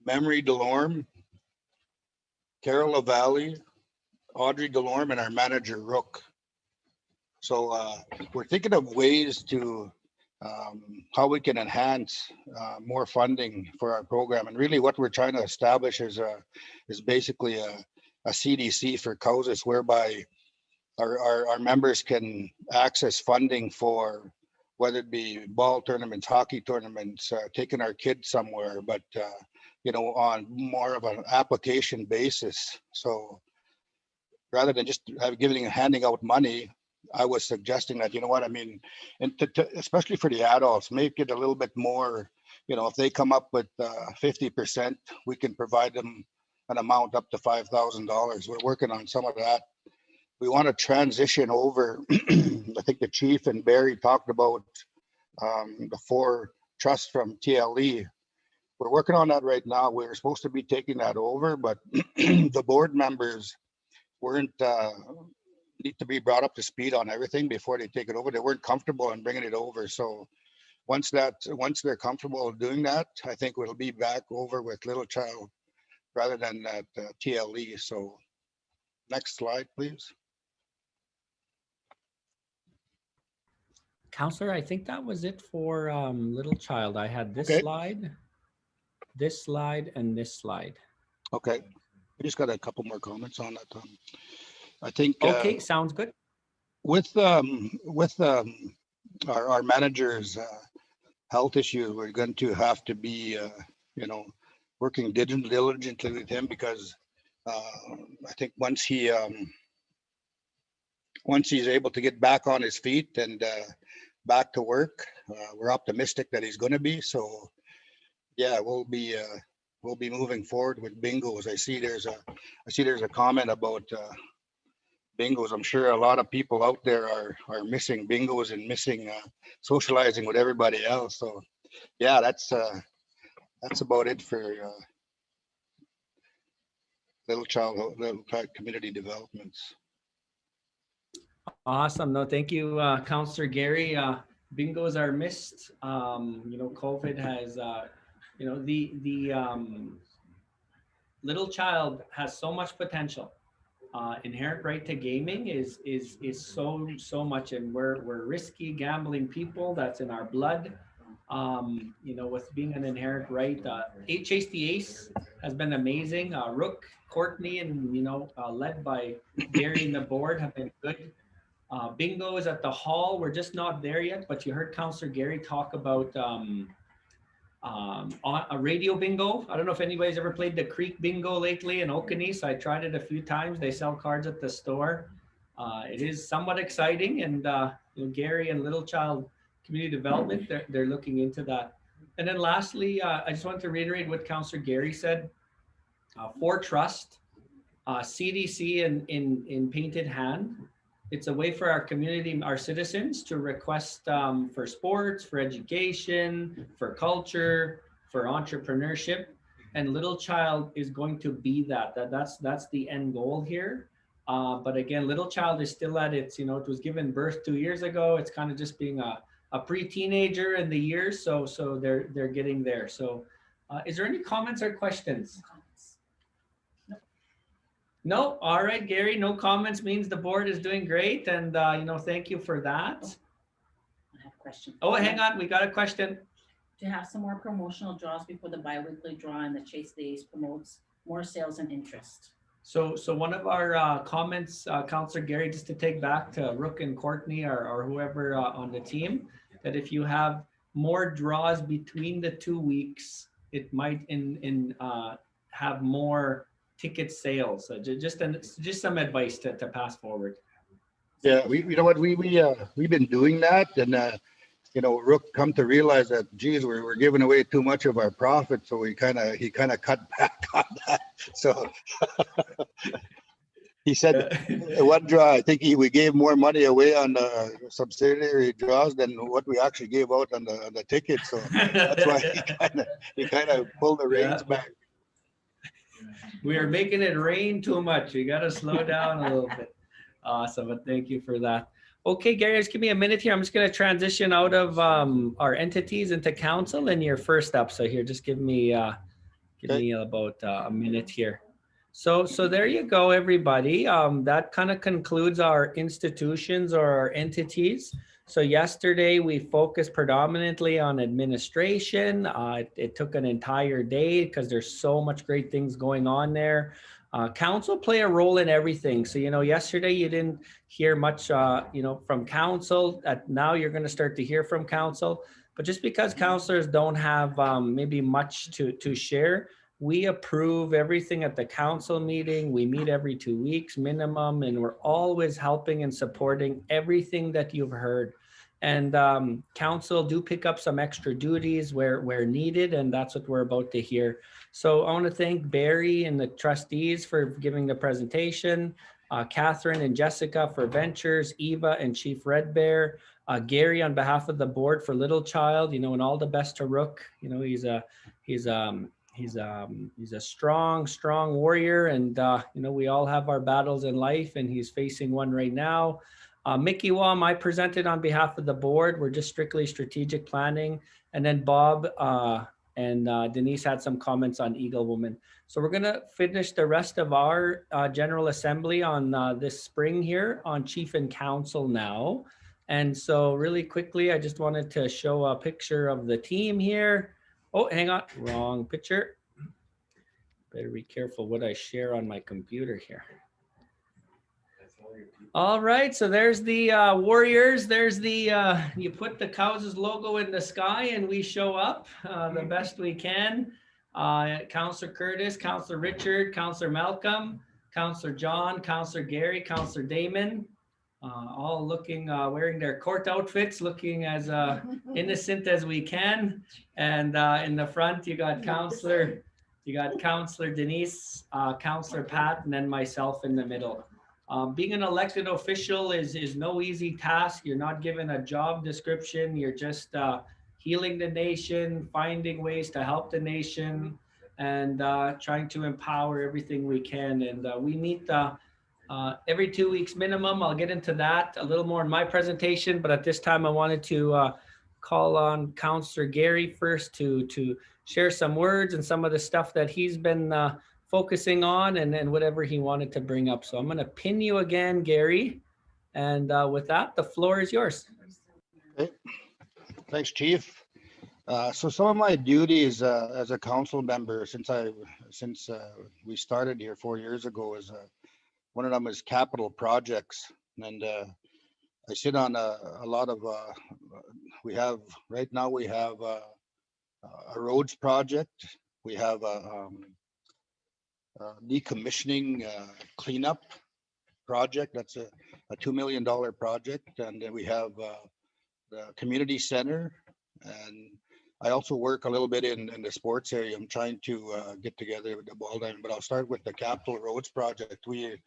Memory Delorme, Carol LaValle, Audrey Delorme, and our manager, Rook. So we're thinking of ways to how we can enhance more funding for our program. And really what we're trying to establish is basically a CDC for Cowessess, whereby our members can access funding for whether it be ball tournaments, hockey tournaments, taking our kids somewhere, but on more of an application basis. So rather than just handing out money, I was suggesting that, and especially for the adults, make it a little bit more, if they come up with 50%, we can provide them an amount up to $5,000. We're working on some of that. We want to transition over. I think the chief and Barry talked about the 4 trusts from TLE. We're working on that right now. We're supposed to be taking that over, but the board members weren't need to be brought up to speed on everything before they take it over. They weren't comfortable in bringing it over. So once they're comfortable doing that, I think we'll be back over with Little Child rather than that TLE. So next slide, please. Counselor, I think that was it for Little Child. I had this slide, and this slide. Okay. I just got a couple more comments on that. I think. Okay, sounds good. With our manager's health issues, we're going to have to be, working diligently with him because I think once he's able to get back on his feet and back to work, we're optimistic that he's going to be. So yeah, we'll be moving forward with bingos. I see there's a comment about bingos. I'm sure a lot of people out there are missing bingos and missing socializing with everybody else. So yeah, that's about it for little child community developments. Awesome. No, thank you, Councillor Gary. Bingos are missed. COVID has, the little child has so much potential. Inherent right to gaming is so much, and we're risky gambling people. That's in our blood. With being an inherent right, Chase the Ace has been amazing. Rook, Courtney, and led by Gary and the board have been good. Bingo is at the hall. We're just not there yet, but you heard Councillor Gary talk about a radio bingo. I don't know if anybody's ever played the Creek Bingo lately in Okanee. I tried it a few times. They sell cards at the store. It is somewhat exciting, and Gary and Little Child Community Development, they're looking into that. And then lastly, I just wanted to reiterate what Councillor Gary said. For Trust, CDC in painted hand. It's a way for our community, our citizens, to request for sports, for education, for culture, for entrepreneurship. And Little Child is going to be that's the end goal here. But again, Little Child is still at its, it was given birth 2 years ago. It's kind of just being a pre-teenager in the years. So they're getting there. So is there any comments or questions? No, all right, Gary, no comments means the board is doing great, and thank you for that. I have a question. Oh, hang on, we got a question. To have some more promotional draws before the bi-weekly draw, and the Chase the Ace promotes more sales and interest. So one of our comments, Councillor Gary, just to take back to Rook and Courtney or whoever on the team, that if you have more draws between the 2 weeks, it might have more ticket sales. So just some advice to pass forward. Yeah, we've been doing that, and Rook come to realize that, geez, we're giving away too much of our profit, so he kind of cut back on that. So he said one draw, I think we gave more money away on the subsidiary draws than what we actually gave out on the ticket. So that's why he kind of pulled the reins back. We are making it rain too much. We got to slow down a little bit. Awesome, but thank you for that. Okay, Gary, just give me a minute here. I'm just going to transition out of our entities into council, and you're first up. So here, just give me about a minute here. So there you go, everybody. That kind of concludes our institutions or our entities. So yesterday we focused predominantly on administration. It took an entire day because there's so much great things going on there. Council play a role in everything. So, yesterday you didn't hear much, from council. Now you're going to start to hear from council. But just because councillors don't have maybe much to share, we approve everything at the council meeting. We meet every 2 weeks minimum, and we're always helping and supporting everything that you've heard. And council do pick up some extra duties where needed, and that's what we're about to hear. So I want to thank Barry and the trustees for giving the presentation, Catherine and Jessica for Ventures, Eva and Chief Red Bear, Gary on behalf of the board for Little Child, and all the best to Rook. He's a strong warrior, and we all have our battles in life, and he's facing one right now. Mickey Wam, I presented on behalf of the board. We're just strictly strategic planning. And then Bob and Denise had some comments on Eagle Woman. So we're going to finish the rest of our General Assembly on this spring here on Chief and Council now. And so really quickly, I just wanted to show a picture of the team here. Oh, hang on, wrong picture. Better be careful what I share on my computer here. All right, so there's the Warriors. There's the, you put the Cowessess logo in the sky and we show up the best we can. Councillor Curtis, Councillor Richard, Councillor Malcolm, Councillor John, Councillor Gary, Councillor Damon. all looking, wearing their court outfits, looking as innocent as we can. And in the front, you got Counselor Denise, Counselor Pat, and then myself in the middle. Being an elected official is no easy task. You're not given a job description. You're just healing the nation, finding ways to help the nation, and trying to empower everything we can. And we meet every 2 weeks minimum. I'll get into that a little more in my presentation, but at this time I wanted to call on Councillor Gary first to share some words and some of the stuff that he's been focusing on and whatever he wanted to bring up. So I'm going to pin you again, Gary. And with that, the floor is yours. Okay. Thanks, Chief. So some of my duties as a council member since we started here 4 years ago is one of them is capital projects, and I sit on a lot of. We have right now we have a roads project. We have a decommissioning cleanup project. That's a $2 million project, and then we have the community center, and I also work a little bit in the sports area. I'm trying to get together with the ball diamond, but I'll start with the capital roads project. We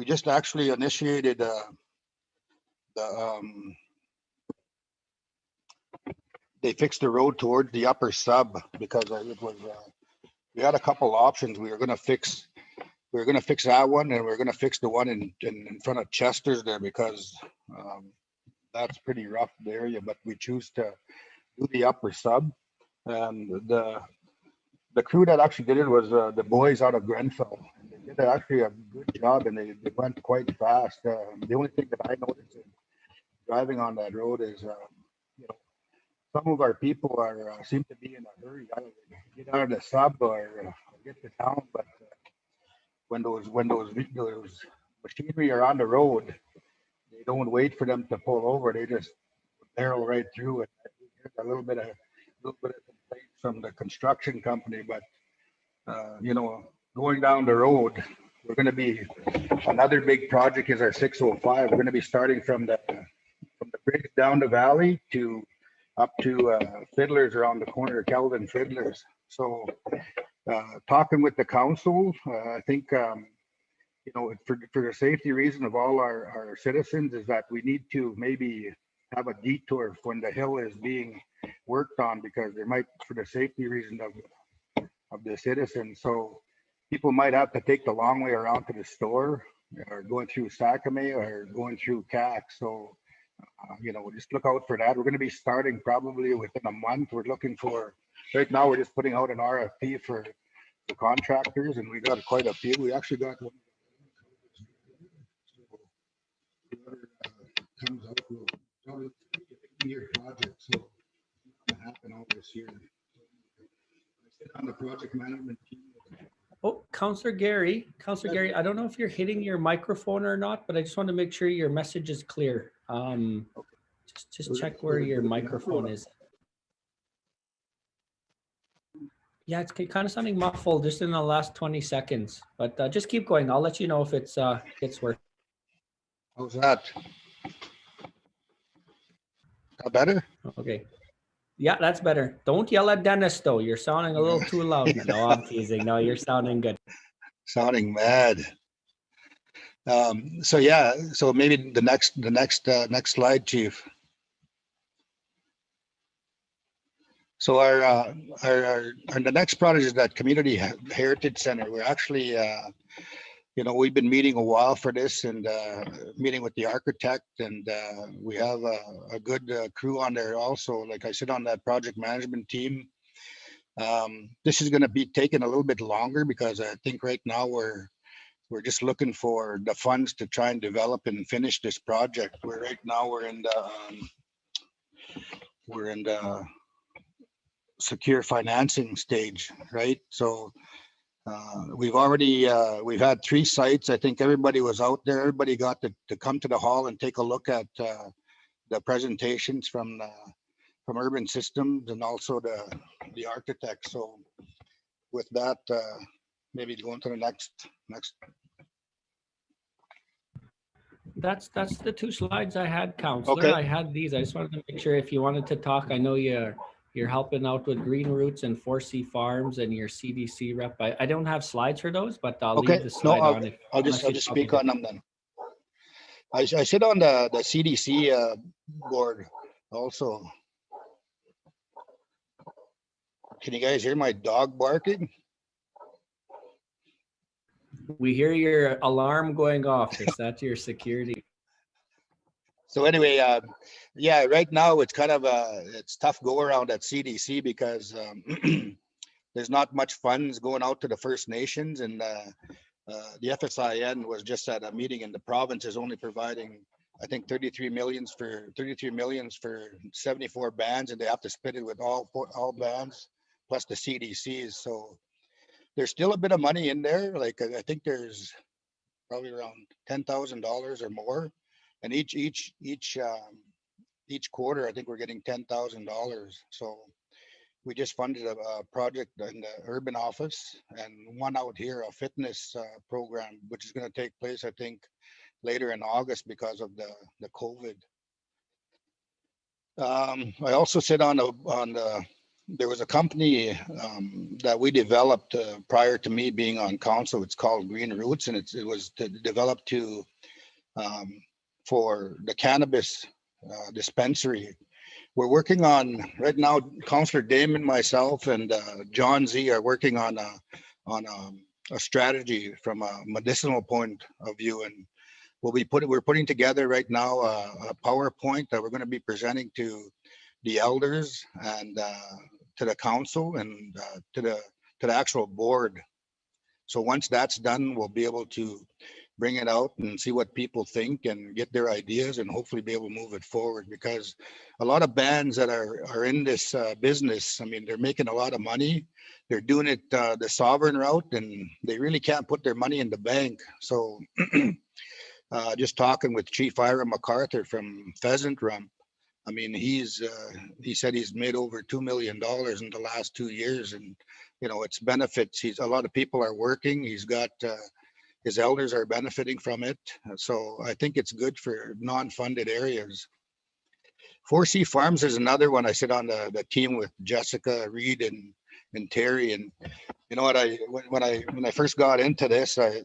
just actually initiated they fixed the road towards the upper sub because it was we had a couple options. We were going to fix that one, and we are going to fix the one in front of Chester's there because that's pretty rough the area. But we choose to do the upper sub, and the crew that actually did it was the boys out of Grenfell. They did actually a good job, and they went quite fast. The only thing that I noticed driving on that road is, some of our people seem to be in a hurry, either get out of the sub or get to town. But when those machinery are on the road, they don't wait for them to pull over. They just barrel right through it. There's a little bit of complaints from the construction company, but going down the road, we're going to be another big project is our 605. We're going to be starting from the bridge down the valley up to Fiddlers around the corner, Kelvin Fiddlers. So talking with the council, I think for the safety reason of all our citizens is that we need to maybe have a detour when the hill is being worked on, because there might, for the safety reason of the citizens. So people might have to take the long way around to the store, or going through Sakame or going through CAC. So just look out for that. We're going to be starting probably within a month. We're looking for, right now we're just putting out an RFP for the contractors, and we got quite a few. We actually got one. Comes out with a year project, so it's going to happen all this year. I sit on the project management team. Oh, Councillor Gary, I don't know if you're hitting your microphone or not, but I just want to make sure your message is clear. Just check where your microphone is. Yeah, it's kind of sounding muffled just in the last 20 seconds, but just keep going. I'll let you know if it's working. How's that? Better? Okay. Yeah, that's better. Don't yell at Dennis though. You're sounding a little too loud. No, I'm teasing. No, you're sounding good. Sounding mad. So maybe the next slide, Chief. So the next project is that Community Heritage Center. We're actually we've been meeting a while for this, and meeting with the architect, and we have a good crew on there also. Like I sit on that project management team. This is going to be taking a little bit longer because I think right now we're just looking for the funds to try and develop and finish this project. Right now we're in the secure financing stage, right? So we've had 3 sites. I think everybody was out there. Everybody got to come to the hall and take a look at the presentations from Urban Systems and also the architect. So with that, maybe go into the next. That's the two slides I had, Counselor. Okay. I had these. I just wanted to make sure if you wanted to talk. I know you're helping out with Green Roots and 4C Farms and your CDC rep. I don't have slides for those, but I'll Okay. leave the No, slide on if I'll unless you just tell me speak on them then. I sit on the CDC board also. Can you guys hear my dog barking? We hear your alarm going off. Is that your security? So anyway, yeah, right now it's kind of it's tough go around at CDC because there's not much funds going out to the First Nations, and the FSIN was just at a meeting in the province is only providing, I think, 33 millions for 74 bands, and they have to split it with all bands plus the CDCs. So there's still a bit of money in there. Like I think there's probably around $10,000 or more, and each quarter I think we're getting $10,000. So we just funded a project in the urban office and one out here, a fitness program, which is going to take place, I think, later in August because of the COVID. I also sit on there was a company that we developed prior to me being on council. It's called Green Roots, and it was developed for the cannabis dispensary. We're working on right now. Councillor Damon, myself, and John Z are working on a strategy from a medicinal point of view, and we're putting together right now a PowerPoint that we're going to be presenting to the elders and to the council and to the actual board. So once that's done, we'll be able to bring it out and see what people think and get their ideas and hopefully be able to move it forward, because a lot of bands that are in this business, I mean, they're making a lot of money. They're doing it the sovereign route, and they really can't put their money in the bank. So just talking with Chief Ira MacArthur from Pheasant Rump, I mean, he said he's made over $2 million in the last 2 years, and it's benefits. A lot of people are working. He's got his elders are benefiting from it. So I think it's good for non-funded areas. 4C Farms is another one. I sit on the team with Jessica, Reed, and Terry. And you know what? When I first got into this, I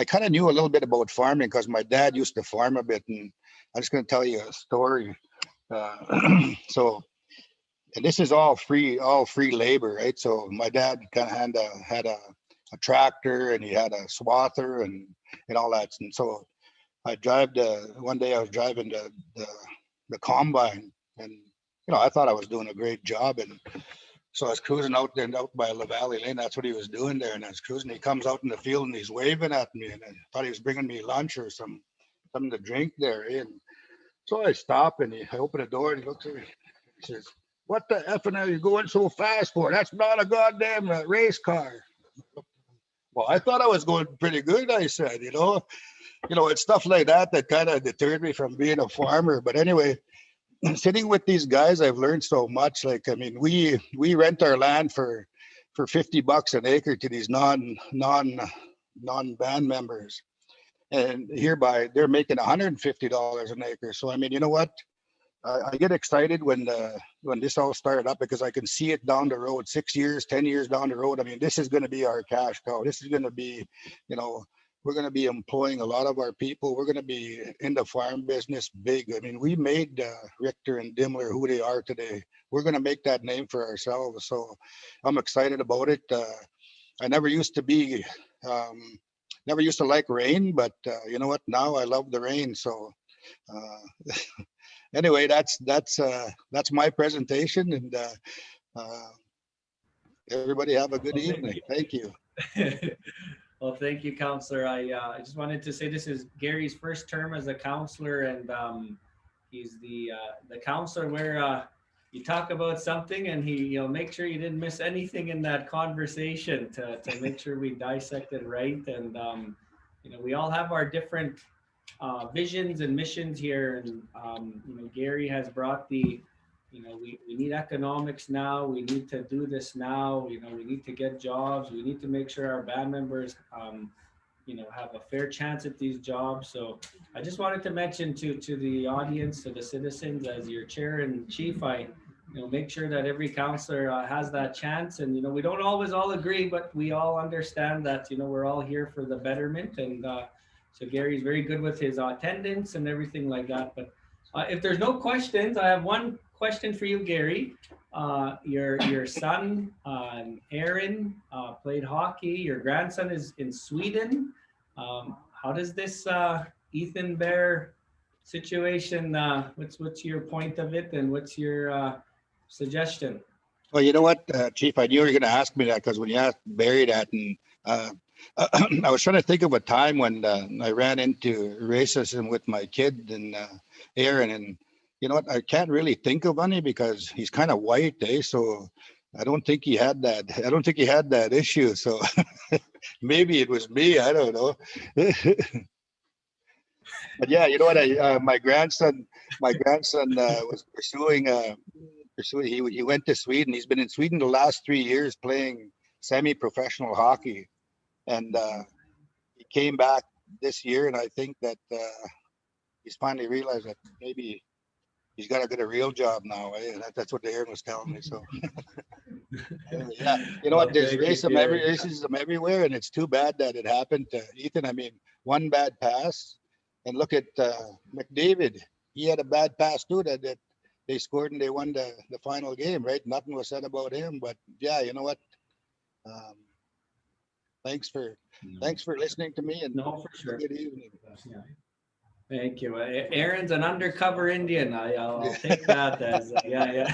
kind of knew a little bit about farming because my dad used to farm a bit. And I'm just going to tell you a story. So, and this is all free labor, right? So my dad kind of had a tractor, and he had a swather and all that. And so one day I was driving the combine, and I thought I was doing a great job. And so I was cruising out by La Valley Lane. That's what he was doing there. And I was cruising. He comes out in the field and he's waving at me, and I thought he was bringing me lunch or something to drink there. And so I stop, and I open the door, and he looks at me. He says, "What the effing are you going so fast for? That's not a goddamn race car." Well, I thought I was going pretty good, I said, it's stuff like that kind of deterred me from being a farmer. But anyway, sitting with these guys, I've learned so much. Like, I mean, we rent our land for $50 an acre to these non-band members. And hereby they're making $150 an acre. So, I mean, you know what? I get excited when this all started up, because I can see it down the road, 6 years, 10 years down the road. I mean, this is going to be our cash cow. This is going to be, we're going to be employing a lot of our people. We're going to be in the farm business big. I mean, we made Richter and Dimmler who they are today. We're going to make that name for ourselves. So I'm excited about it. I never used to like rain, but you know what? Now I love the rain. So anyway, that's my presentation, and everybody have a good evening. Thank you. Well, thank you, Counselor. I just wanted to say this is Gary's first term as a counselor, and he's the counselor where you talk about something, and he'll make sure you didn't miss anything in that conversation to make sure we dissected right. And we all have our different visions and missions here, and Gary has brought we need economics now. We need to do this now. We need to get jobs. We need to make sure our band members have a fair chance at these jobs. So I just wanted to mention to the audience, to the citizens, as your chair and chief, I make sure that every counselor has that chance. And we don't always all agree, but we all understand that we're all here for the betterment. And so Gary's very good with his attendance and everything like that. But if there's no questions, I have one question for you, Gary. Your son, Aaron, played hockey. Your grandson is in Sweden. How does this Ethan Bear situation? What's your point of it, and what's your suggestion? Well, you know what, Chief, I knew you were going to ask me that, because when you asked Barry that, and I was trying to think of a time when I ran into racism with my kid and Aaron, and you know what, I can't really think of any because he's kind of white, so I don't think he had that. I don't think he had that issue. So maybe it was me. I don't know. But yeah, you know what? My grandson was pursuing. He went to Sweden. He's been in Sweden the last 3 years playing semi-professional hockey, and he came back this year. And I think that he's finally realized that maybe he's got to get a real job now. That's what Aaron was telling me. So anyway, yeah, you know what? There's racism everywhere, and it's too bad that it happened to Ethan. I mean, one bad pass, and look at McDavid. He had a bad pass too that they scored and they won the final game, right? Nothing was said about him, but yeah, you know what? Thanks for listening to me, and no, for sure. Good evening. Yeah. Thank you. Aaron's an undercover Indian. I'll take that as yeah.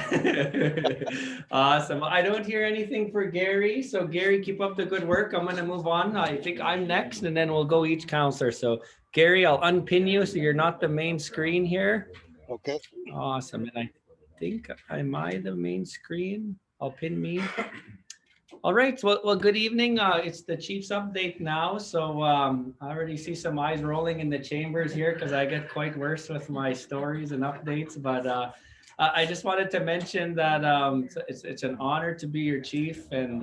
Awesome. I don't hear anything for Gary. So Gary, keep up the good work. I'm going to move on. I think I'm next, and then we'll go each counselor. So Gary, I'll unpin you so you're not the main screen here. Okay. Awesome. And I think am I the main screen? I'll pin me. All right. Well, good evening. It's the Chief's update now. So I already see some eyes rolling in the chambers here because I get quite worse with my stories and updates. But I just wanted to mention that it's an honor to be your chief, and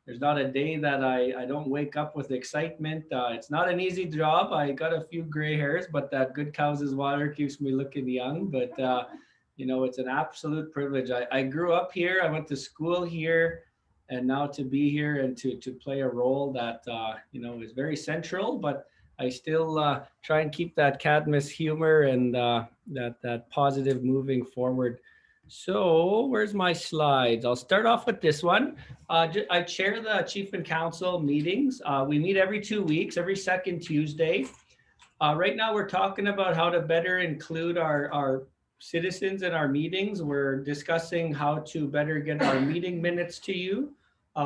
there's not a day that I don't wake up with excitement. It's not an easy job. I got a few gray hairs, but that good Cowessess water keeps me looking young. But it's an absolute privilege. I grew up here. I went to school here. And now to be here and to play a role that is very central, but I still try and keep that Cadmus humor and that positive moving forward. So where's my slides? I'll start off with this one. I chair the Chief and Council meetings. We meet every 2 weeks, every second Tuesday. Right now we're talking about how to better include our citizens in our meetings. We're discussing how to better get our meeting minutes to you.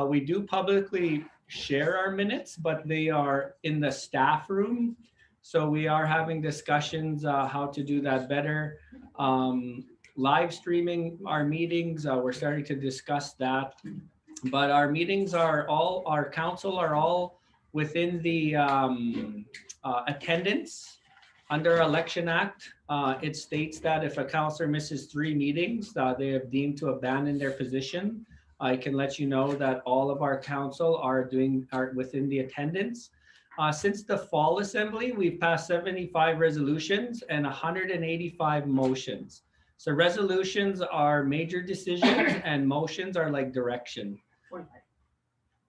We do publicly share our minutes, but they are in the staff room. So we are having discussions how to do that better. Live streaming our meetings, we're starting to discuss that. But our meetings our council are all within the attendance. Under Election Act, it states that if a councillor misses 3 meetings, they have deemed to abandon their position. I can let you know that all of our council are within the attendance. Since the fall assembly, we've passed 75 resolutions and 185 motions. So resolutions are major decisions and motions are like direction. 45.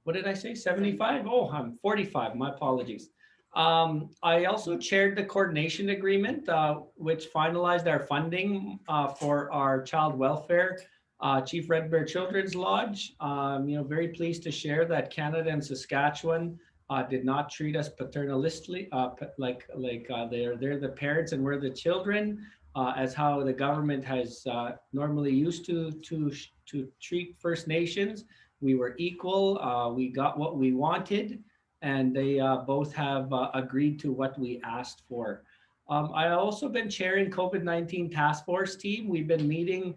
What did I say? 75? Oh, I'm 45. My apologies. I also chaired the coordination agreement, which finalized our funding for our child welfare. Chief Red Bear Children's Lodge, very pleased to share that Canada and Saskatchewan did not treat us paternalistically, like they're the parents and we're the children, as how the government has normally used to treat First Nations. We were equal. We got what we wanted, and they both have agreed to what we asked for. I also been chairing COVID-19 task force team. We've been meeting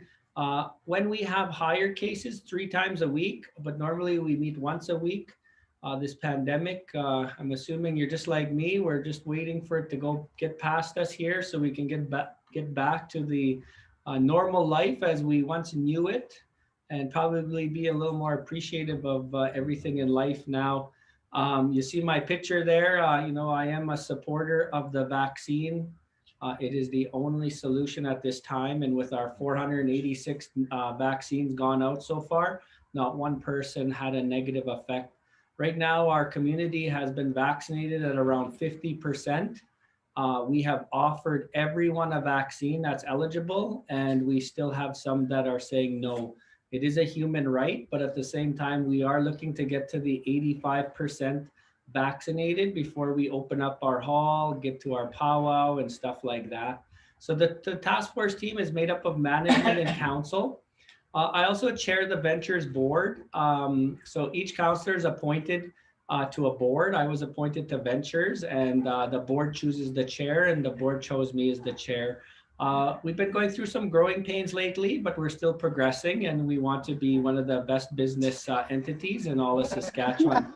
when we have higher cases 3 times a week, but normally we meet once a week. This pandemic, I'm assuming you're just like me. We're just waiting for it to get past us here so we can get back to the normal life as we once knew it, and probably be a little more appreciative of everything in life now. You see my picture there. You know, I am a supporter of the vaccine. It is the only solution at this time. And with our 486 vaccines gone out so far, not one person had a negative effect. Right now, our community has been vaccinated at around 50%. We have offered everyone a vaccine that's eligible, and we still have some that are saying no. It is a human right, but at the same time, we are looking to get to the 85% vaccinated before we open up our hall, get to our powwow and stuff like that. So the task force team is made up of management and council. I also chair the ventures board. So each counselor is appointed to a board. I was appointed to ventures, and the board chooses the chair, and the board chose me as the chair. We've been going through some growing pains lately, but we're still progressing, and we want to be one of the best business entities in all of Saskatchewan.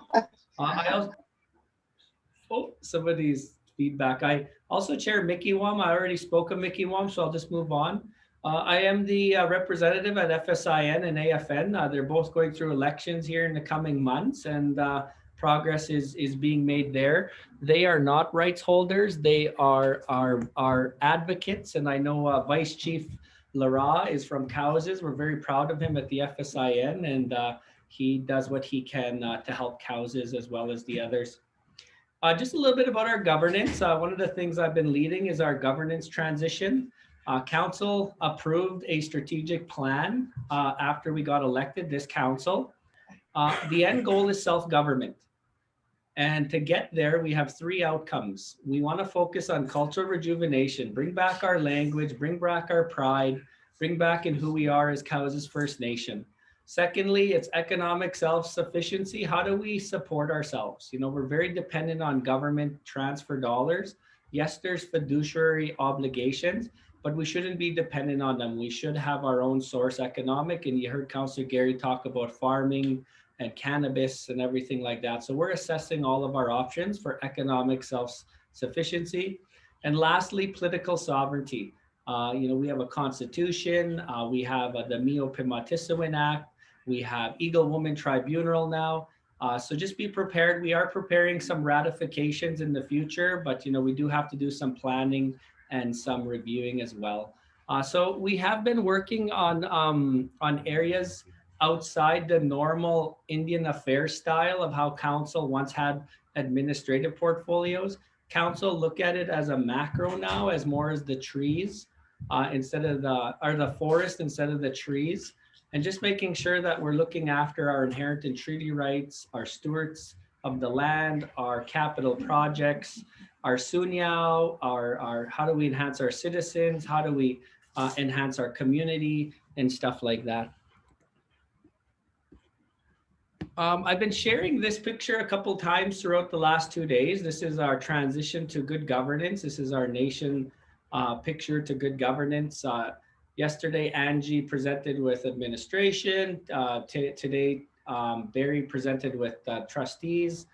I also, somebody's feedback. I also chair Mickey Wom. I already spoke of Mickey Wom, so I'll just move on. I am the representative at FSIN and AFN. They're both going through elections here in the coming months, and progress is being made there. They are not rights holders. They are advocates, and I know Vice Chief Lara is from Cowessess. We're very proud of him at the FSIN, and he does what he can to help Cowessess as well as the others. Just a little bit about our governance. One of the things I've been leading is our governance transition. Council approved a strategic plan after we got elected, this council. The end goal is self-government. And to get there, we have three outcomes. We want to focus on cultural rejuvenation, bring back our language, bring back our pride, bring back in who we are as Cowessess First Nation. Secondly, it's economic self-sufficiency. How do we support ourselves? You know, we're very dependent on government transfer dollars. Yes, there's fiduciary obligations, but we shouldn't be dependent on them. We should have our own source economic. And you heard Councillor Gary talk about farming and cannabis and everything like that. So we're assessing all of our options for economic self-sufficiency. And lastly, political sovereignty. You know, we have a constitution, we have the Mio Pimatisawin Act, we have Eagle Woman Tribunal now. So just be prepared. We are preparing some ratifications in the future, but you know, we do have to do some planning and some reviewing as well. So we have been working on areas outside the normal Indian affairs style of how council once had administrative portfolios. Council look at it as a macro now, as more as the trees instead of the forest instead of the trees, and just making sure that we're looking after our inherent and treaty rights, our stewards of the land, our capital projects, our sunyao, our how do we enhance our citizens, how do we enhance our community and stuff like that. I've been sharing this picture a couple times throughout the last 2 days. This is our transition to good governance. This is our nation picture to good governance. Yesterday, Angie presented with administration. Today, Barry presented with trustees.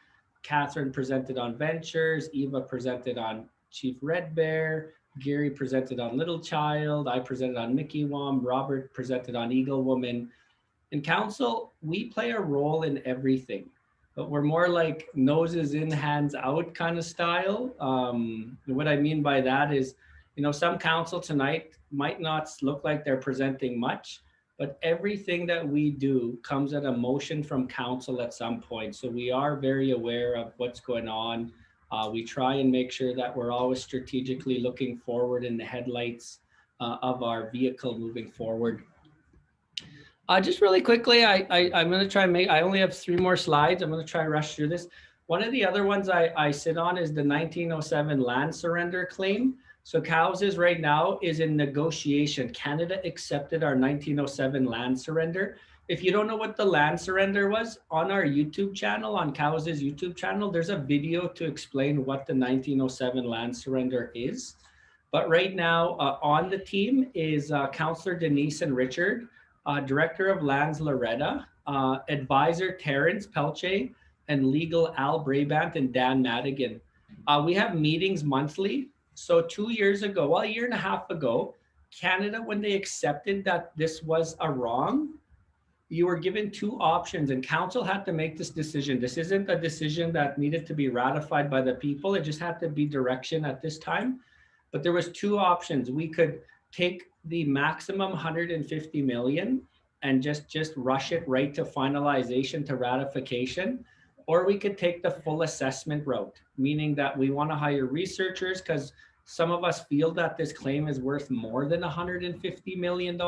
Catherine presented on ventures. Eva presented on Chief Red Bear. Gary presented on Little Child. I presented on Mickey Wom. Robert presented on Eagle Woman. In council, we play a role in everything, but we're more like noses in, hands out kind of style. What I mean by that is, you know, some council tonight might not look like they're presenting much, but everything that we do comes at a motion from council at some point. So we are very aware of what's going on. We try and make sure that we're always strategically looking forward in the headlights of our vehicle moving forward. Just really quickly, I'm going to try and I only have 3 more slides. I'm going to try and rush through this. One of the other ones I sit on is the 1907 land surrender claim. So Cowessess right now is in negotiation. Canada accepted our 1907 land surrender. If you don't know what the land surrender was, on our YouTube channel, on Cowessess YouTube channel, there's a video to explain what the 1907 land surrender is. But right now on the team is Councillor Denise and Richard, Director of Lands Loretta, Advisor Terrence Pelche, and Legal Al Brabant and Dan Madigan. We have meetings monthly. So 2 years ago, well, a year and a half ago, Canada, when they accepted that this was a wrong, you were given two options and council had to make this decision. This isn't a decision that needed to be ratified by the people. It just had to be direction at this time. But there was two options. We could take the maximum 150 million and just rush it right to finalization to ratification, or we could take the full assessment route, meaning that we want to hire researchers because some of us feel that this claim is worth more than $150 million.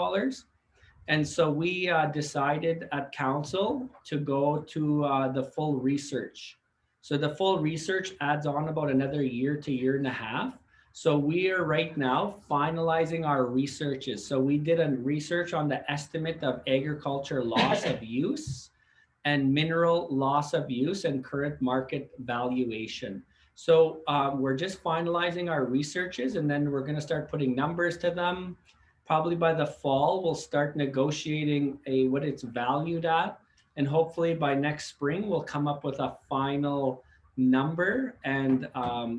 And so we decided at council to go to the full research. So the full research adds on about another year to year and a half. So we are right now finalizing our researches. So we did a research on the estimate of agriculture loss of use and mineral loss of use and current market valuation. So we're just finalizing our researches, and then we're going to start putting numbers to them. Probably by the fall, we'll start negotiating what it's valued at. And hopefully by next spring, we'll come up with a final number. And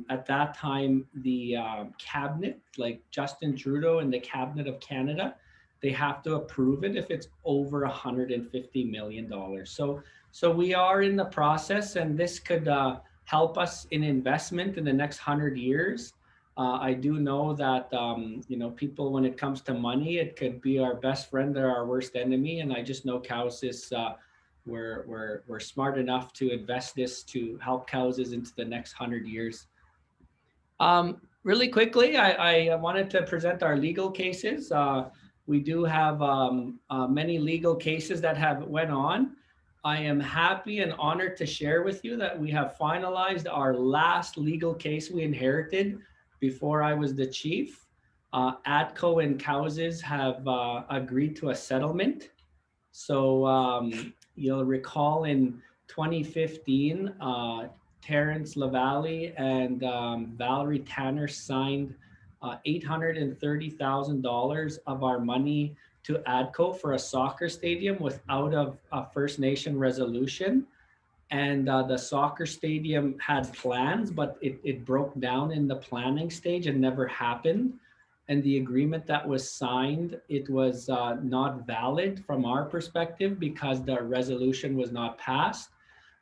at that time, the cabinet, like Justin Trudeau and the cabinet of Canada, they have to approve it if it's over $150 million. So we are in the process, and this could help us in investment in the next 100 years. I do know that, you know, people, when it comes to money, it could be our best friend or our worst enemy. And I just know Cowessess, we're smart enough to invest this to help Cowessess into the next 100 years. Really quickly, I wanted to present our legal cases. We do have many legal cases that have went on. I am happy and honored to share with you that we have finalized our last legal case we inherited before I was the chief. ATCO and Cowessess have agreed to a settlement. So you'll recall in 2015, Terrence LaValle and Valerie Tanner signed $830,000 of our money to ATCO for a soccer stadium without a First Nation resolution. And the soccer stadium had plans, but it broke down in the planning stage and never happened. And the agreement that was signed, it was not valid from our perspective because the resolution was not passed.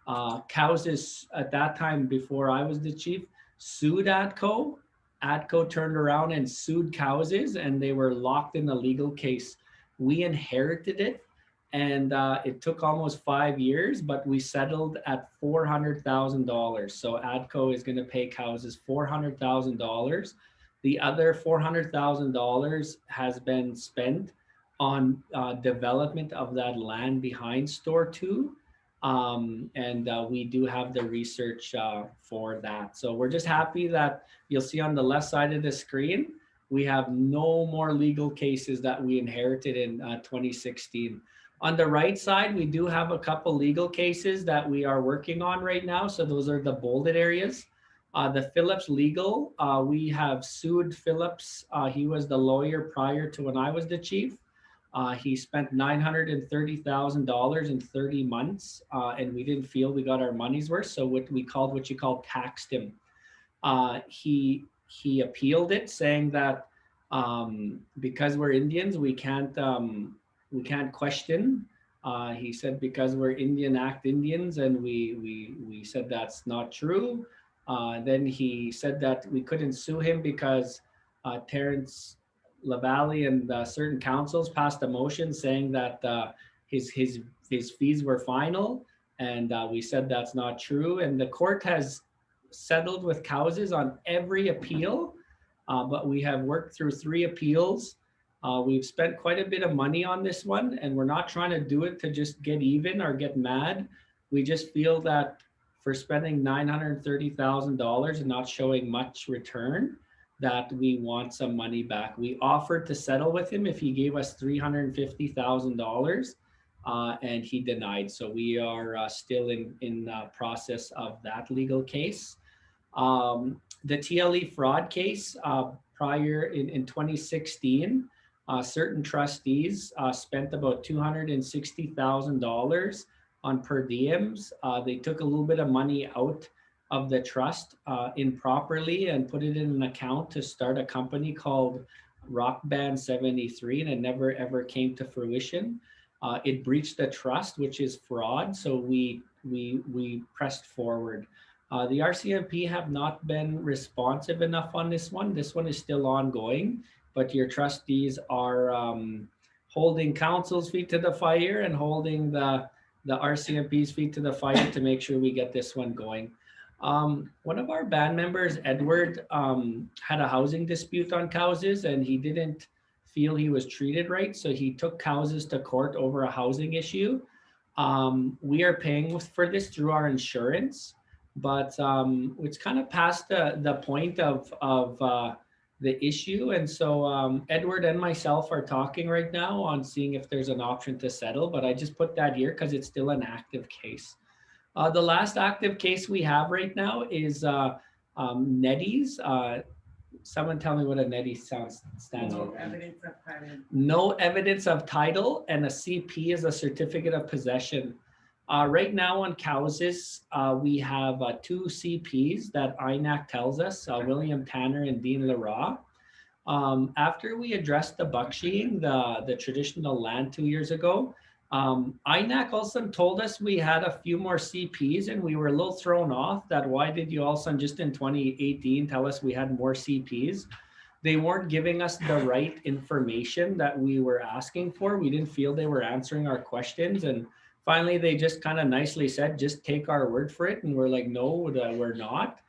Cowessess at that time, before I was the chief, sued ATCO. ATCO turned around and sued Cowessess, and they were locked in a legal case. We inherited it, and it took almost 5 years, but we settled at $400,000. So ATCO is going to pay Cowessess $400,000. The other $400,000 has been spent on development of that land behind Store 2. And we do have the research for that. So we're just happy that you'll see on the left side of the screen, we have no more legal cases that we inherited in 2016. On the right side, we do have a couple legal cases that we are working on right now. So those are the bolded areas. The Phillips legal, we have sued Phillips. He was the lawyer prior to when I was the chief. He spent $930,000 in 30 months, and we didn't feel we got our money's worth. So what you call taxed him. He appealed it, saying that because we're Indians, we can't question. He said because we're Indian Act Indians, and we said that's not true. Then he said that we couldn't sue him because Terrence LaValle and certain councils passed a motion saying that his fees were final, and we said that's not true. And the court has settled with Cowessess on every appeal, but we have worked through 3 appeals. We've spent quite a bit of money on this one, and we're not trying to do it to just get even or get mad. We just feel that for spending $930,000 and not showing much return, that we want some money back. We offered to settle with him if he gave us $350,000, and he denied. So we are still in process of that legal case. The TLE fraud case, prior in 2016, certain trustees spent about $260,000 on per diems. They took a little bit of money out of the trust improperly and put it in an account to start a company called Rock Band 73, and it never ever came to fruition. It breached the trust, which is fraud. So we pressed forward. The RCMP have not been responsive enough on this one. This one is still ongoing, but your trustees are holding council's feet to the fire and holding the RCMP's feet to the fire to make sure we get this one going. One of our band members, Edward, had a housing dispute on Cowessess, and he didn't feel he was treated right. So he took Cowessess to court over a housing issue. We are paying for this through our insurance, but it's kind of past the point of the issue. And so Edward and myself are talking right now on seeing if there's an option to settle, but I just put that here because it's still an active case. The last active case we have right now is Nettie's. Someone tell me what a Nettie stands for. Evidence of title. No evidence of title, and a CP is a certificate of possession. Right now on Cowessess, we have 2 CPs that INAC tells us, William Tanner and Dean Leroy. After we addressed the bucksheeing, the traditional land 2 years ago, INAC also told us we had a few more CPs, and we were a little thrown off that why did you also just in 2018 tell us we had more CPs? They weren't giving us the right information that we were asking for. We didn't feel they were answering our questions. And finally, they just kind of nicely said, just take our word for it. And we're like, no, we're not.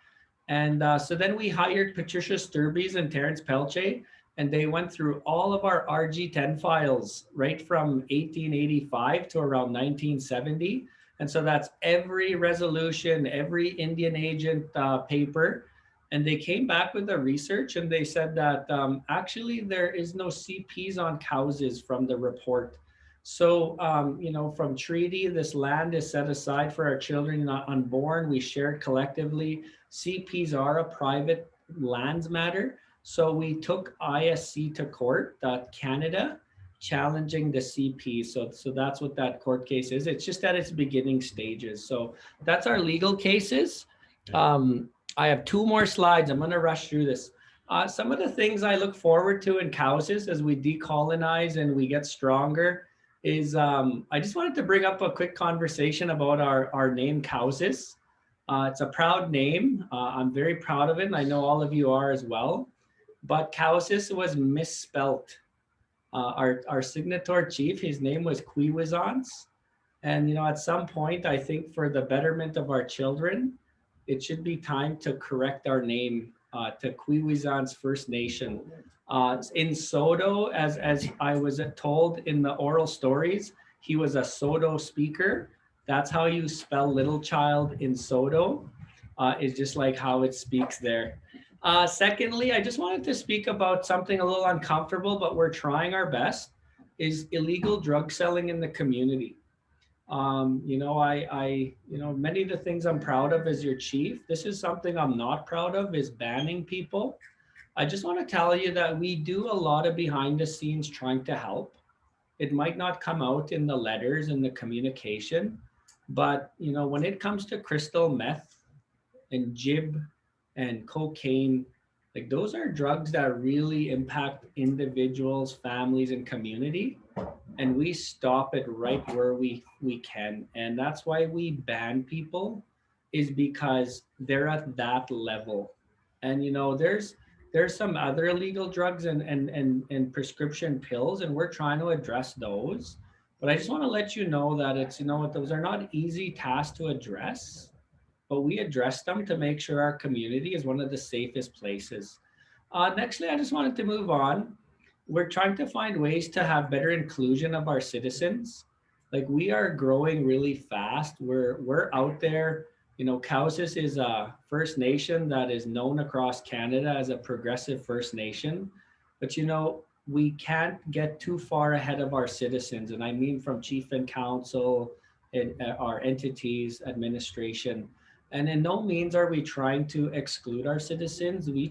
And so then we hired Patricia Sturbies and Terrence Pelche, and they went through all of our RG10 files right from 1885 to around 1970. And so that's every resolution, every Indian agent paper. And they came back with the research, and they said that actually there is no CPs on Cowessess from the report. So, from treaty, this land is set aside for our children not unborn. We share it collectively. CPs are a private lands matter. So we took ISC to court, Canada, challenging the CP. So that's what that court case is. It's just at its beginning stages. So that's our legal cases. I have 2 more slides. I'm going to rush through this. Some of the things I look forward to in Cowessess as we decolonize and we get stronger is I just wanted to bring up a quick conversation about our name Cowessess. It's a proud name. I'm very proud of it, and I know all of you are as well. But Cowessess was misspelt. Our signator chief, his name was Cowessess. And at some point, I think for the betterment of our children, it should be time to correct our name to Cowessess First Nation. In Soto, as I was told in the oral stories, he was a Soto speaker. That's how you spell little child in Soto. It's just like how it speaks there. Secondly, I just wanted to speak about something a little uncomfortable, but we're trying our best, is illegal drug selling in the community. Many of the things I'm proud of as your chief, this is something I'm not proud of, is banning people. I just want to tell you that we do a lot of behind the scenes trying to help. It might not come out in the letters and the communication, but when it comes to crystal meth and jib and cocaine, like those are drugs that really impact individuals, families, and community. And we stop it right where we can. And that's why we ban people, is because they're at that level. And there's some other illegal drugs and prescription pills, and we're trying to address those. But I just want to let you know that those are not easy tasks to address, but we address them to make sure our community is one of the safest places. Nextly, I just wanted to move on. We're trying to find ways to have better inclusion of our citizens. Like, we are growing really fast. We're out there. Cowessess is a First Nation that is known across Canada as a progressive First Nation. But we can't get too far ahead of our citizens. And I mean from chief and council, and our entities, administration. And in no means are we trying to exclude our citizens. We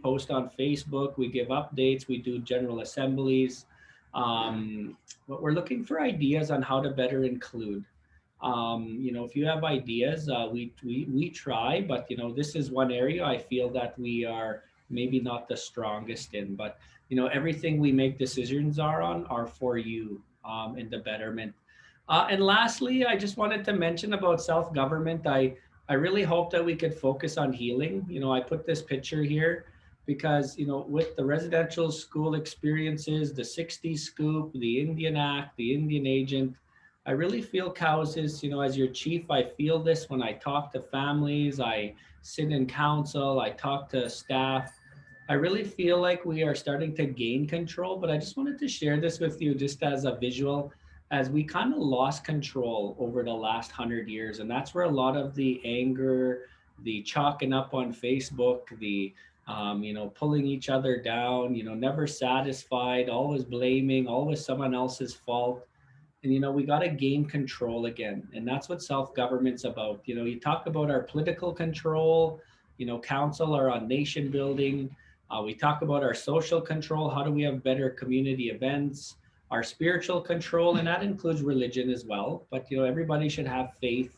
post on Facebook, we give updates, we do general assemblies. But we're looking for ideas on how to better include. If you have ideas, we try, but this is one area I feel that we are maybe not the strongest in, but everything we make decisions are for you. in the betterment. And lastly, I just wanted to mention about self-government. I really hope that we could focus on healing. I put this picture here because, with the residential school experiences, the 60s scoop, the Indian Act, the Indian agent, I really feel Cowessess, as your chief, I feel this when I talk to families, I sit in council, I talk to staff. I really feel like we are starting to gain control, but I just wanted to share this with you just as a visual, as we kind of lost control over the last 100 years. And that's where a lot of the anger, the chalking up on Facebook, the pulling each other down, never satisfied, always blaming, always someone else's fault. And we got to gain control again, and that's what self-government's about. You talk about our political control, council are on nation building. We talk about our social control, how do we have better community events, our spiritual control, and that includes religion as well, but everybody should have faith.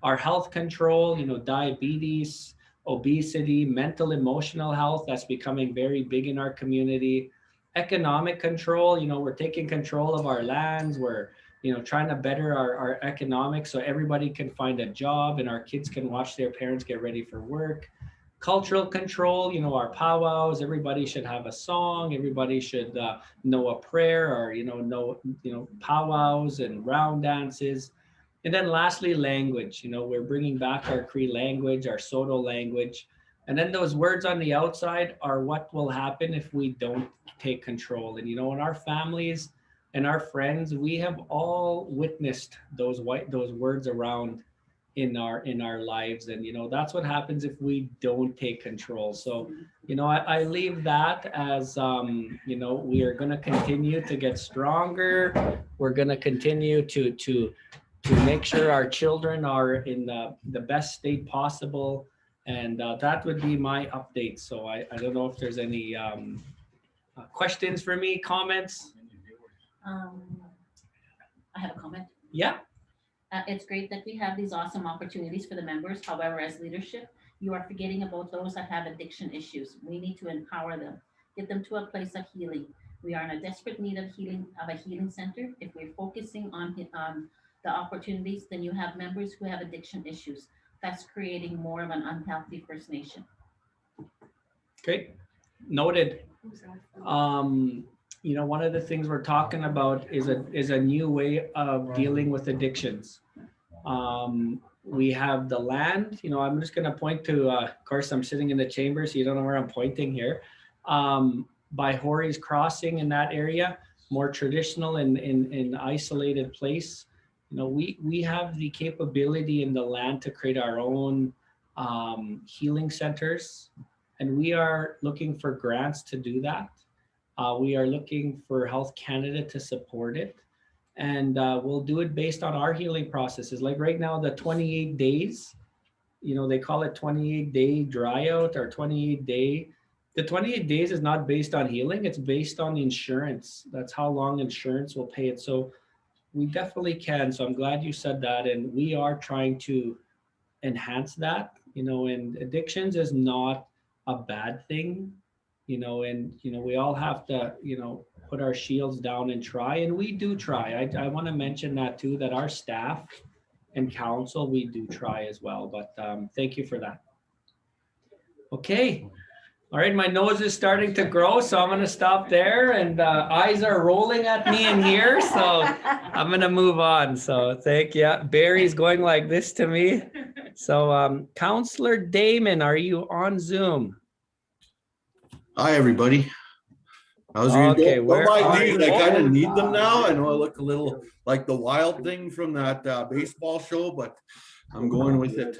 Our health control, diabetes, obesity, mental emotional health, that's becoming very big in our community. Economic control, we're taking control of our lands, we're trying to better our economics so everybody can find a job and our kids can watch their parents get ready for work. Cultural control, our powwows, everybody should have a song, everybody should know a prayer, or know powwows and round dances. And then lastly, language. We're bringing back our Cree language, our Soto language. And then those words on the outside are what will happen if we don't take control. And in our families and our friends, we have all witnessed those words around in our lives. And that's what happens if we don't take control. So I leave that as we are going to continue to get stronger. We're going to continue to make sure our children are in the best state possible. And that would be my update. So I don't know if there's any questions for me, comments. I have a comment. Yeah. It's great that we have these awesome opportunities for the members. However, as leadership, you are forgetting about those that have addiction issues. We need to empower them, get them to a place of healing. We are in a desperate need of a healing center. If we're focusing on the opportunities, then you have members who have addiction issues. That's creating more of an unhealthy First Nation. Okay, noted. One of the things we're talking about is a new way of dealing with addictions. We have the land. I'm just going to point to. Of course, I'm sitting in the chamber, so you don't know where I'm pointing here. By Horry's Crossing in that area, more traditional and isolated place. We have the capability in the land to create our own healing centers, and we are looking for grants to do that. We are looking for Health Canada to support it, and we'll do it based on our healing processes. Like right now, the 28 days, they call it 28-day dry out or 28-day. The 28 days is not based on healing, it's based on insurance. That's how long insurance will pay it. So we definitely can. So I'm glad you said that. And we are trying to enhance that, and addictions is not a bad thing, and, we all have to, put our shields down and try. And we do try. I want to mention that too, that our staff and council, we do try as well. But thank you for that. Okay. All right, my nose is starting to grow, so I'm going to stop there, and eyes are rolling at me in here, so I'm going to move on. So thank you. Barry's going like this to me. So Councillor Damon, are you on Zoom? Hi, everybody. How's your Okay, don't mind these. I kind of you? need them now. I know I look a little like the wild thing from that baseball show, but I'm going with it.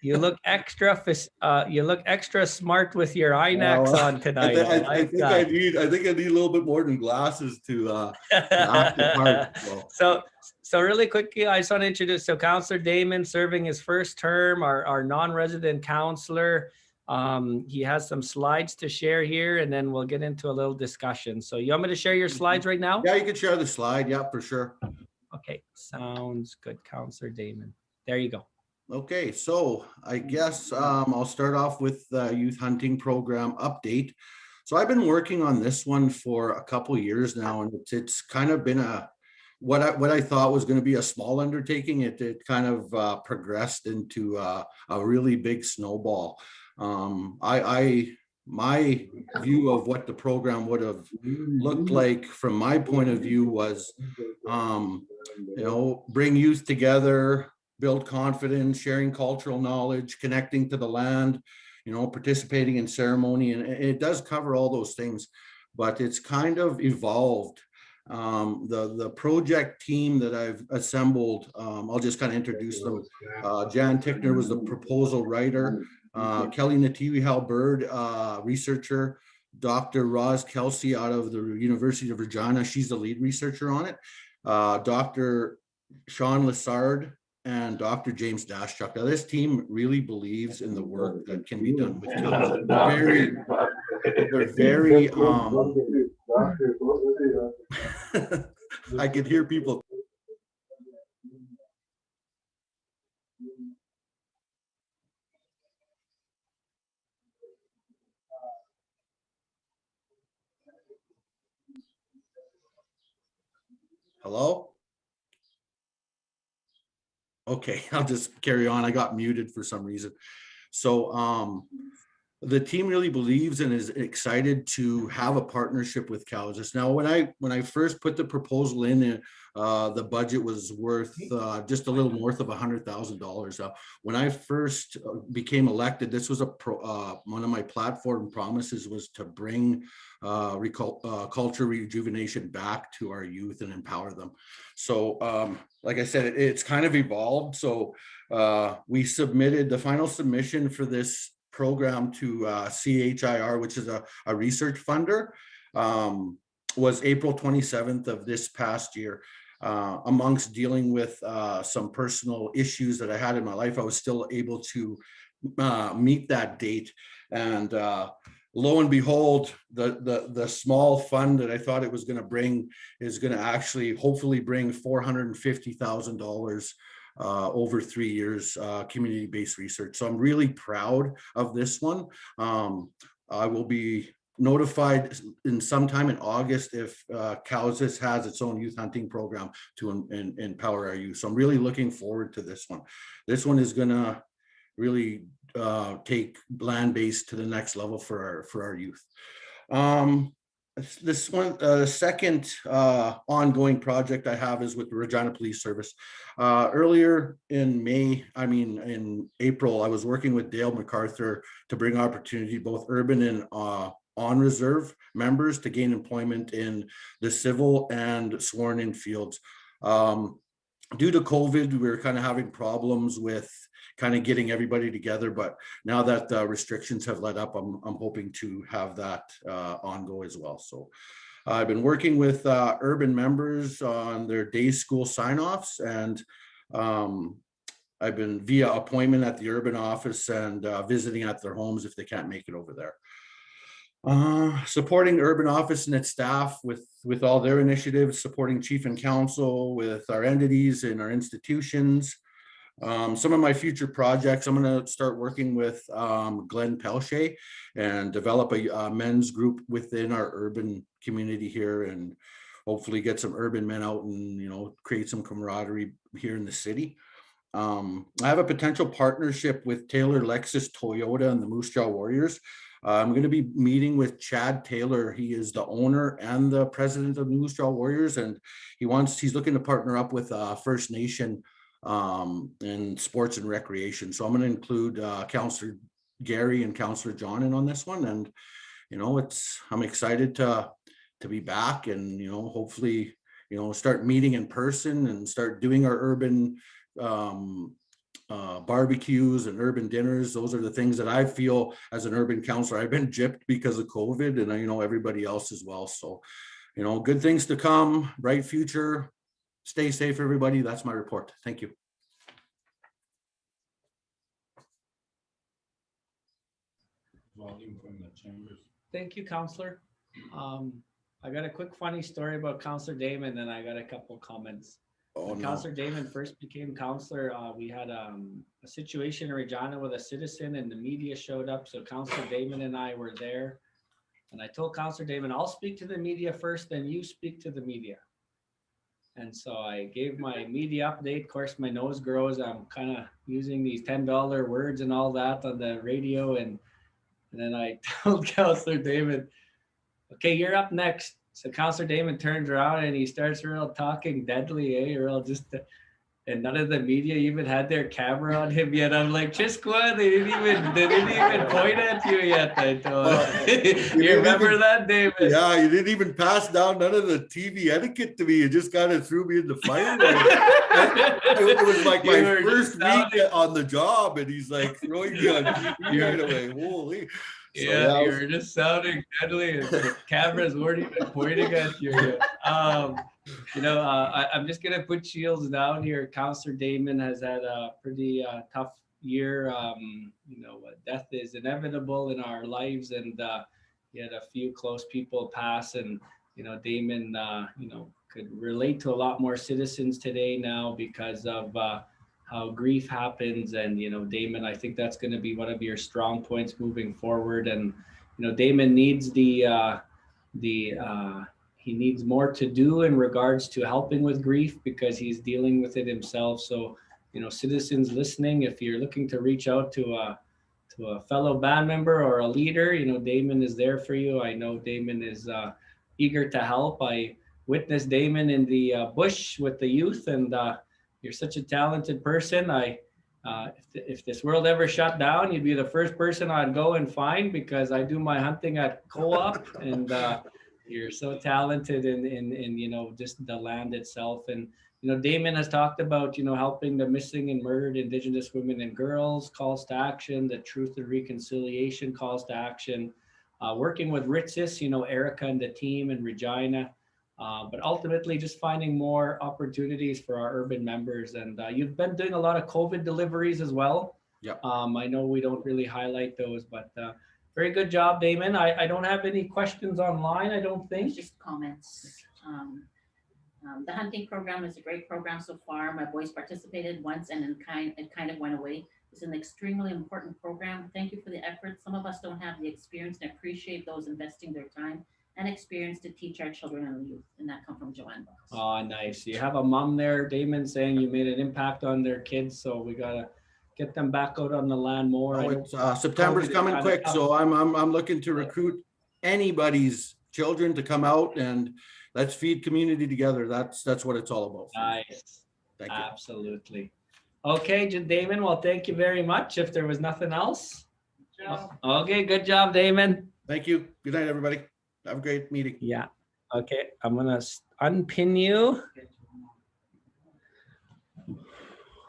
You look extra smart with your eye necks on tonight. I think I need a little bit more than glasses to act the part. So really quickly, I just want to introduce, Councillor Damon serving his first term, our non-resident councillor. He has some slides to share here, and then we'll get into a little discussion. So you want me to share your slides right now? Yeah, you can share the slide. Yeah, for sure. Okay, sounds good, Councillor Damon. There you go. Okay, so I guess I'll start off with the youth hunting program update. So I've been working on this one for a couple years now, and it's kind of been what I thought was going to be a small undertaking. It kind of progressed into a really big snowball. My view of what the program would have looked like from my point of view was, bring youth together, build confidence, sharing cultural knowledge, connecting to the land, participating in ceremony, and it does cover all those things, but it's kind of evolved. The project team that I've assembled, I'll just kind of introduce them. Jan Tickner was the proposal writer. Kelly Nativi Halberd, researcher. Dr. Roz Kelsey out of the University of Regina, she's the lead researcher on it. Dr. Sean Lessard and Dr. James Daschuk. Now, this team really believes in the work that can be done with children. They're very I could hear people. Hello? Okay, I'll just carry on. I got muted for some reason. So the team really believes and is excited to have a partnership with Cowessess. Now, when I first put the proposal in, the budget was worth just a little north of $100,000. When I first became elected, this was one of my platform promises was to bring culture rejuvenation back to our youth and empower them. So, like I said, it's kind of evolved. So we submitted the final submission for this program to CHIR, which is a research funder, was April 27th of this past year. Amongst dealing with some personal issues that I had in my life, I was still able to meet that date. And lo and behold, the small fund that I thought it was going to bring is going to actually hopefully bring $450,000 over 3 years, community-based research. So I'm really proud of this one. I will be notified in sometime in August if Cowessess has its own youth hunting program to empower our youth. So I'm really looking forward to this one. This one is gonna really take land-based to the next level for our youth. This one, the second ongoing project I have is with the Regina Police Service. Earlier in April, I was working with Dale MacArthur to bring opportunity, both urban and on reserve members, to gain employment in the civil and sworn in fields. Due to COVID, we were kind of having problems with kind of getting everybody together, but now that the restrictions have let up, I'm hoping to have that on-go as well. So I've been working with urban members on their day school sign-offs, and I've been via appointment at the urban office and visiting at their homes if they can't make it over there. Supporting urban office and its staff with all their initiatives, supporting chief and council with our entities and our institutions. Some of my future projects, I'm going to start working with Glenn Pelche and develop a men's group within our urban community here, and hopefully get some urban men out and create some camaraderie here in the city. I have a potential partnership with Taylor Lexus Toyota and the Moose Jaw Warriors. I'm going to be meeting with Chad Taylor. He is the owner and the president of the Moose Jaw Warriors, and he's looking to partner up with First Nation in sports and recreation. So I'm going to include Councillor Gary and Councillor John in on this one, and I'm excited to be back and hopefully start meeting in person and start doing our urban barbecues and urban dinners. Those are the things that I feel as an urban councillor. I've been gypped because of COVID, and I know everybody else as well. So, good things to come, bright future. Stay safe, everybody. That's my report. Thank you. Volume from the chambers. Thank you, Councillor. I got a quick funny story about Councillor Damon, and I got a couple comments. When Councillor Damon first became councillor, we had a situation in Regina with a citizen, and the media showed up. So Councillor Damon and I were there And I told Counselor Damon, I'll speak to the media first, then you speak to the media. And so I gave my media update. Of course, my nose grows. I'm kind of using these $10 words and all that on the radio. And then I told Counselor Damon, okay, you're up next. So Counselor Damon turns around and he starts real talking deadly, real just, and none of the media even had their camera on him yet. I'm like, Chisqua, they didn't even point at you yet. I told him. You remember that, David? Yeah, you didn't even pass down none of the TV etiquette to me. You just kind of threw me in the fire. It was like my first week on the job, and he's like throwing me on TV right away. Holy. So, yeah, you were just sounding deadly, and the cameras weren't even pointing at you yet. I'm just gonna put shields down here. Counselor Damon has had a pretty tough year. Death is inevitable in our lives, and he had a few close people pass, and Damon could relate to a lot more citizens today now because of how grief happens. And Damon, I think that's going to be one of your strong points moving forward. And Damon needs he needs more to do in regards to helping with grief because he's dealing with it himself. So citizens listening, if you're looking to reach out to a fellow band member or a leader, Damon is there for you. I know Damon is eager to help. I witnessed Damon in the bush with the youth, and you're such a talented person. If this world ever shut down, you'd be the first person I'd go and find because I do my hunting at co-op, and you're so talented in just the land itself. And Damon has talked about helping the missing and murdered Indigenous women and girls, calls to action, the Truth and Reconciliation calls to action, working with RITSIS, Erica and the team in Regina. But ultimately just finding more opportunities for our urban members. And you've been doing a lot of COVID deliveries as well. Yeah. I know we don't really highlight those, but very good job, Damon. I don't have any questions online, I don't think. Just comments. The hunting program is a great program so far. My boys participated once and it kind of went away. It's an extremely important program. Thank you for the effort. Some of us don't have the experience and appreciate those investing their time and experience to teach our children and youth, and that come from Joanne Box. Oh, nice. You have a mom there, Damon, saying you made an impact on their kids, so we gotta get them back out on the land more. September's coming quick, so I'm looking to recruit anybody's children to come out and let's feed community together. That's what it's all about. Nice. Thank you. Absolutely. Okay, Damon. Well, thank you very much. If there was nothing else. Okay, good job, Damon. Thank you. Good night, everybody. Have a great meeting. Yeah. Okay, I'm gonna unpin you.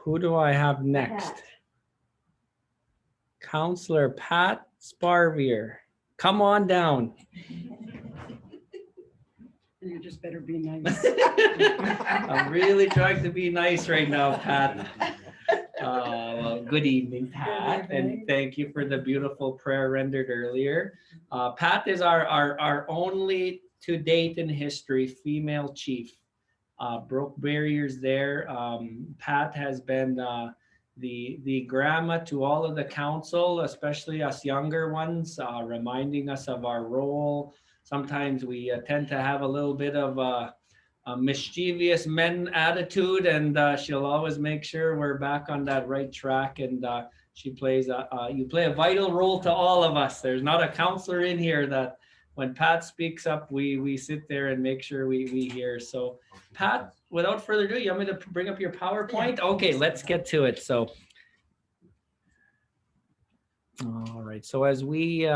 Who do I have next? Counselor Pat Sparvier. Come on down. You just better be nice. I'm really trying to be nice right now, Pat. Well, good evening, Pat, and thank you for the beautiful prayer rendered earlier. Pat is our only to date in history female chief. Broke barriers there. Pat has been the grandma to all of the council, especially us younger ones, reminding us of our role. Sometimes we tend to have a little bit of a mischievous men attitude, and she'll always make sure we're back on that right track. And she plays you play a vital role to all of us. There's not a counselor in here that when Pat speaks up, we sit there and make sure we hear. So Pat, without further ado, you want me to bring up your PowerPoint? Okay, let's get to it. So, all right. So as we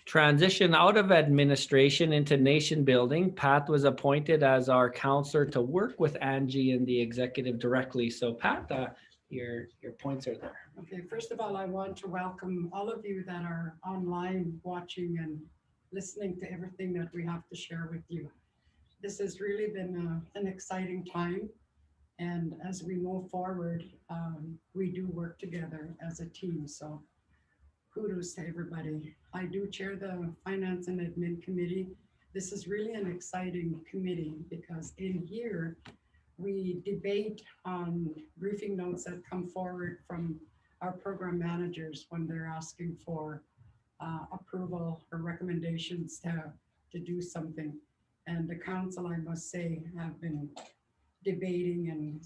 transition out of administration into nation building, Pat was appointed as our counselor to work with Angie and the executive directly. So Pat, your points are there. Okay, first of all, I want to welcome all of you that are online watching and listening to everything that we have to share with you. This has really been an exciting time. And as we move forward, we do work together as a team. So kudos to everybody. I do chair the Finance and Admin Committee. This is really an exciting committee because in here, we debate on briefing notes that come forward from our program managers when they're asking for approval or recommendations to do something. And the council, I must say, have been debating and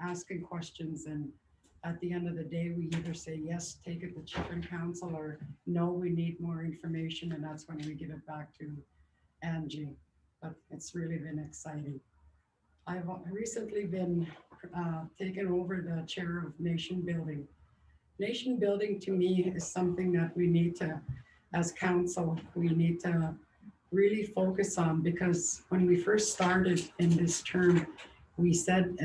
asking questions, and at the end of the day, we either say yes, take it to chief and council, or no, we need more information, and that's when we give it back to Angie. But it's really been exciting. I've recently been taken over the chair of nation building. Nation building to me is something that we need to, as council, we need to really focus on, because when we first started in this term, we said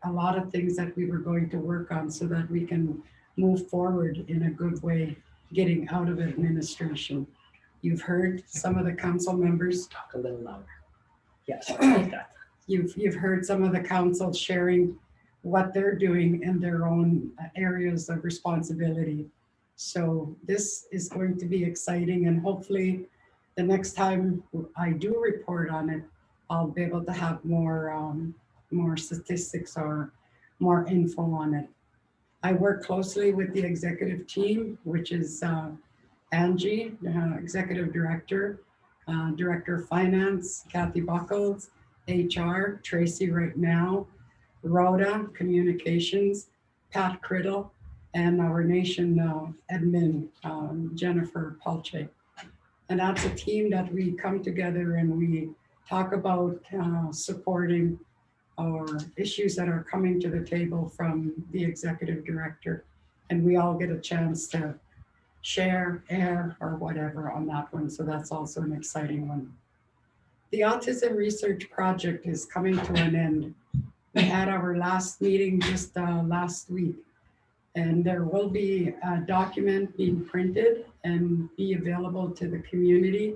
a lot of things that we were going to work on so that we can move forward in a good way, getting out of administration. You've heard some of the council members. Talk a little louder. Yes. You've heard some of the council sharing what they're doing in their own areas of responsibility. So this is going to be exciting, and hopefully the next time I do report on it, I'll be able to have more statistics or more info on it. I work closely with the executive team, which is Angie, executive director, director of finance, Kathy Buckles, HR, Tracy right now, Rhoda, communications, Pat Criddle, and our nation admin, Jennifer Palche. And that's a team that we come together and we talk about supporting our issues that are coming to the table from the executive director. And we all get a chance to share, air, or whatever on that one. So that's also an exciting one. The autism research project is coming to an end. We had our last meeting just last week, and there will be a document being printed and be available to the community.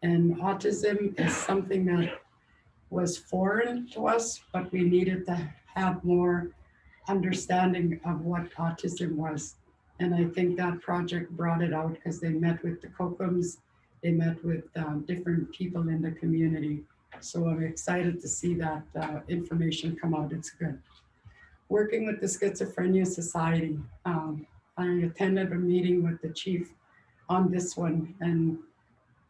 And autism is something that was foreign to us, but we needed to have more understanding of what autism was. And I think that project brought it out because they met with the Kokums, they met with different people in the community. So I'm excited to see that information come out. It's good. Working with the Schizophrenia Society, I attended a meeting with the chief on this one, and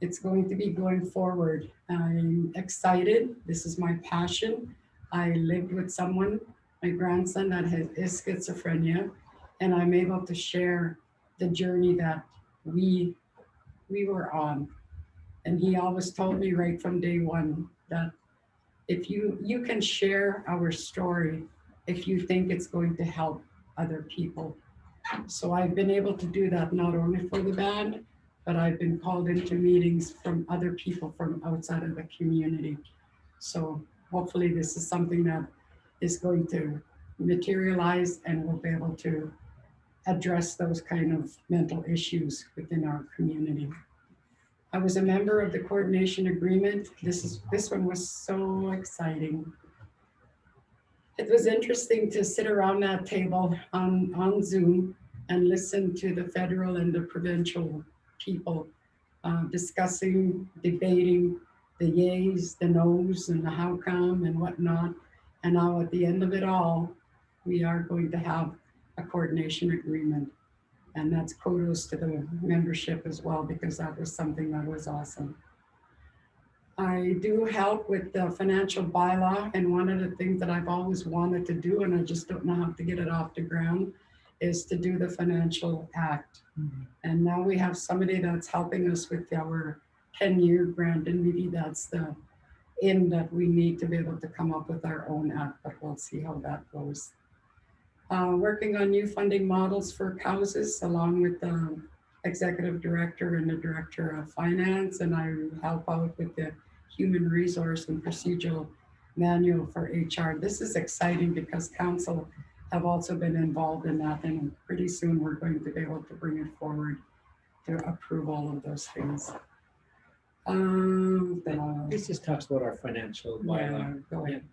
it's going to be going forward. I'm excited. This is my passion. I lived with someone, my grandson, that is schizophrenia, and I'm able to share the journey that we were on. And he always told me right from day one that if you can share our story if you think it's going to help other people. So I've been able to do that not only for the band, but I've been called into meetings from other people from outside of the community. So hopefully this is something that is going to materialize and we'll be able to address those kind of mental issues within our community. I was a member of the coordination agreement. This one was so exciting. It was interesting to sit around that table on Zoom and listen to the federal and the provincial people discussing, debating the yays, the no's, and the how come and whatnot. And now at the end of it all, we are going to have a coordination agreement. And that's kudos to the membership as well, because that was something that was awesome. I do help with the financial bylaw, and one of the things that I've always wanted to do, and I just don't know how to get it off the ground, is to do the financial act. Mm-hmm. And now we have somebody that's helping us with our 10-year grant, and maybe that's the end that we need to be able to come up with our own act, but we'll see how that goes. Working on new funding models for Cowessess, along with the executive director and the director of finance, and I help out with the human resource and procedural manual for HR. This is exciting because council have also been involved in that, and pretty soon we're going to be able to bring it forward to approve all of those things. This just talks about our financial bylaw. Yeah, go ahead.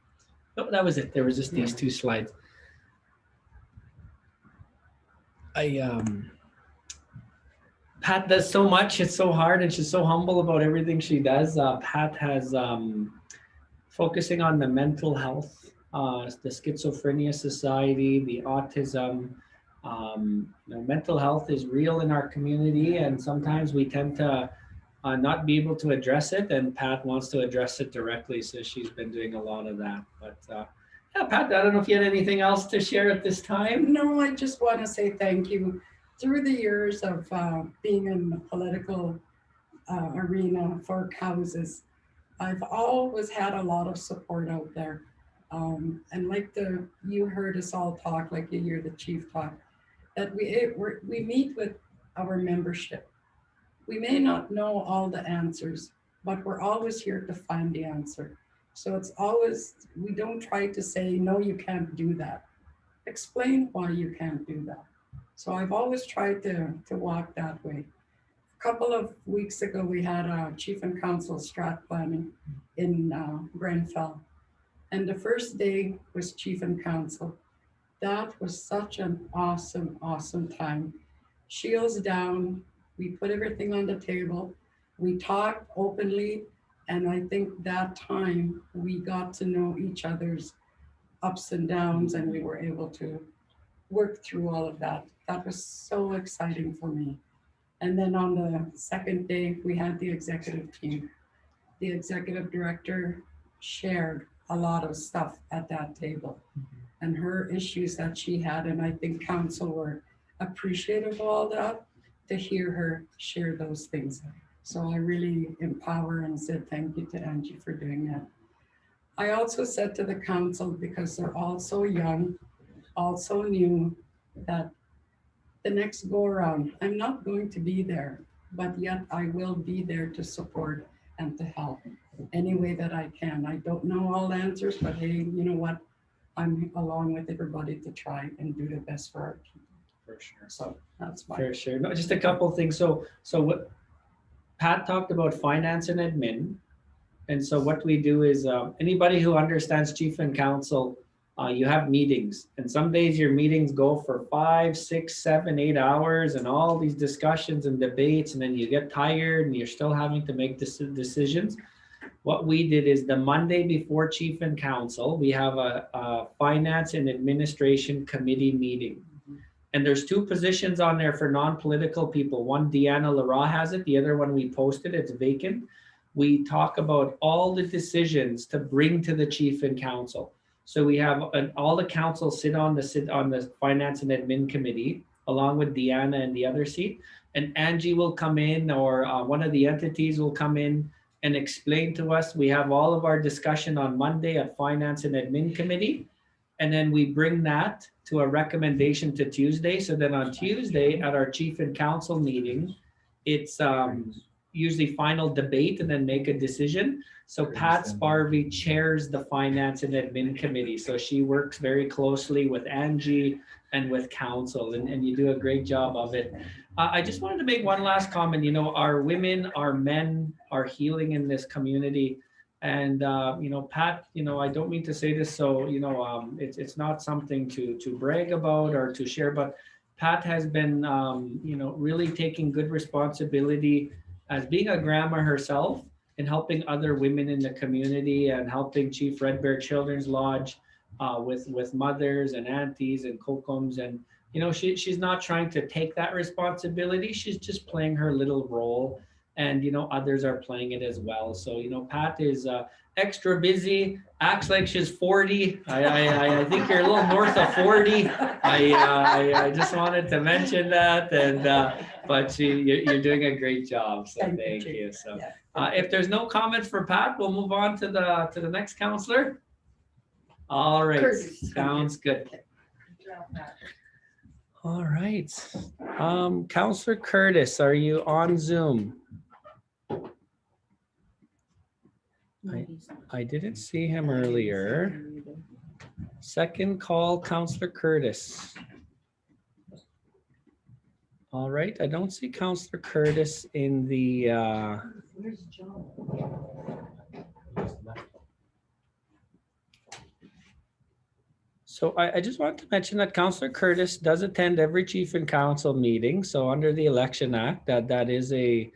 No, that was it. There was just these two slides. Pat does so much. It's so hard, and she's so humble about everything she does. Pat has focusing on the mental health, the Schizophrenia Society, the autism, Mental health is real in our community, and sometimes we tend to not be able to address it. And Pat wants to address it directly, so she's been doing a lot of that. But yeah, Pat, I don't know if you had anything else to share at this time. No, I just want to say thank you. Through the years of being in the political arena for Cowessess, I've always had a lot of support out there. And like you heard us all talk, like you hear the chief talk, that we meet with our membership. We may not know all the answers, but we're always here to find the answer. So it's always, we don't try to say, no, you can't do that. Explain why you can't do that. So I've always tried to walk that way. A couple of weeks ago, we had a chief and council strat planning in Grenfell. And the first day was chief and council. That was such an awesome, awesome time. Shields down, we put everything on the table, we talked openly, and I think that time we got to know each other's ups and downs, and we were able to work through all of that. That was so exciting for me. And then on the second day, we had the executive team. The executive director shared a lot of stuff at that table and her issues that she had. And I think council were appreciative of all that, to hear her share those things. So I really empower and said thank you to Angie for doing that. I also said to the council, because they're all so young, all so new, that the next go around, I'm not going to be there, but yet I will be there to support and to help any way that I can. I don't know all the answers, but hey, you know what? I'm along with everybody to try and do the best for our people. For sure. So that's my. For sure. No, just a couple of things. So what Pat talked about, finance and admin. And so what we do is anybody who understands chief and council, you have meetings, and some days your meetings go for 5, 6, 7, 8 hours and all these discussions and debates, and then you get tired and you're still having to make decisions. What we did is the Monday before chief and council, we have a finance and administration committee meeting. And there's 2 positions on there for non-political people. One, Deanna Lara has it. The other one we posted, it's vacant. We talk about all the decisions to bring to the chief and council. So we have all the council sit on the finance and admin committee, along with Deanna and the other seat. And Angie will come in, or one of the entities will come in and explain to us. We have all of our discussion on Monday at finance and admin committee. And then we bring that to a recommendation to Tuesday. So then on Tuesday at our chief and council meeting, it's usually final debate and then make a decision. So Pat Sparvey chairs the finance and admin committee. So she works very closely with Angie and with council, and you do a great job of it. I just wanted to make one last comment. Our women, our men are healing in this community. And, Pat, I don't mean to say this, so, it's not something to brag about or to share, but Pat has been, really taking good responsibility as being a grandma herself and helping other women in the community and helping Chief Red Bear Children's Lodge with mothers and aunties and kokums. And, she's not trying to take that responsibility. She's just playing her little role. And, others are playing it as well. So, Pat is extra busy, acts like she's 40. I think you're a little north of 40. I just wanted to mention that. And but you're doing a great job. So thank you. So if there's no comments for Pat, we'll move on to the next counselor. All right. Curtis. Sounds good. All right. Counselor Curtis, are you on Zoom? I didn't see him earlier. Second call, Counselor Curtis. All right, I don't see Counselor Curtis in the Where's John? So I just want to mention that Counselor Curtis does attend every chief and council meeting. So under the Election Act, that is a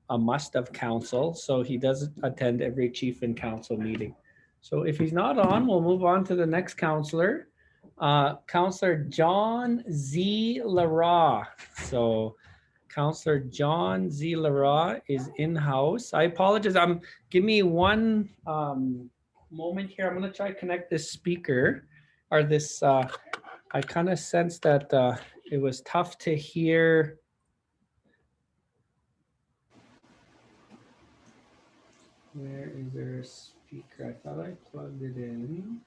must of council. So he does attend every chief and council meeting. So if he's not on, we'll move on to the next counselor. Counselor John Z. Lara. So Counselor John Z. Lara is in-house. I apologize. Give me one moment here. I'm going to try to connect this speaker or this. I kind of sense that it was tough to hear. Where is there a speaker? I thought I plugged it in.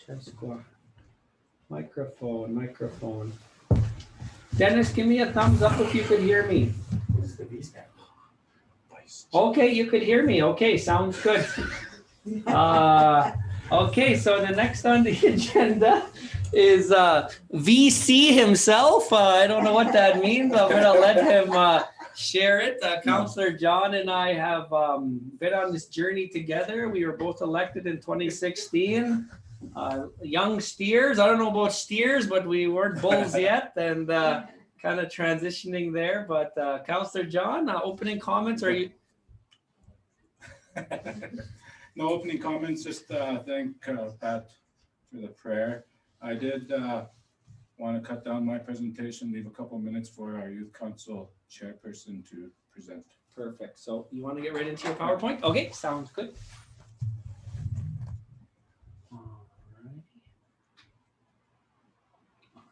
Chesqua. Microphone. Dennis, give me a thumbs up if you could hear me. Okay, you could hear me. Okay, sounds good. Okay, so the next on the agenda is VC himself. I don't know what that means. I'm going to let him share it. Counselor John and I have been on this journey together. We were both elected in 2016. Young steers. I don't know about steers, but we weren't bulls yet, and kind of transitioning there. But Counselor John, opening comments? Are you? No opening comments. Just thank Pat for the prayer. I did want to cut down my presentation, leave a couple minutes for our youth council chairperson to present. Perfect. So you want to get right into your PowerPoint? Okay, sounds good. All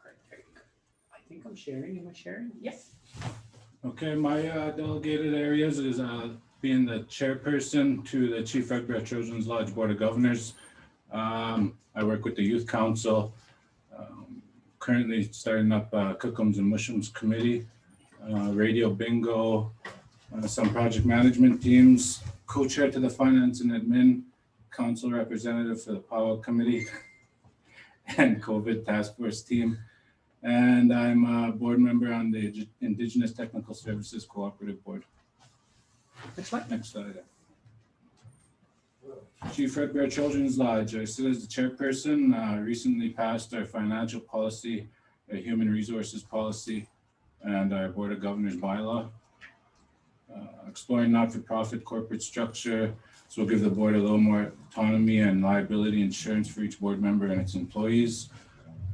right, there you go. I think I'm sharing. Am I sharing? Yes. Okay, my delegated areas is being the chairperson to the Chief Red Bear Children's Lodge Board of Governors. I work with the Youth Council, currently starting up Cookums and Mushums Committee, Radio Bingo, some project management teams, co-chair to the Finance and Admin, council representative for the Powwow Committee and COVID Task Force team. And I'm a board member on the Indigenous Technical Services Cooperative Board. Next slide. Next slide. Chief Red Bear Children's Lodge. I sit as the chairperson. Recently passed our financial policy, our human resources policy, and our Board of Governors bylaw. Exploring not-for-profit corporate structure. So we'll give the board a little more autonomy and liability insurance for each board member and its employees.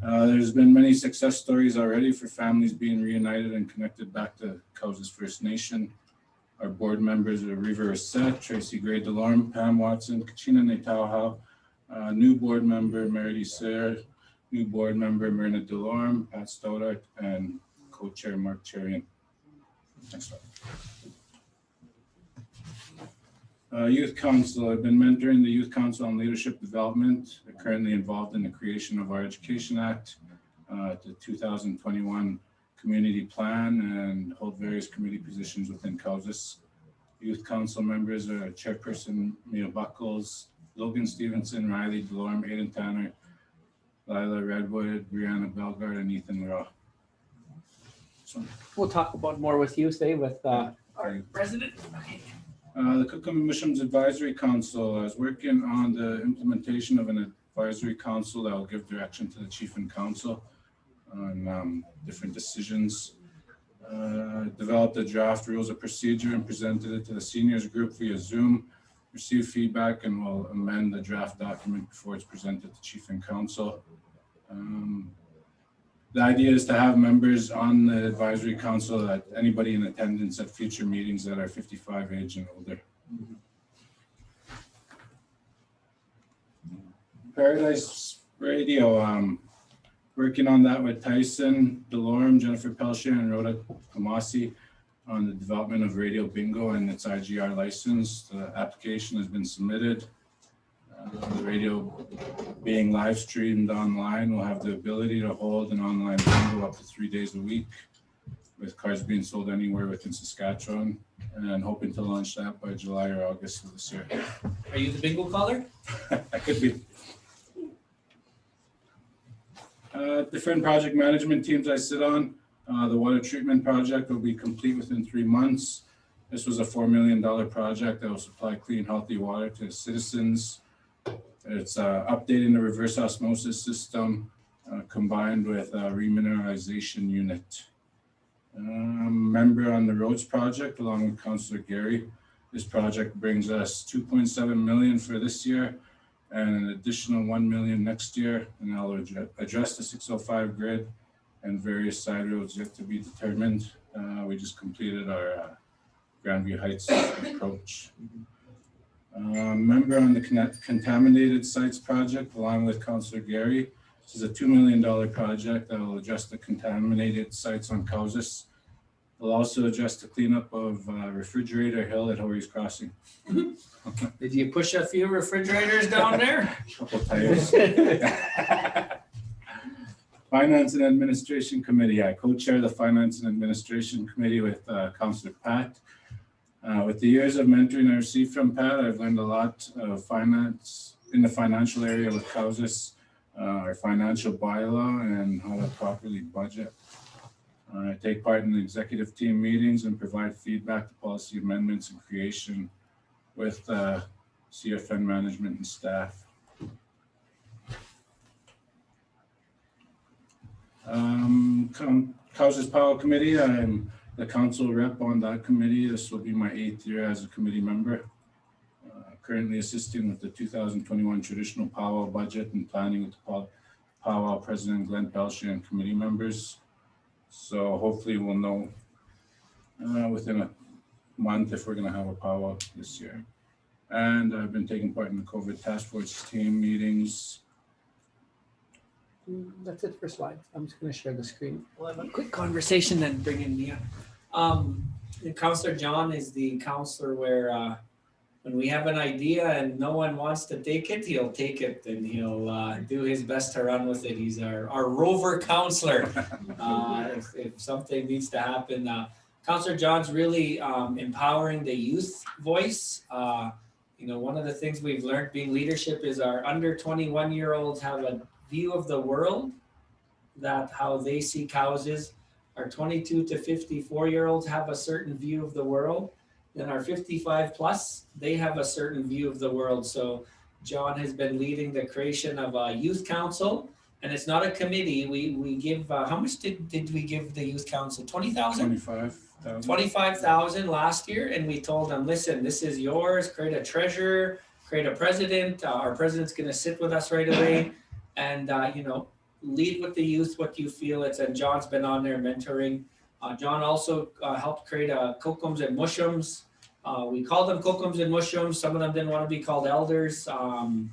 There's been many success stories already for families being reunited and connected back to Cowessess First Nation. Our board members are Riva Reset, Tracy Gray Delorme, Pam Watson, Kachina Netauhau, new board member Meredy Sayre, new board member Myrna Delorme, Pat Stoddart, and co-chair Mark Cherian. Next slide. Youth Council. I've been mentoring the Youth Council on leadership development. I'm currently involved in the creation of our Education Act, the 2021 Community Plan, and hold various committee positions within Cowessess. Youth Council members are Chairperson Mia Buckles, Logan Stevenson, Riley Delorme, Aiden Tanner, Lila Redwood, Brianna Belgard, and Ethan Raw. So we'll talk about more with you, say, with our president. Okay. The Cookums Mushums Advisory Council. I was working on the implementation of an advisory council that will give direction to the chief and council on different decisions. Developed a draft rules of procedure and presented it to the seniors group via Zoom. Received feedback and will amend the draft document before it's presented to chief and council. The idea is to have members on the advisory council, that anybody in attendance at future meetings that are 55 age and older. Paradise Radio, working on that with Tyson Delorme, Jennifer Pelcher, and Rhoda Kamasi on the development of Radio Bingo and its IGR license. The application has been submitted. The radio being live streamed online will have the ability to hold an online bingo up to 3 days a week, with cards being sold anywhere within Saskatchewan, and hoping to launch that by July or August of this year. Are you the bingo caller? I could be. Different project management teams I sit on. The water treatment project will be complete within 3 months. This was a $4 million project that will supply clean, healthy water to citizens. It's updating the reverse osmosis system combined with a remineralization unit. Member on the roads project along with Councillor Gary. This project brings us $2.7 million for this year and an additional 1 million next year, and I'll address the 605 grid and various side roads yet to be determined. We just completed our Grandview Heights approach. Member on the contaminated sites project, along with Councillor Gary. This is a $2 million project that will address the contaminated sites on Cowessess. We'll also address the cleanup of Refrigerator Hill at Horry's Crossing. Did you push a few refrigerators down there? Couple tires. Finance and Administration Committee. I co-chair the Finance and Administration Committee with Councillor Pat. With the years of mentoring I received from Pat, I've learned a lot of finance in the financial area with Cowessess, our financial bylaw, and how to properly budget. I take part in the executive team meetings and provide feedback to policy amendments and creation with CFN management and staff. Cowessess Power Committee, I'm the council rep on that committee. This will be my 8th year as a committee member. Currently assisting with the 2021 traditional powwow budget and planning with the powwow president Glenn Pelshey and committee members. So hopefully we'll know within a month if we're going to have a powwow this year. And I've been taking part in the COVID task force team meetings. That's it for slides. I'm just going to share the screen. We'll have a quick conversation and bring in Mia. Councillor John is the councillor where when we have an idea and no one wants to take it, he'll take it and he'll do his best to run with it. He's our rover councillor. If something needs to happen, Councillor John's really empowering the youth voice. You know, one of the things we've learned being leadership is our under 21-year-olds have a view of the world that how they see Cowessess. Our 22 to 54-year-olds have a certain view of the world. Then our 55 plus, they have a certain view of the world. So John has been leading the creation of a youth council, and it's not a committee. We give, how much did we give the youth council? 20,000? 25,000. 25,000 last year. And we told them, listen, this is yours, create a treasurer, create a president. Our president's gonna sit with us right away and, you know, lead with the youth what you feel it's, and John's been on there mentoring. John also helped create a Kokums and Mushums. We called them Kokums and Mushums. Some of them didn't want to be called elders. And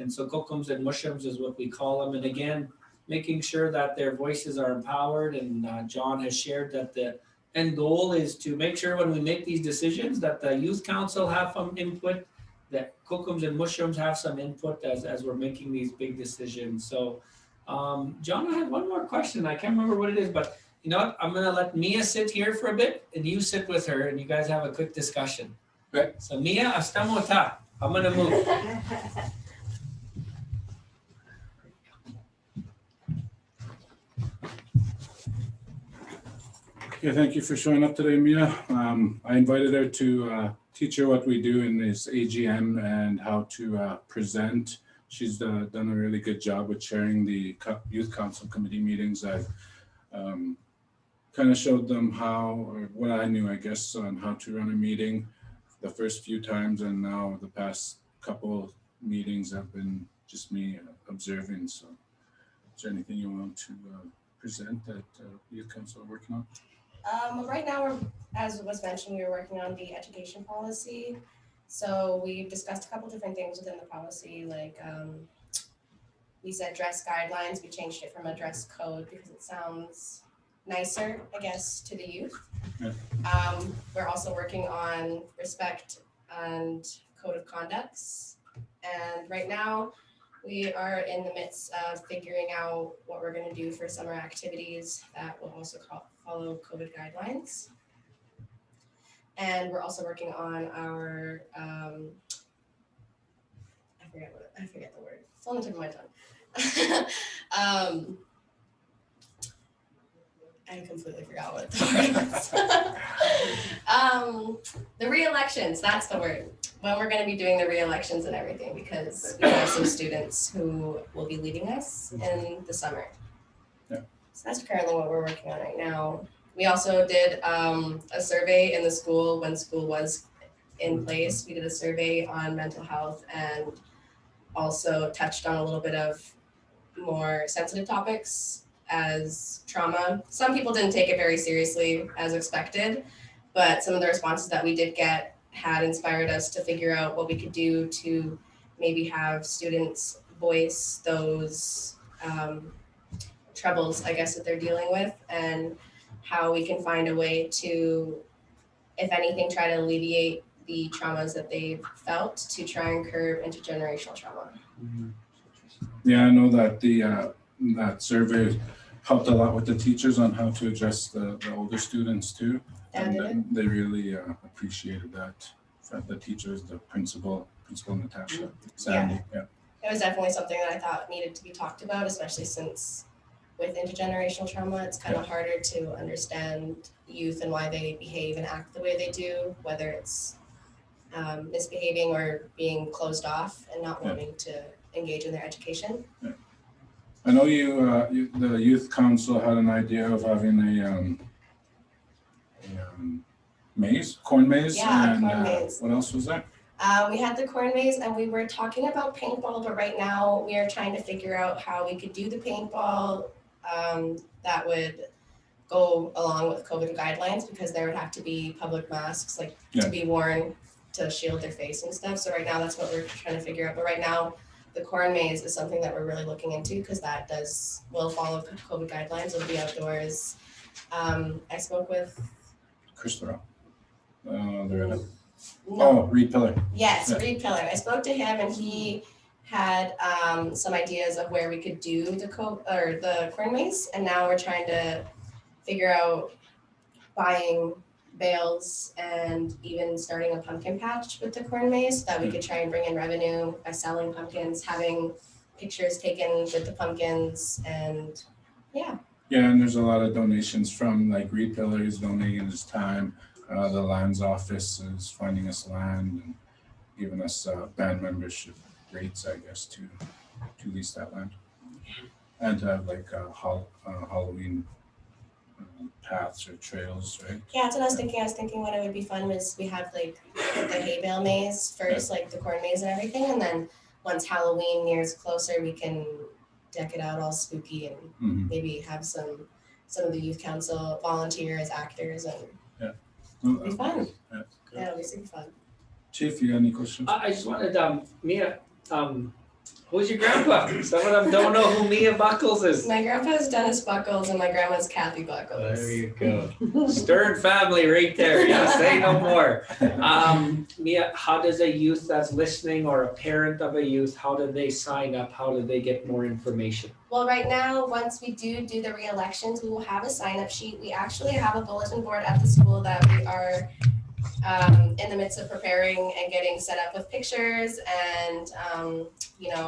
so Kokums and Mushums is what we call them. And again, making sure that their voices are empowered. And John has shared that the end goal is to make sure when we make these decisions that the youth council have some input, that Kokums and Mushums have some input as we're making these big decisions. So John, I have one more question. I can't remember what it is, but you know what? I'm going to let Mia sit here for a bit and you sit with her and you guys have a quick discussion. Okay. So Mia, hasta mo ta. I'm going to move. Okay, thank you for showing up today, Mia. I invited her to teach her what we do in this AGM and how to present. She's done a really good job with chairing the Youth Council Committee meetings. I've kind of showed them how, or what I knew, I guess, on how to run a meeting the first few times, and now the past couple meetings have been just me observing. So is there anything you want to present that Youth Council are working on? Right now, as was mentioned, we were working on the education policy. So we've discussed a couple different things within the policy, like we said dress guidelines. We changed it from a dress code because it sounds nicer, I guess, to the youth. Yeah. We're also working on respect and code of conducts. And right now, we are in the midst of figuring out what we're going to do for summer activities that will also follow COVID guidelines. And we're also working on our, I forget the word. It's on the tip of my tongue. I completely forgot what the word was. The re-elections, that's the word. When we're going to be doing the re-elections and everything, because we have some students who will be leaving us in the summer. Yeah. So that's currently what we're working on right now. We also did a survey in the school when school was in place. We did a survey on mental health and also touched on a little bit of more sensitive topics as trauma. Some people didn't take it very seriously as expected, but some of the responses that we did get had inspired us to figure out what we could do to maybe have students voice those troubles, I guess, that they're dealing with, and how we can find a way to, if anything, try to alleviate the traumas that they've felt to try and curb intergenerational trauma. Yeah, I know that that survey helped a lot with the teachers on how to address the older students too. And they really appreciated that. The teachers, the Principal Natasha, Sandy. Yeah. It was definitely something that I thought needed to be talked about, especially since with intergenerational trauma, it's kind of harder to understand youth and why they behave and act the way they do, whether it's misbehaving or being closed off and not wanting to engage in their education. Yeah. I know the youth council had an idea of having a corn maze. Yeah, and corn maze. What else was there? We had the corn maze, and we were talking about paintball, but right now we are trying to figure out how we could do the paintball that would go along with COVID guidelines, because there would have to be public masks to be worn to shield their face and stuff. So right now that's what we're trying to figure out. But right now the corn maze is something that we're really looking into, because that will follow COVID guidelines. It'll be outdoors. I spoke with Christopher. Reed Pillar. Yes, Reed Pillar. I spoke to him, and he had some ideas of where we could do the corn maze, and now we're trying to figure out buying bales and even starting a pumpkin patch with the corn maze, so that we could try and bring in revenue by selling pumpkins, having pictures taken with the pumpkins, and yeah. Yeah, and there's a lot of donations from Reed Pillar is donating his time. The lands office is finding us land and giving us band membership rates, I guess, to lease that land, and to have Halloween paths or trails, right? Yeah, that's what I was thinking. I was thinking what it would be fun was we have the hay bale maze first, the corn maze and everything, and then once Halloween nears closer, we can deck it out all spooky and maybe have some of the youth council volunteer as actors, and it'll be fun. Yeah, it'll be super fun. Chief, you got any questions? I just wanted, Mia, who's your grandpa? Some of them don't know who Mia Buckles is. My grandpa is Dennis Buckles and my grandma's Kathy Buckles. There you go. Stern family right there. Yeah, say no more. Mia, how does a youth that's listening or a parent of a youth, how do they sign up? How do they get more information? Well, right now, once we do the re-elections, we will have a sign-up sheet. We actually have a bulletin board at the school that we are in the midst of preparing and getting set up with pictures and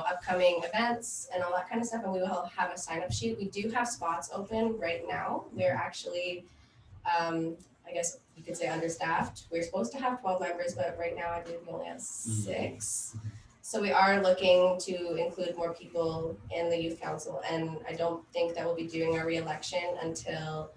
upcoming events and all that kind of stuff, and we will have a sign-up sheet. We do have spots open right now. We're actually I guess you could say understaffed. We're supposed to have 12 members, but right now I believe we only have 6. So we are looking to include more people in the youth council, and I don't think that we'll be doing our re-election until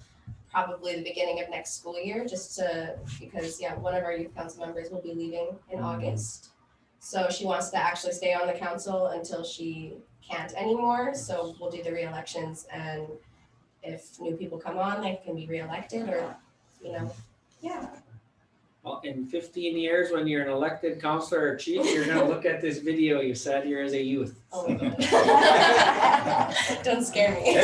probably the beginning of next school year, because one of our youth council members will be leaving in August. So she wants to actually stay on the council until she can't anymore. So we'll do the re-elections, and if new people come on, they can be re-elected, or yeah. Well, in 15 years, when you're an elected councillor or chief, you're going to look at this video you sat here as a youth. Oh my God. Don't scare me.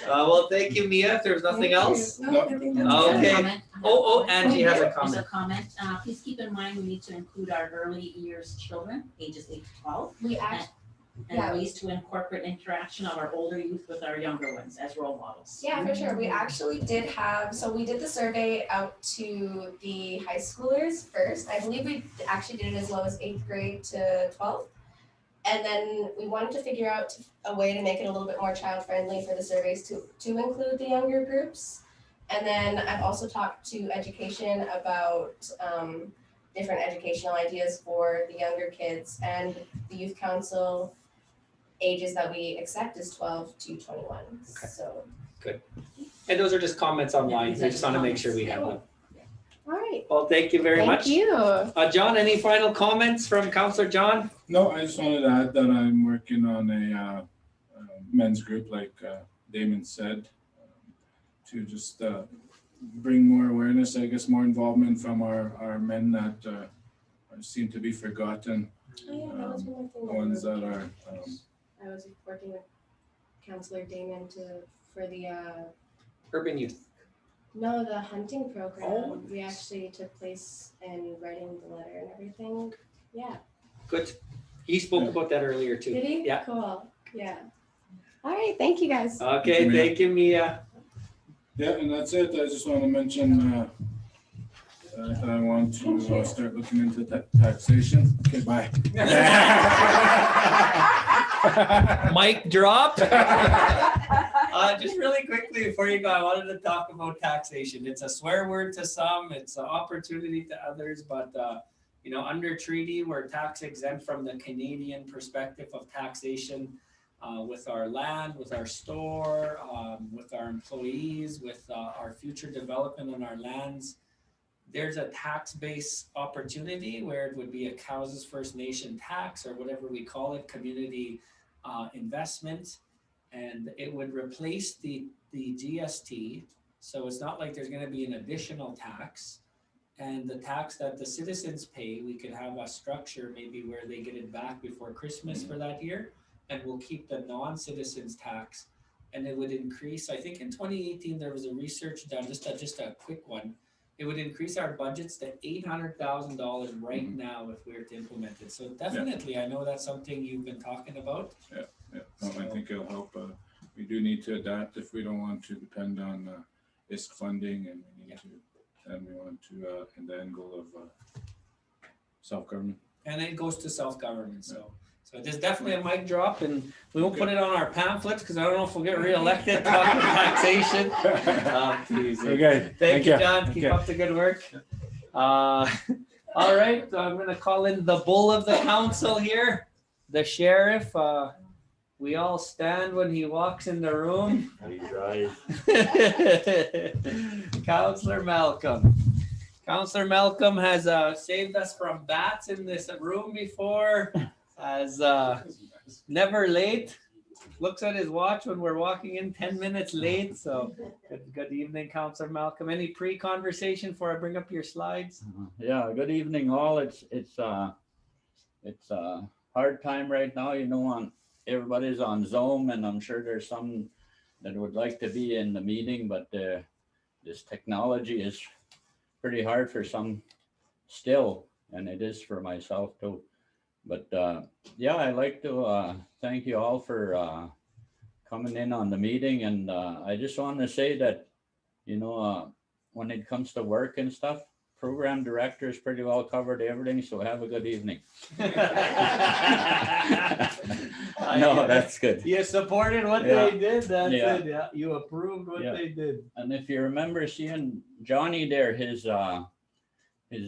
Well, thank you, Mia. If there's nothing else. No, I think that's Okay. Angie has a There's comment. a comment. Please keep in mind we need to include our early years children, ages 8 to 12. And ways to incorporate interaction of our older youth with our younger ones as role models. Yeah, for sure. We actually did we did the survey out to the high schoolers first. I believe we actually did it as low as 8th grade to 12th. And then we wanted to figure out a way to make it a little bit more child friendly for the surveys to include the younger groups. And then I've also talked to education about different educational ideas for the younger kids, and the youth council ages that we accept is 12 to 21. Okay. So good. And those are just comments online. I just want to make sure we have them. All right. Well, thank you very much. Thank you. John, any final comments from Councillor John? No, I just wanted to add that I'm working on a men's group, like Damon said, to just bring more awareness, I guess, more involvement from our men that seem to be forgotten. Oh, yeah, that was one thing. Ones that are. I was working with Councillor Damon for the Urban Youth. no, the hunting program. Oh. We actually took place in writing the letter and everything. Yeah. Good. He spoke about that earlier too. Did he? Yeah. Cool. Yeah. All right. Thank you, guys. Okay. Thank you, Mia. Yeah, and that's it. I just want to mention that I want to start looking into taxation. Okay, bye. Mic drop. Just really quickly before you go, I wanted to talk about taxation. It's a swear word to some, it's an opportunity to others, but under treaty, we're tax exempt from the Canadian perspective of taxation with our land, with our store, with our employees, with our future development on our lands. There's a tax-based opportunity where it would be a Cowessess First Nation tax or whatever we call it, community investment, and it would replace the GST. So it's not like there's going to be an additional tax, and the tax that the citizens pay, we could have a structure maybe where they get it back before Christmas for that year, and we'll keep the non-citizens tax, and it would increase. I think in 2018 there was a research done, just a quick one. It would increase our budgets to $800,000 right now if we were to implement it. So definitely, I know that's something you've been talking about. Yeah. No, I think it'll help. We do need to adapt if we don't want to depend on ISK funding, and we want to, in the end goal of self-government. And it goes to self-government. So there's definitely a mic drop, and we won't put it on our pamphlets because I don't know if we'll get reelected talking taxation. Okay. Thank you, John. Keep up the good work. All right. So I'm going to call in the bull of the council here, the sheriff. We all stand when he walks in the room. He's right. Councillor Malcolm. Councillor Malcolm has saved us from bats in this room before. Has never late. Looks at his watch when we're walking in 10 minutes late. So good evening, Councillor Malcolm. Any pre-conversation before I bring up your slides? Yeah, good evening all. It's a hard time right now, everybody's on Zoom, and I'm sure there's some that would like to be in the meeting, but this technology is pretty hard for some still, and it is for myself too. But I'd like to thank you all for coming in on the meeting, and I just want to say that, when it comes to work and stuff, program director is pretty well covered everything, so have a good evening. No, that's good. You supported what they did. That's it. Yeah, you approved what they did. And if you remember seeing Johnny there, his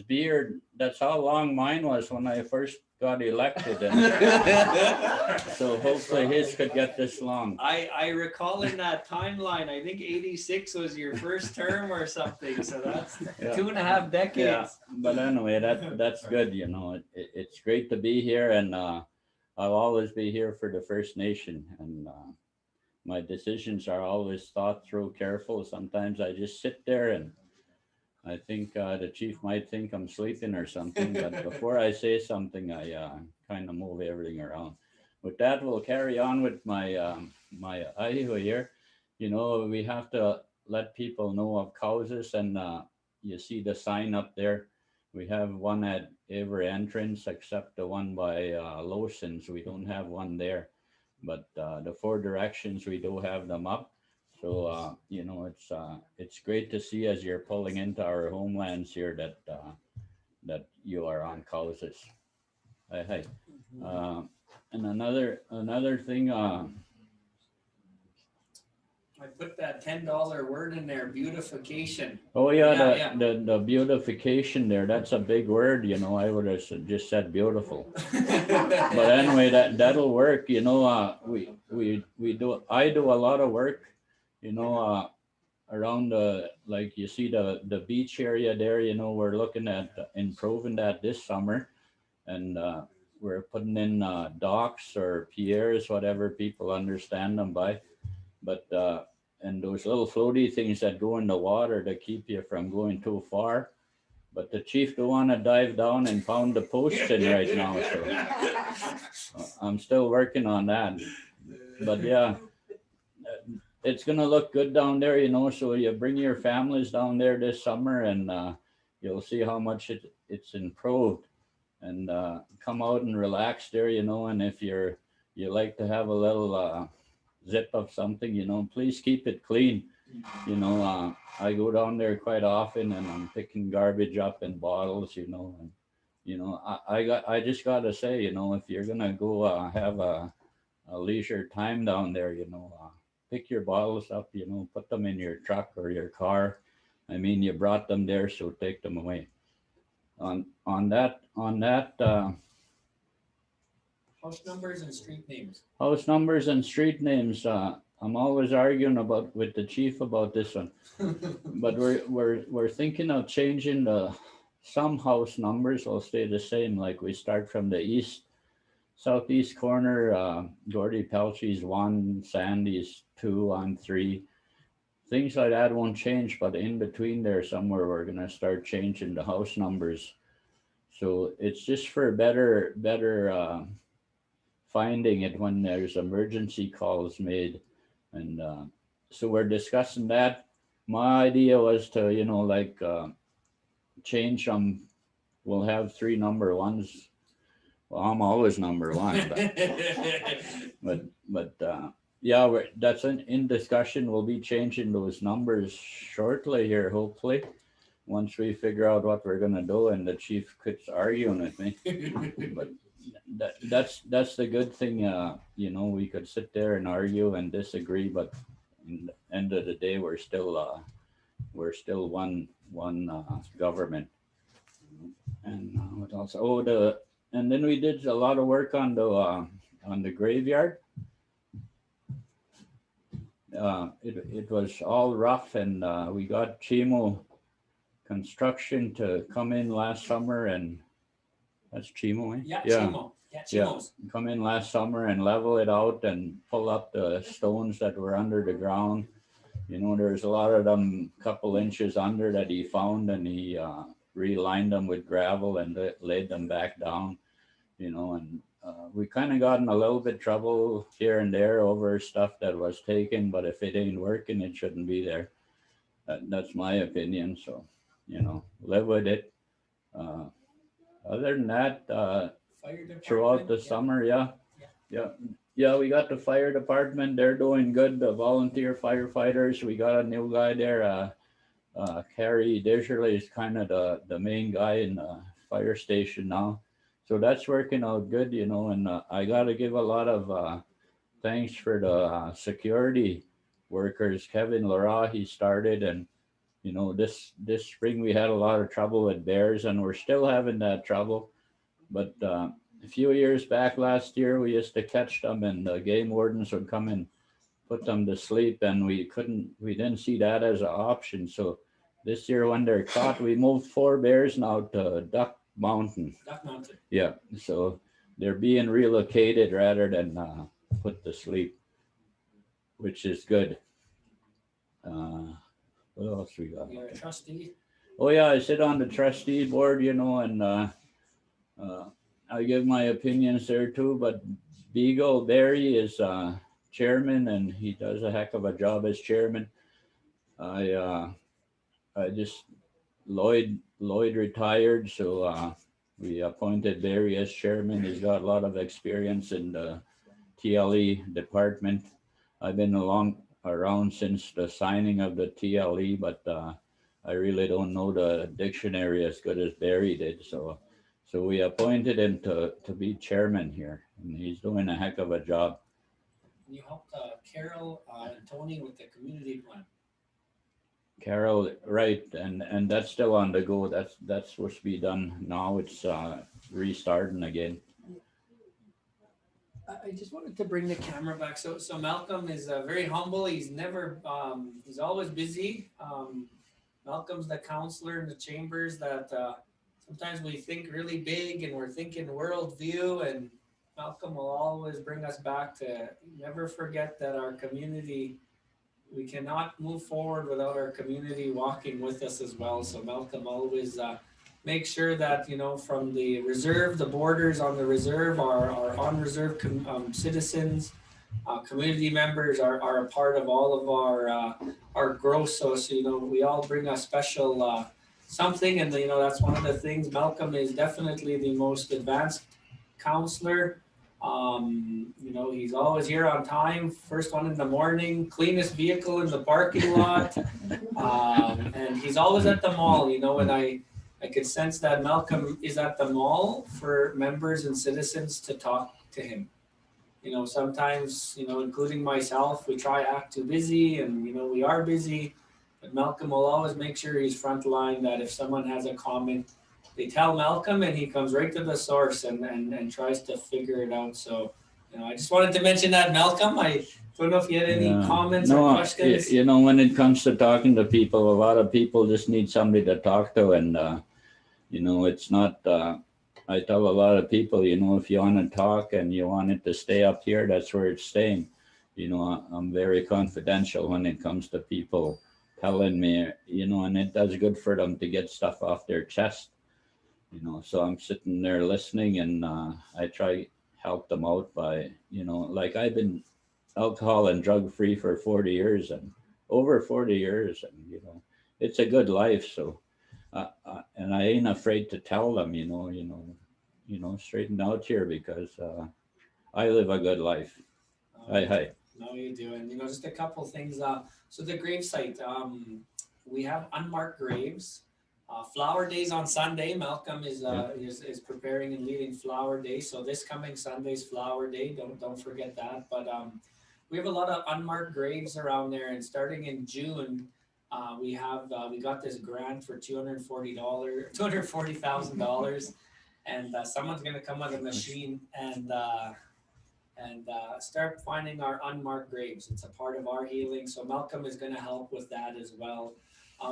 beard, that's how long mine was when I first got elected. And so hopefully his could get this long. I recall in that timeline, I think 86 was your first term or something. So that's 2.5 decades. Yeah, but anyway, that's good. It's great to be here, and I'll always be here for the First Nation, and my decisions are always thought through careful. Sometimes I just sit there and I think the chief might think I'm sleeping or something, but before I say something, I kind of move everything around. With that, we'll carry on with my my iho here. We have to let people know of Cowessess, and you see the sign up there. We have one at every entrance except the one by Lawson's. We don't have one there, but the 4 directions, we do have them up. So, it's great to see as you're pulling into our homelands here that you are on Cowessess. Hi. And another thing, I put that $10 word in there, beautification. Oh yeah, the beautification there, that's a big word, I would have just said beautiful. But anyway, that'll work. I do a lot of work, around the, like you see the beach area there, you know, we're looking at improving that this summer. And we're putting in docks or piers, whatever people understand them by. But and those little floaty things that go in the water to keep you from going too far. But the chief don't want to dive down and pound the post in right now. So I'm still working on that. But yeah, it's gonna look good down there, you know. So you bring your families down there this summer, and you'll see how much it's improved. And come out and relax there, you know. And if you like to have a little zip of something, you know, please keep it clean. You know, I go down there quite often, and I'm picking garbage up in bottles, you know. And you know, I just gotta say, you know, if you're gonna go have a leisure time down there, you know, pick your bottles up, you know, put them in your truck or your car. I mean, you brought them there, so take them away. On that House numbers and street names. house numbers and street names, I'm always arguing about with the chief about this one. But we're thinking of changing some house numbers will stay the same. Like we start from the southeast corner, Gordy Pelchy's 1, Sandy's 2 on 3. Things like that won't change, but in between there somewhere we're gonna start changing the house numbers. So it's just for better finding it when there's emergency calls made. And so we're discussing that. My idea was to, you know, like change them. We'll have 3 number ones. Well, I'm always number 1, but yeah, that's in discussion. We'll be changing those numbers shortly here, hopefully, once we figure out what we're gonna do. And the chief quits arguing with me. But that's the good thing. You know, we could sit there and argue and disagree, but in the end of the day, we're still one government. And what else? Oh, and then we did a lot of work on the graveyard. It was all rough, and we got Chimo Construction to come in last summer, and that's Chimo, eh? Yeah, Chimo. Yeah, Chimo's. Yeah, come in last summer and level it out and pull up the stones that were under the ground. You know, there's a lot of them, couple inches under that he found, and he relined them with gravel and laid them back down. You know, and we kind of got in a little bit trouble here and there over stuff that was taken, but if it ain't working, it shouldn't be there. That's my opinion. So, you know, live with it. Other than that, throughout the summer, yeah, we got the fire department. They're doing good. The volunteer firefighters. We got a new guy there. Carrie Desjardins is kind of the main guy in the fire station now. So that's working out good, you know. And I got to give a lot of thanks for the security workers. Kevin Lara, he started, and you know, this spring we had a lot of trouble with bears, and we're still having that trouble. But a few years back, last year, we used to catch them, and the game wardens would come and put them to sleep, and we didn't see that as an option. So this year, when they're caught, we moved 4 bears now to Duck Mountain. Duck Mountain. Yeah, so they're being relocated rather than put to sleep, which is good. What else we got? You're a trustee. Oh yeah, I sit on the trustee board, you know, and I give my opinions there too. But Beagle Barry is chairman, and he does a heck of a job as chairman. I just Lloyd retired, so we appointed Barry as chairman. He's got a lot of experience in the TLE department. I've been around since the signing of the TLE, but I really don't know the dictionary as good as Barry did. So we appointed him to be chairman here, and he's doing a heck of a job. You helped Carol and Tony with the community plan. Carol, right, and that's still on the go. That's supposed to be done now. It's restarting again. I just wanted to bring the camera back. So Malcolm is very humble. He's never, he's always busy. Malcolm's the counselor in the chambers that sometimes we think really big and we're thinking worldview, and Malcolm will always bring us back to never forget that our community, we cannot move forward without our community walking with us as well. So Malcolm always make sure that, you know, from the reserve, the borders on the reserve, our on reserve citizens, community members are a part of all of our growth. So you know, we all bring a special something, and you know, that's one of the things. Malcolm is definitely the most advanced counselor. You know, he's always here on time, first one in the morning, cleanest vehicle in the parking lot, and he's always at the mall. You know, and I could sense that Malcolm is at the mall for members and citizens to talk to him. You know, sometimes, you know, including myself, we try to act too busy, and, you know, we are busy, but Malcolm will always make sure he's front line, that if someone has a comment, they tell Malcolm and he comes right to the source and tries to figure it out. So, you know, I just wanted to mention that, Malcolm. I don't know if you had any comments or questions. You know, when it comes to talking to people, a lot of people just need somebody to talk to, and you know, it's not, I tell a lot of people, you know, if you want to talk and you want it to stay up here, that's where it's staying. You know, I'm very confidential when it comes to people telling me, you know, and it does good for them to get stuff off their chest. You know, so I'm sitting there listening, and I try help them out by, you know, like I've been alcohol and drug free for 40 years and over 40 years, and, you know, it's a good life. So, and I ain't afraid to tell them, you know, straighten out here, because I live a good life. Hi. No, you do. And, you know, just a couple things. So the grave site, we have unmarked graves. Flower Days on Sunday. Malcolm is preparing and leading Flower Day. So this coming Sunday's Flower Day. Don't forget that. But we have a lot of unmarked graves around there. And starting in June, we got this grant for $240,000, and someone's gonna come with a machine and start finding our unmarked graves. It's a part of our healing. So Malcolm is gonna help with that as well.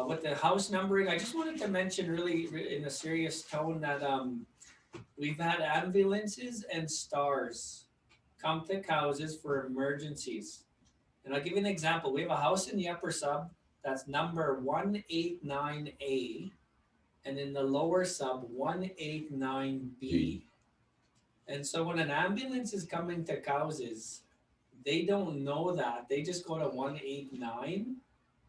With the house numbering, I just wanted to mention really in a serious tone that we've had ambulances and stars come to Cowessess for emergencies. And I'll give you an example. We have a house in the upper sub that's number 189A, and in the lower sub 189B. And so when an ambulance is coming to Cowessess, they don't know that. They just go to 189.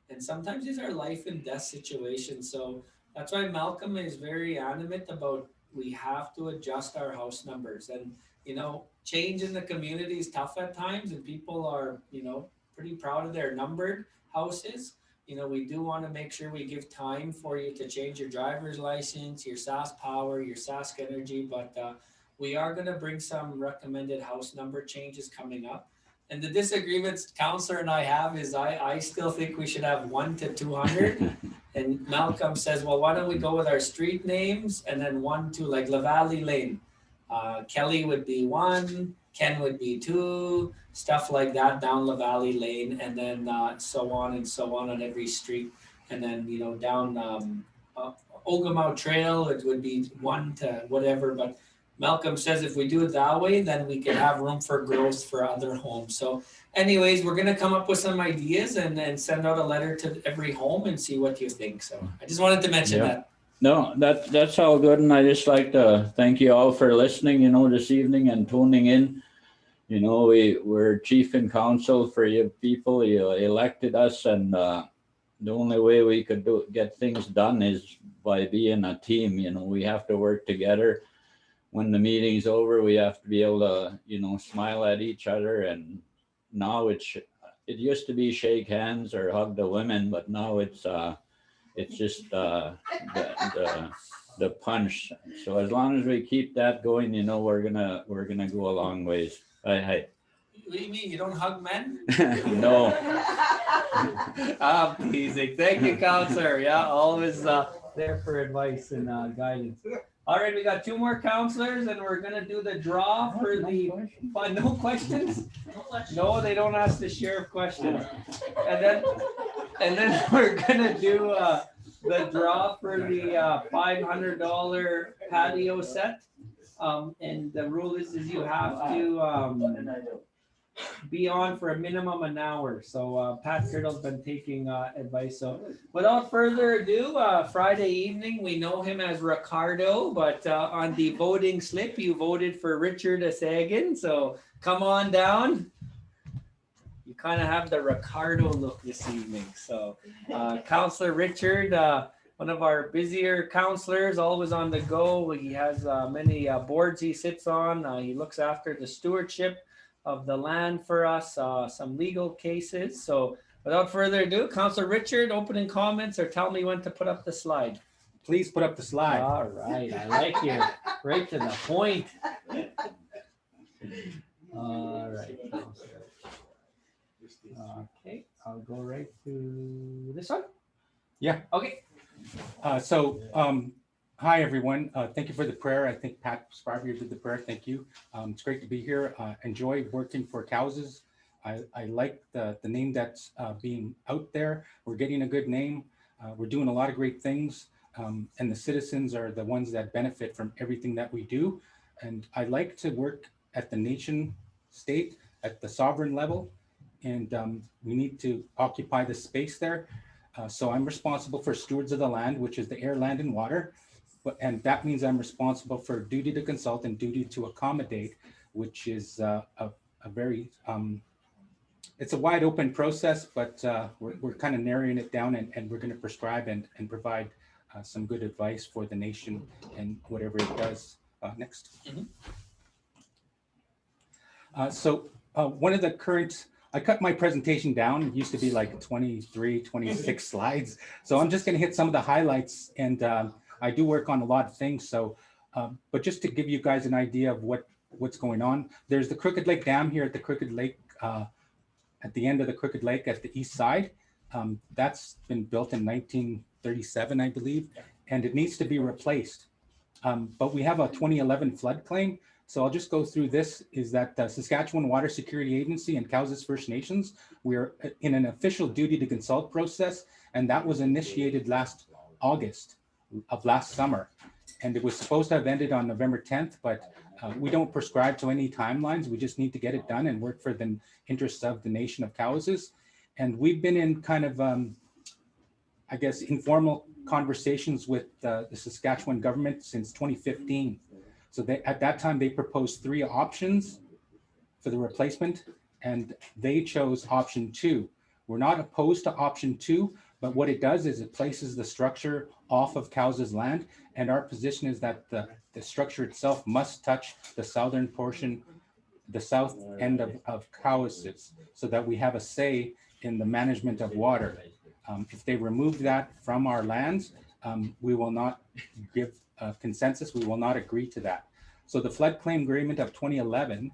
And sometimes these are life and death situations. So that's why Malcolm is very animate about, we have to adjust our house numbers. And, you know, change in the community is tough at times, and people are, you know, pretty proud of their numbered houses. You know, we do want to make sure we give time for you to change your driver's license, your SAS Power, your Sask Energy, but we are going to bring some recommended house number changes coming up. And the disagreements Counselor and I have is I still think we should have 1 to 200. And Malcolm says, well, why don't we go with our street names and then 1 to like La Valley Lane. Kelly would be 1, Ken would be 2, stuff like that down La Valley Lane, and then so on and so on every street. And then, you know, down Ogama Trail, it would be 1 to whatever. But Malcolm says if we do it that way, then we can have room for growth for other homes. So anyways, we're going to come up with some ideas and then send out a letter to every home and see what you think. So I just wanted to mention that. No, that's all good. And I just like to thank you all for listening, you know, this evening and tuning in. You know, we're chief and council for you people. You elected us, and the only way we could get things done is by being a team. You know, we have to work together. When the meeting's over, we have to be able to, you know, smile at each other. And now it used to be shake hands or hug the women, but now it's just the punch. So as long as we keep that going, you know, we're gonna go a long ways. Hi. What do you mean? You don't hug men? No. I'm teasing. Thank you, Counselor. Yeah, always there for advice and guidance. All right, we got 2 more counselors, and we're gonna do the draw for the fun. No questions? No, they don't ask the sheriff questions. And then we're gonna do the draw for the $500 patio set. And the rule is you have to be on for a minimum an hour. So Pat Kirtle's been taking advice. So without further ado, Friday evening, we know him as Ricardo, but on the voting slip, you voted for Richard Asagan. So come on down. You kind of have the Ricardo look this evening. So Counselor Richard, one of our busier counselors, always on the go. He has many boards he sits on. He looks after the stewardship of the land for us, some legal cases. So without further ado, Counselor Richard, opening comments, or tell me when to put up the slide. Please put up the slide. All right, I like you. Right to the point. All right, Counselor. Okay, I'll go right to this one. Yeah. Okay. Hi, everyone. Thank you for the prayer. I think Pat Sparvier did the prayer. Thank you. It's great to be here. Enjoy working for Cowessess. I like the name that's being out there. We're getting a good name. We're doing a lot of great things. And the citizens are the ones that benefit from everything that we do. And I like to work at the nation state, at the sovereign level. And we need to occupy the space there. So I'm responsible for stewards of the land, which is the air, land, and water. And that means I'm responsible for duty to consult and duty to accommodate, which is a very, it's a wide open process, but we're kind of narrowing it down, and we're going to prescribe and provide some good advice for the nation and whatever it does. Next. One of the current, I cut my presentation down. It used to be like 23, 26 slides. So I'm just going to hit some of the highlights, and I do work on a lot of things. So, but just to give you guys an idea of what's going on, there's the Crooked Lake Dam here at the Crooked Lake, at the end of the Crooked Lake at the east side. That's been built in 1937, I believe, and it needs to be replaced. But we have a 2011 flood claim. So I'll just go through this, is that the Saskatchewan Water Security Agency and Cowessess First Nations, we're in an official duty to consult process, and that was initiated last August of last summer. And it was supposed to have ended on November 10th, but we don't prescribe to any timelines. We just need to get it done and work for the interests of the nation of Cowessess. And we've been in kind of, I guess, informal conversations with the Saskatchewan government since 2015. So at that time, they proposed 3 options for the replacement, and they chose option 2. We're not opposed to option 2, but what it does is it places the structure off of Cowessess land, and our position is that the structure itself must touch the southern portion, the south end of Cowessess, so that we have a say in the management of water. If they remove that from our lands, we will not give consensus. We will not agree to that. So the flood claim agreement of 2011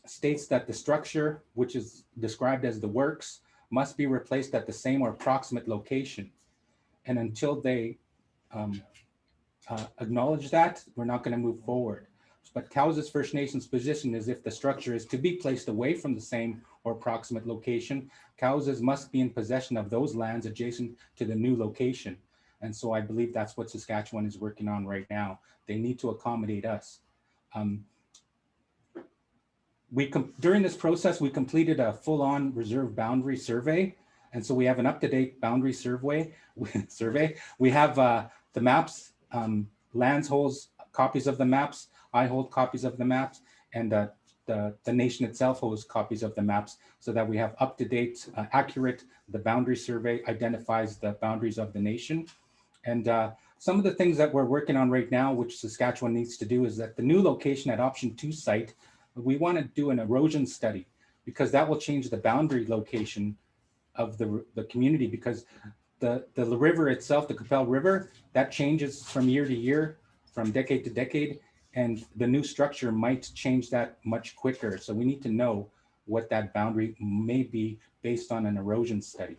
states that the structure, which is described as the works, must be replaced at the same or approximate location. And until they acknowledge that, we're not going to move forward. But Cowessess First Nations position is if the structure is to be placed away from the same or approximate location, Cowessess must be in possession of those lands adjacent to the new location. And so I believe that's what Saskatchewan is working on right now. They need to accommodate us. During this process, we completed a full-on reserve boundary survey. And so we have an up-to-date boundary survey. We have the maps, Lands holds copies of the maps, I hold copies of the maps, and the nation itself holds copies of the maps, so that we have up-to-date, accurate, the boundary survey identifies the boundaries of the nation. And some of the things that we're working on right now, which Saskatchewan needs to do, is that the new location at option 2 site, we want to do an erosion study, because that will change the boundary location of the community, because the river itself, the Qu'Appelle River, that changes from year to year, from decade to decade, and the new structure might change that much quicker. So we need to know what that boundary may be based on an erosion study.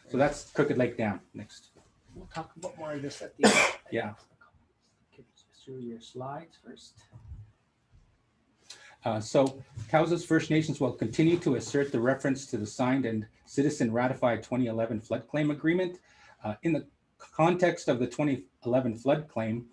So that's Crooked Lake Dam. Next. We'll talk about more of this at the end. Yeah. through your slides first. So Cowessess First Nations will continue to assert the reference to the signed and citizen ratified 2011 flood claim agreement. In the context of the 2011 flood claim,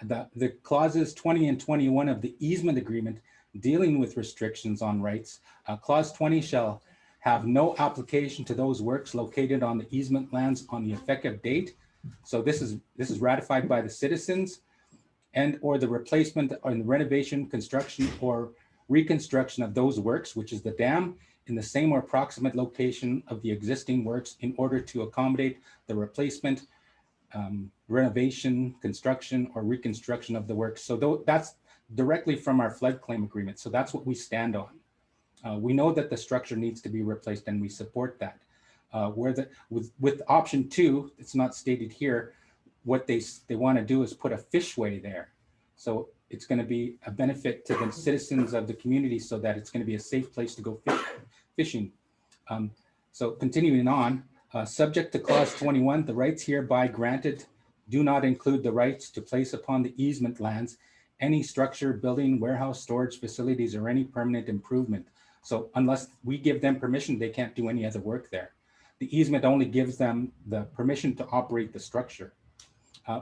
the clauses 20 and 21 of the easement agreement dealing with restrictions on rights, clause 20 shall have no application to those works located on the easement lands on the effective date. So this is ratified by the citizens, and or the replacement or the renovation, construction, or reconstruction of those works, which is the dam, in the same or approximate location of the existing works in order to accommodate the replacement, renovation, construction, or reconstruction of the works. So that's directly from our flood claim agreement. So that's what we stand on. We know that the structure needs to be replaced, and we support that. With option 2, it's not stated here, what they want to do is put a fishway there. So it's going to be a benefit to the citizens of the community, so that it's going to be a safe place to go fishing. So continuing on, subject to clause 21, the rights hereby granted do not include the rights to place upon the easement lands any structure, building, warehouse, storage facilities, or any permanent improvement. So unless we give them permission, they can't do any other work there. The easement only gives them the permission to operate the structure.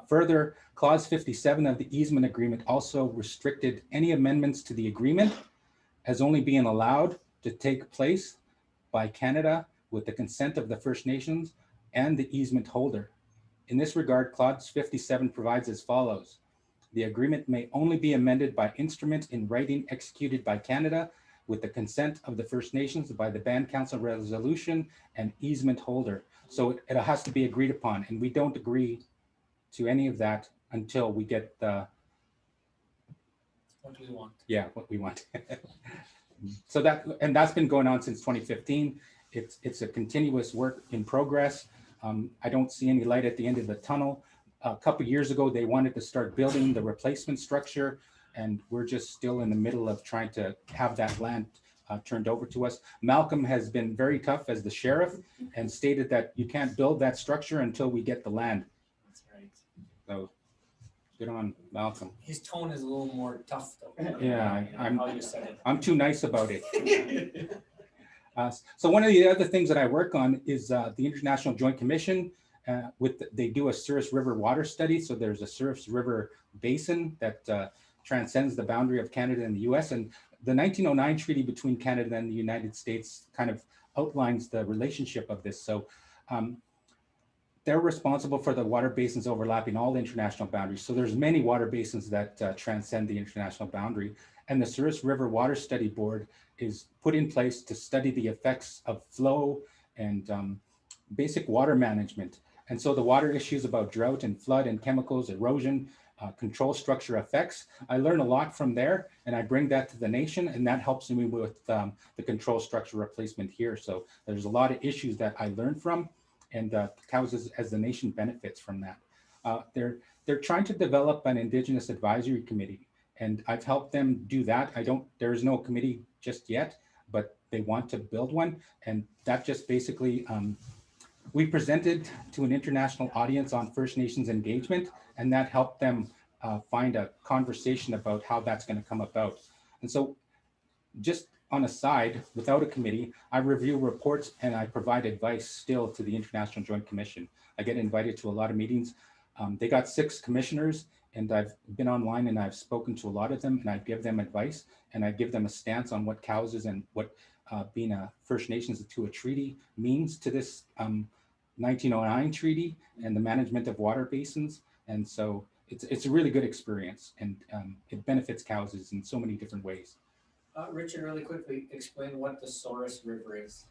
Further, clause 57 of the easement agreement also restricted any amendments to the agreement as only being allowed to take place by Canada with the consent of the First Nations and the easement holder. In this regard, clause 57 provides as follows. The agreement may only be amended by instrument in writing executed by Canada with the consent of the First Nations by the Band Council resolution and easement holder. So it has to be agreed upon, and we don't agree to any of that until we get What we want. Yeah, what we want. So that's been going on since 2015. It's a continuous work in progress. I don't see any light at the end of the tunnel. A couple of years ago, they wanted to start building the replacement structure, and we're just still in the middle of trying to have that land turned over to us. Malcolm has been very tough as the sheriff and stated that you can't build that structure until we get the land. That's right. So good on Malcolm. His tone is a little more tough though. Yeah, how you said it. I'm too nice about it. So one of the other things that I work on is the International Joint Commission. They do a Souris River water study. So there's a Souris River basin that transcends the boundary of Canada and the US. And the 1909 treaty between Canada and the United States kind of outlines the relationship of this. So they're responsible for the water basins overlapping all the international boundaries. So there's many water basins that transcend the international boundary. And the Souris River Water Study Board is put in place to study the effects of flow and basic water management. And so the water issues about drought and flood and chemicals, erosion, control structure effects, I learn a lot from there, and I bring that to the nation, and that helps me with the control structure replacement here. So there's a lot of issues that I learned from, and Cowessess as the nation benefits from that. They're trying to develop an Indigenous advisory committee, and I've helped them do that. There is no committee just yet, but they want to build one, and that just basically, we presented to an international audience on First Nations engagement, and that helped them find a conversation about how that's going to come about. And so just on a side, without a committee, I review reports and I provide advice still to the International Joint Commission. I get invited to a lot of meetings. They got 6 commissioners, and I've been online and I've spoken to a lot of them, and I give them advice, and I give them a stance on what Cowessess and what being a First Nations to a treaty means to this 1909 treaty and the management of water basins. And so it's a really good experience, and it benefits Cowessess in so many different ways. Richard, really quickly explain what the Souris River is.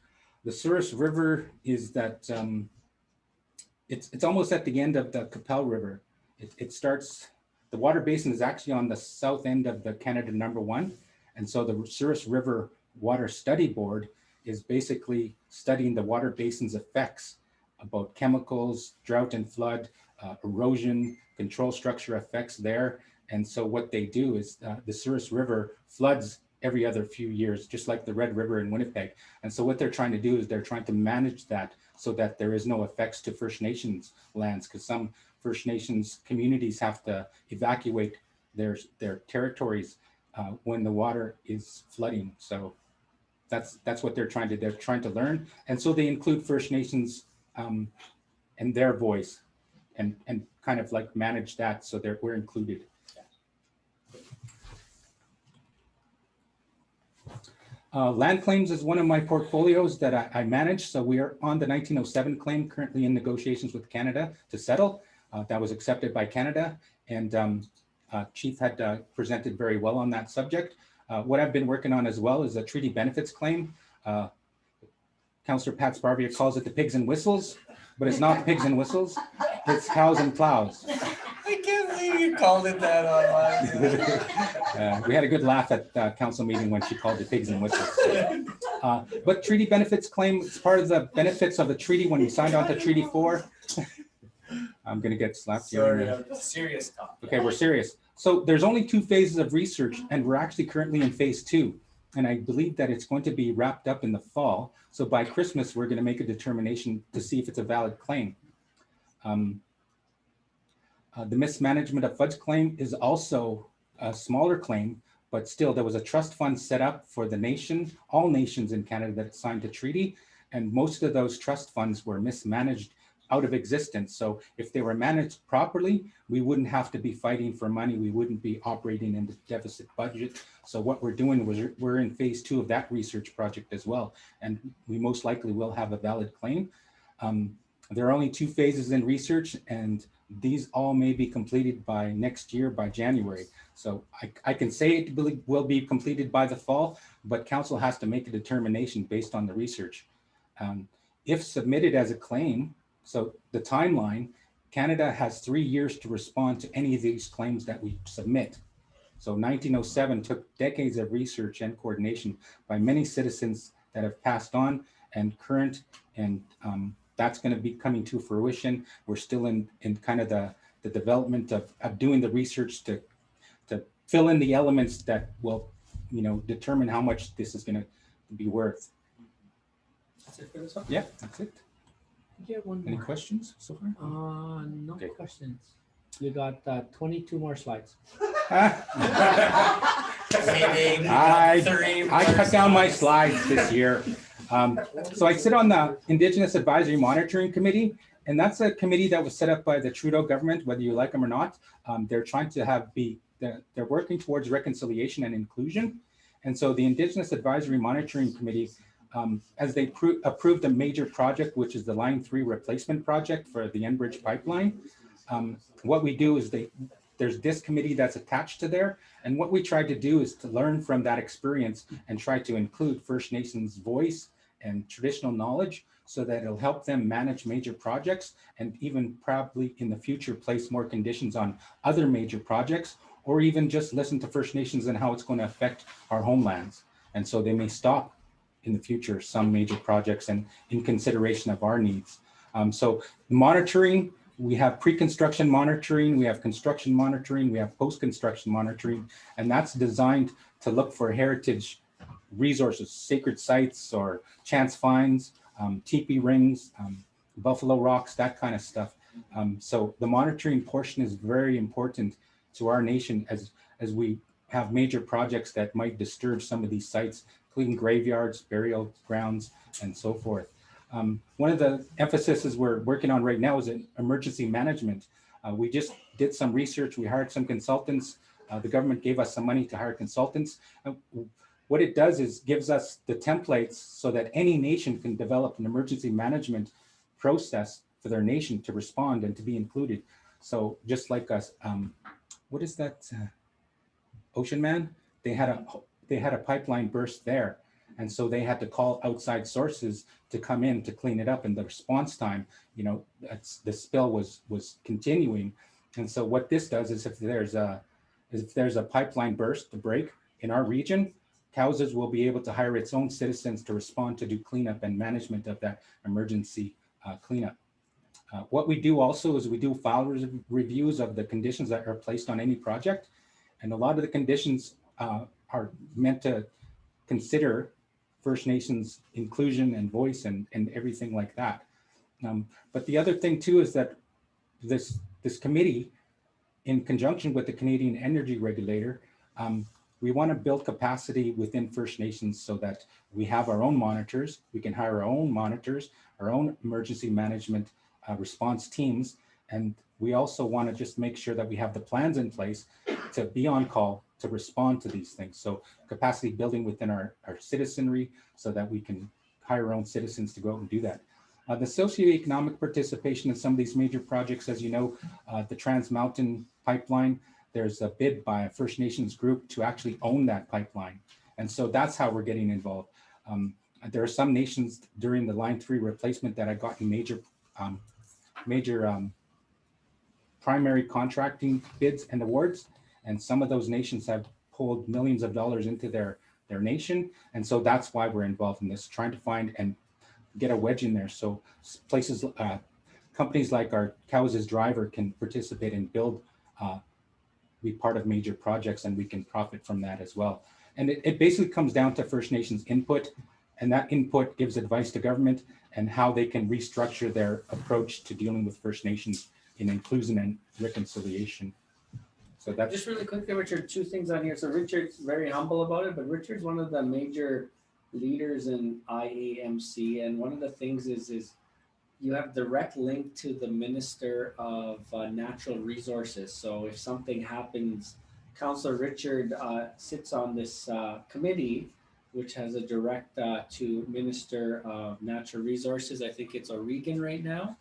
The Souris River is that it's almost at the end of the Capel River. It starts, the water basin is actually on the south end of the Canada #1. And so the Souris River Water Study Board is basically studying the water basin's effects about chemicals, drought and flood, erosion, control structure effects there. And so what they do is the Souris River floods every other few years, just like the Red River in Winnipeg. And so what they're trying to do is they're trying to manage that so that there is no effects to First Nations lands, because some First Nations communities have to evacuate their territories when the water is flooding. So that's what they're trying to learn. And so they include First Nations and their voice and kind of like manage that so we're included. Land claims is one of my portfolios that I manage. So we are on the 1907 claim, currently in negotiations with Canada to settle. That was accepted by Canada, and Chief had presented very well on that subject. What I've been working on as well is a treaty benefits claim. Councillor Pat Sparvia calls it the pigs and whistles, but it's not pigs and whistles, it's cows and plows. I can't believe you called it that online. We had a good laugh at the council meeting when she called it pigs and whistles. But treaty benefits claim, it's part of the benefits of the treaty when we signed on to Treaty 4. I'm going to get slapped here. Sorry, I'm serious talk. Okay, we're serious. So there's only 2 phases of research, and we're actually currently in phase 2. And I believe that it's going to be wrapped up in the fall. So by Christmas, we're going to make a determination to see if it's a valid claim. The mismanagement of funds claim is also a smaller claim, but still there was a trust fund set up for the nation, all nations in Canada that signed the treaty. And most of those trust funds were mismanaged out of existence. So if they were managed properly, we wouldn't have to be fighting for money. We wouldn't be operating in the deficit budget. So what we're doing was we're in phase 2 of that research project as well. And we most likely will have a valid claim. There are only 2 phases in research, and these all may be completed by next year, by January. So I can say it will be completed by the fall, but council has to make a determination based on the research. If submitted as a claim, so the timeline, Canada has 3 years to respond to any of these claims that we submit. So 1907 took decades of research and coordination by many citizens that have passed on and current, and that's going to be coming to fruition. We're still in kind of the development of doing the research to fill in the elements that will, determine how much this is going to be worth. That's it for this one? Yeah, that's it. You have one Any more. questions so far? No Okay. questions. You got 22 more slides. I cut down my slides this year. So I sit on the Indigenous Advisory Monitoring Committee, and that's a committee that was set up by the Trudeau government, whether you like them or not. They're trying to they're working towards reconciliation and inclusion. And so the Indigenous Advisory Monitoring Committee, as they approved a major project, which is the Line 3 replacement project for the Enbridge pipeline, what we do is there's this committee that's attached to there. And what we tried to do is to learn from that experience and try to include First Nations voice and traditional knowledge so that it'll help them manage major projects and even probably in the future place more conditions on other major projects, or even just listen to First Nations and how it's going to affect our homelands. And so they may stop in the future some major projects and in consideration of our needs. So monitoring, we have pre-construction monitoring, we have construction monitoring, we have post-construction monitoring, and that's designed to look for heritage resources, sacred sites or chance finds, teepee rings, buffalo rocks, that kind of stuff. So the monitoring portion is very important to our nation as we have major projects that might disturb some of these sites, including graveyards, burial grounds, and so forth. One of the emphases we're working on right now is in emergency management. We just did some research. We hired some consultants. The government gave us some money to hire consultants. What it does is gives us the templates so that any nation can develop an emergency management process for their nation to respond and to be included. So just like us, what is that? Ocean Man? They had a pipeline burst there. And so they had to call outside sources to come in to clean it up. And the response time, the spill was continuing. And so what this does is if there's a pipeline burst to break in our region, Cowessess will be able to hire its own citizens to respond to do cleanup and management of that emergency cleanup. What we do also is we do file reviews of the conditions that are placed on any project. And a lot of the conditions are meant to consider First Nations inclusion and voice and everything like that. But the other thing too is that this committee in conjunction with the Canadian Energy Regulator, we want to build capacity within First Nations so that we have our own monitors, we can hire our own monitors, our own emergency management response teams. And we also want to just make sure that we have the plans in place to be on call to respond to these things. So capacity building within our citizenry so that we can hire our own citizens to go out and do that. The socioeconomic participation in some of these major projects, as you know, the Trans Mountain Pipeline, there's a bid by a First Nations group to actually own that pipeline. And so that's how we're getting involved. There are some nations during the Line 3 replacement that have gotten major primary contracting bids and awards. And some of those nations have pulled millions of dollars into their nation. And so that's why we're involved in this, trying to find and get a wedge in there. So places, companies like our Cowessess driver can participate and build, be part of major projects, and we can profit from that as well. And it basically comes down to First Nations input, and that input gives advice to government and how they can restructure their approach to dealing with First Nations in inclusion and reconciliation. So that's just really quickly, Richard, two things on here. So Richard's very humble about it, but Richard's one of the major leaders in IAMC, and one of the things is you have direct link to the Minister of Natural Resources. So if something happens, Councillor Richard sits on this committee, which has a direct to Minister of Natural Resources. I think it's Oregon right now.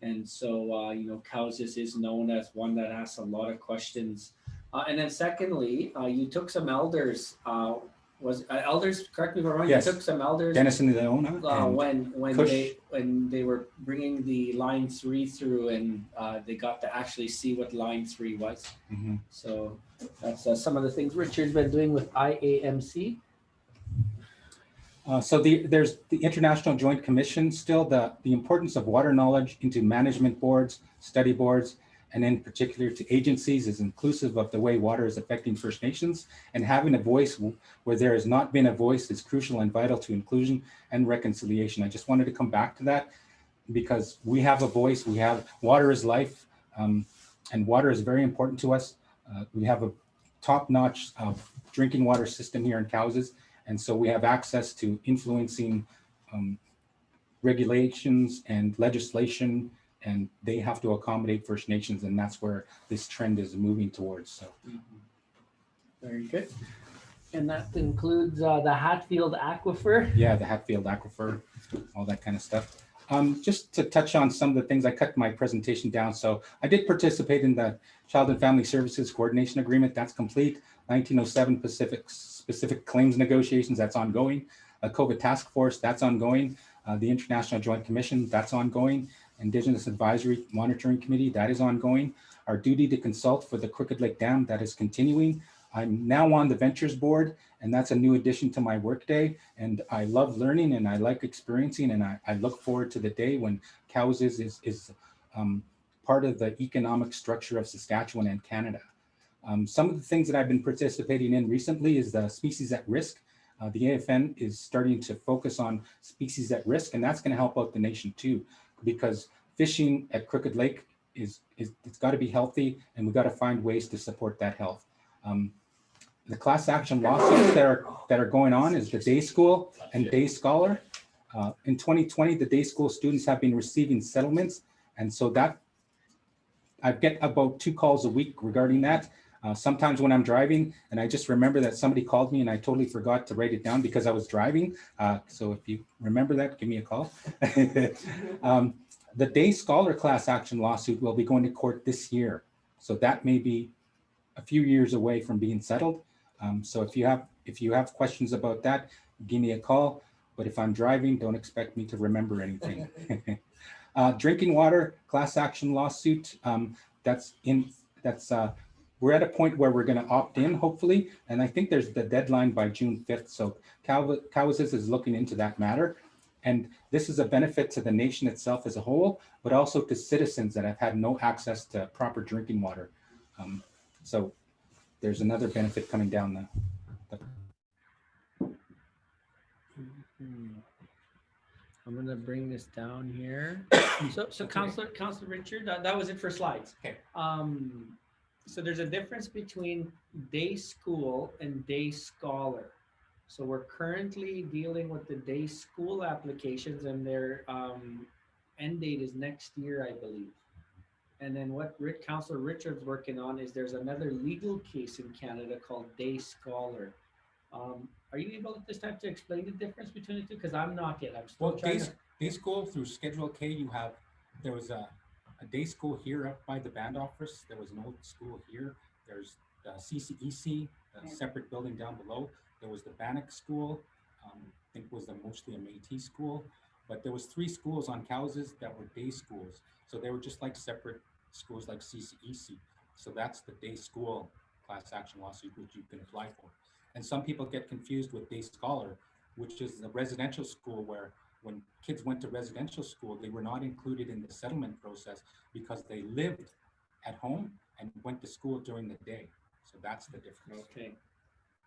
And so, you know, Cowessess is known as one that asks a lot of questions. And then secondly, you took some elders, elders, correct me if I'm wrong, yes. You took some elders. Denison Leona when they were bringing the Line 3 through, and they got to actually see what Line 3 was. Mm-hmm. So that's some of the things Richard's been doing with IAMC. So there's the International Joint Commission, still the importance of water knowledge into management boards, study boards, and in particular to agencies is inclusive of the way water is affecting First Nations, and having a voice where there has not been a voice is crucial and vital to inclusion and reconciliation. I just wanted to come back to that because we have a voice, we have water is life, and water is very important to us. We have a top-notch drinking water system here in Cowessess. And so we have access to influencing regulations and legislation, and they have to accommodate First Nations, and that's where this trend is moving towards. So, very good. And that includes the Hatfield Aquifer. Yeah, the Hatfield Aquifer, all that kind of stuff. Just to touch on some of the things, I cut my presentation down. So I did participate in the Child and Family Services Coordination Agreement. That's complete. 1907 specific claims negotiations, that's ongoing. COVID Task Force, that's ongoing. The International Joint Commission, that's ongoing. Indigenous Advisory Monitoring Committee, that is ongoing. Our duty to consult for the Crooked Lake Dam, that is continuing. I'm now on the Ventures Board, and that's a new addition to my workday. And I love learning and I like experiencing, and I look forward to the day when Cowessess is part of the economic structure of Saskatchewan and Canada. Some of the things that I've been participating in recently is the species at risk. The AFN is starting to focus on species at risk, and that's going to help out the nation too, because fishing at Crooked Lake it's got to be healthy, and we've got to find ways to support that health. The class action lawsuits that are going on is the Day School and Day Scholar. In 2020, the Day School students have been receiving settlements, and so that I get about 2 calls a week regarding that. Sometimes when I'm driving and I just remember that somebody called me and I totally forgot to write it down because I was driving. So if you remember that, give me a call. The Day Scholar class action lawsuit will be going to court this year. So that may be a few years away from being settled. So if you have questions about that, give me a call. But if I'm driving, don't expect me to remember anything. Drinking water class action lawsuit. We're at a point where we're going to opt in, hopefully, and I think there's the deadline by June 5th. So Cowessess is looking into that matter, and this is a benefit to the nation itself as a whole, but also to citizens that have had no access to proper drinking water. So there's another benefit coming down the I'm going to bring this down here. So Councillor Richard, that was it for slides. Okay. So there's a difference between day school and day scholar. So we're currently dealing with the day school applications, and their end date is next year, I believe. And then what Councillor Richard's working on is there's another legal case in Canada called day scholar. Are you able at this time to explain the difference between the two? Because I'm not yet. I'm still Well, trying day school through Schedule K, there was a day school here up by the band office. There was an old school here. There's the CCEC, a separate building down below. There was the Bannock School, I think was mostly a Métis school. But there was 3 schools on Cowessess that were day schools. So they were just like separate schools like CCEC. So that's the day school class action lawsuit which you can apply for. And some people get confused with day scholar, which is the residential school where when kids went to residential school, they were not included in the settlement process because they lived at home and went to school during the day. So that's the difference. Okay.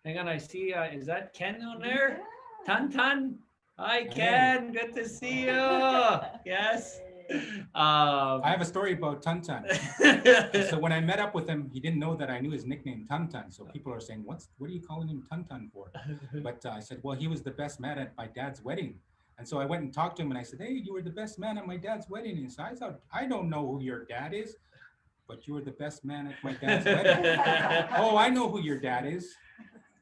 Hang on, I see, is that Ken on there? Tun. Hi, Ken, good to see you. Yes. I have a story about Tun. So when I met up with him, he didn't know that I knew his nickname Tun. So people are saying, what are you calling him Tun for? But I said, well, he was the best man at my dad's wedding. And so I went and talked to him and I said, hey, you were the best man at my dad's wedding. And so I thought, I don't know who your dad is, but you were the best man at my dad's wedding. Oh, I know who your dad is.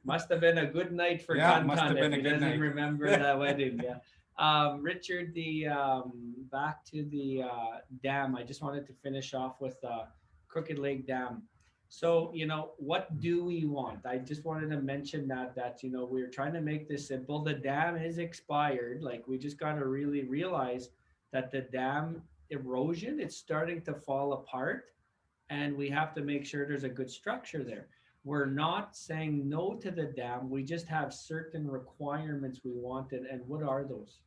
Must have been a good night for Yeah, Tun must have been if a he good doesn't night. remember that wedding. Yeah. Richard, back to the dam. I just wanted to finish off with Crooked Lake Dam. So, what do we want? I just wanted to mention that we're trying to make this simple. The dam is expired. Like, we just got to really realize that the dam erosion, it's starting to fall apart, and we have to make sure there's a good structure there. We're not saying no to the dam. We just have certain requirements we wanted. And what are those?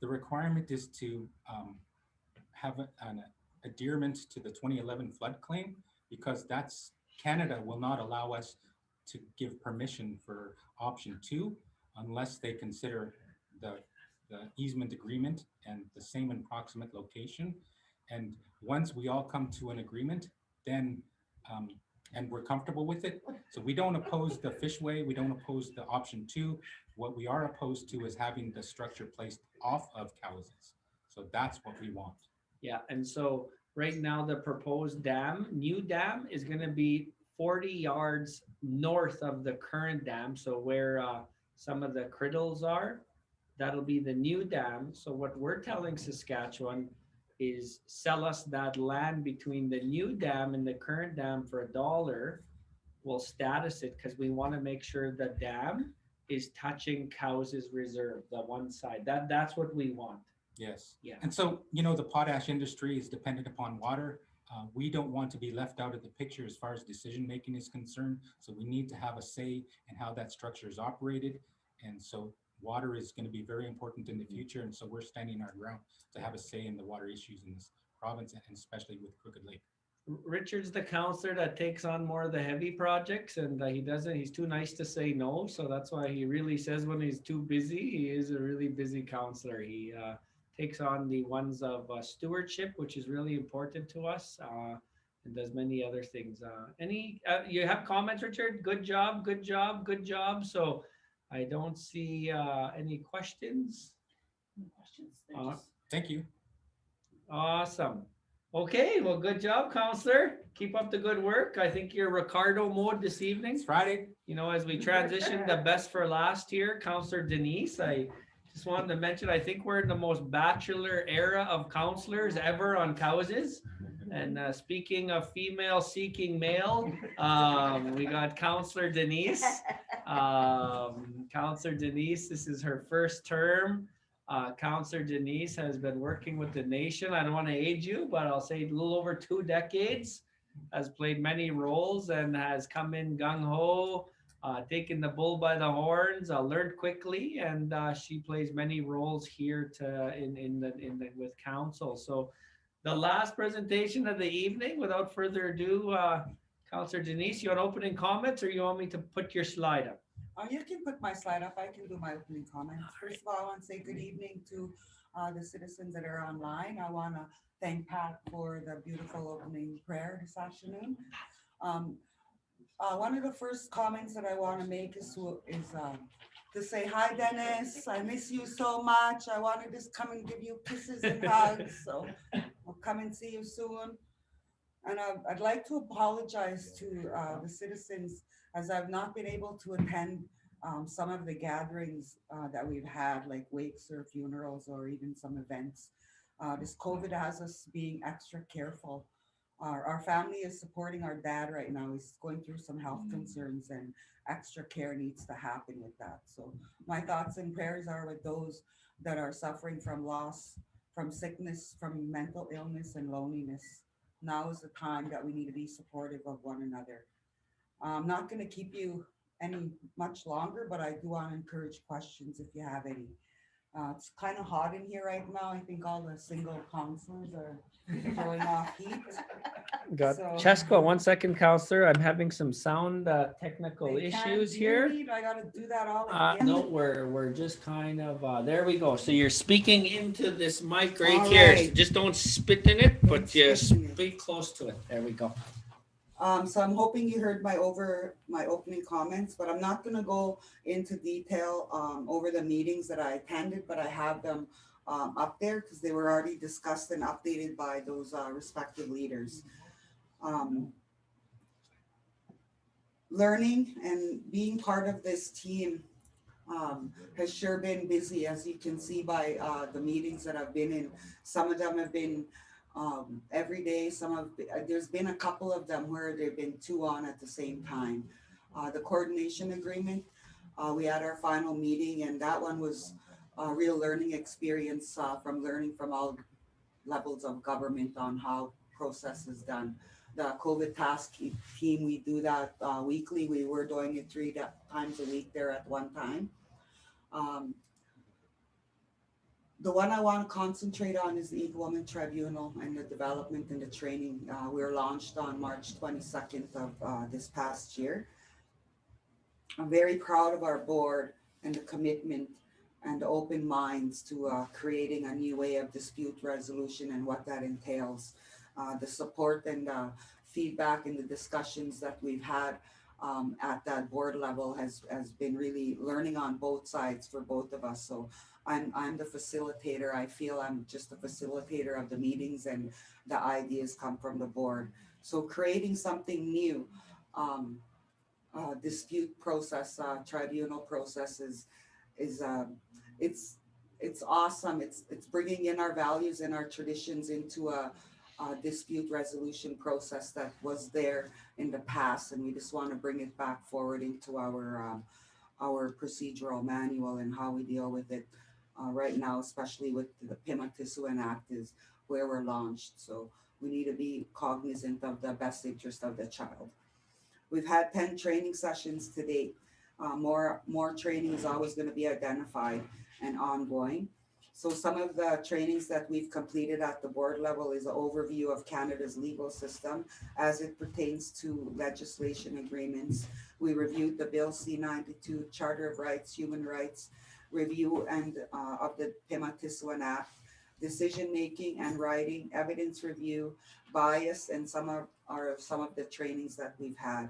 The requirement is to have an adherence to the 2011 floodplain, because Canada will not allow us to give permission for option 2 unless they consider the easement agreement and the same and proximate location. And once we all come to an agreement, then and we're comfortable with it. So we don't oppose the fishway. We don't oppose the option 2. What we are opposed to is having the structure placed off of Cowessess. So that's what we want. Yeah, and so right now the proposed new dam is going to be 40 yards north of the current dam. So where some of the criddles are, that'll be the new dam. So what we're telling Saskatchewan is sell us that land between the new dam and the current dam for $1. We'll status it because we want to make sure the dam is touching Cowessess Reserve, the one side. That's what we want. Yes. Yeah. And so, the potash industry is dependent upon water. We don't want to be left out of the picture as far as decision-making is concerned. So we need to have a say in how that structure is operated. And so water is going to be very important in the future. And so we're standing our ground to have a say in the water issues in this province, and especially with Crooked Lake. Richard's the counselor that takes on more of the heavy projects, and he's too nice to say no. So that's why he really says when he's too busy. He is a really busy counselor. He takes on the ones of stewardship, which is really important to us, and does many other things. You have comments, Richard? Good job, good job, good job. So I don't see any questions. Thank you. Awesome. Okay, well, good job, counselor. Keep up the good work. I think you're Ricardo mode this evening. It's Friday. As we transition the best for last year, Counselor Denise, I just wanted to mention, I think we're in the most bachelor era of counselors ever on Cowessess. And speaking of female seeking male, we got Counselor Denise. Counselor Denise, this is her first term. Counselor Denise has been working with the nation. I don't want to age you, but I'll say a little over 2 decades, has played many roles and has come in gung-ho, taken the bull by the horns, learned quickly, and she plays many roles here with council. So the last presentation of the evening, without further ado, Counselor Denise, you want opening comments, or you want me to put your slide up? You can put my slide up. I can do my opening comments. First of all, I want to say good evening to the citizens that are online. I want to thank Pat for the beautiful opening prayer this afternoon. One of the first comments that I want to make is to say, hi, Dennis. I miss you so much. I want to just come and give you kisses and hugs. So I'll come and see you soon. And I'd like to apologize to the citizens as I've not been able to attend some of the gatherings that we've had, like wakes or funerals or even some events. This COVID has us being extra careful. Our family is supporting our dad right now. He's going through some health concerns and extra care needs to happen with that. So my thoughts and prayers are with those that are suffering from loss, from sickness, from mental illness and loneliness. Now is the time that we need to be supportive of one another. I'm not going to keep you any much longer, but I do want to encourage questions if you have any. It's kind of hot in here right now. I think all the single counselors are throwing off heat. Got So- Cheska, 1 second, counselor. I'm having some sound technical They can't issues hear here. me. Do I got to do that all again? No, we're just kind of there we go. So you're speaking into this mic right All here. right. So just don't spit in it, but Don't you spit in it. speak close to it. There we go. So I'm hoping you heard my opening comments, but I'm not going to go into detail over the meetings that I attended, but I have them up there because they were already discussed and updated by those respective leaders. Learning and being part of this team has sure been busy, as you can see by the meetings that I've been in. Some of them have been every day. There's been a couple of them where there've been two on at the same time. The coordination agreement, we had our final meeting, and that one was a real learning experience from learning from all levels of government on how process is done. The COVID task team, we do that weekly. We were doing it 3 times a week there at one time. The one I want to concentrate on is the Eagle Women Tribunal and the development and the training. We were launched on March 22nd of this past year. I'm very proud of our board and the commitment and the open minds to creating a new way of dispute resolution and what that entails. The support and feedback and the discussions that we've had at that board level has been really learning on both sides for both of us. So I'm the facilitator. I feel I'm just a facilitator of the meetings, and the ideas come from the board. So creating something new, dispute process, tribunal process is it's awesome. It's bringing in our values and our traditions into a dispute resolution process that was there in the past, and we just want to bring it back forward into our procedural manual and how we deal with it right now, especially with the Pimatisawan Act is where we're launched. So we need to be cognizant of the best interest of the child. We've had 10 training sessions to date. More training is always going to be identified and ongoing. So some of the trainings that we've completed at the board level is an overview of Canada's legal system as it pertains to legislation agreements. We reviewed the Bill C-92, Charter of Rights, Human Rights, review and of the Pimatisawan Act, decision making and writing, evidence review, bias, and some of the trainings that we've had.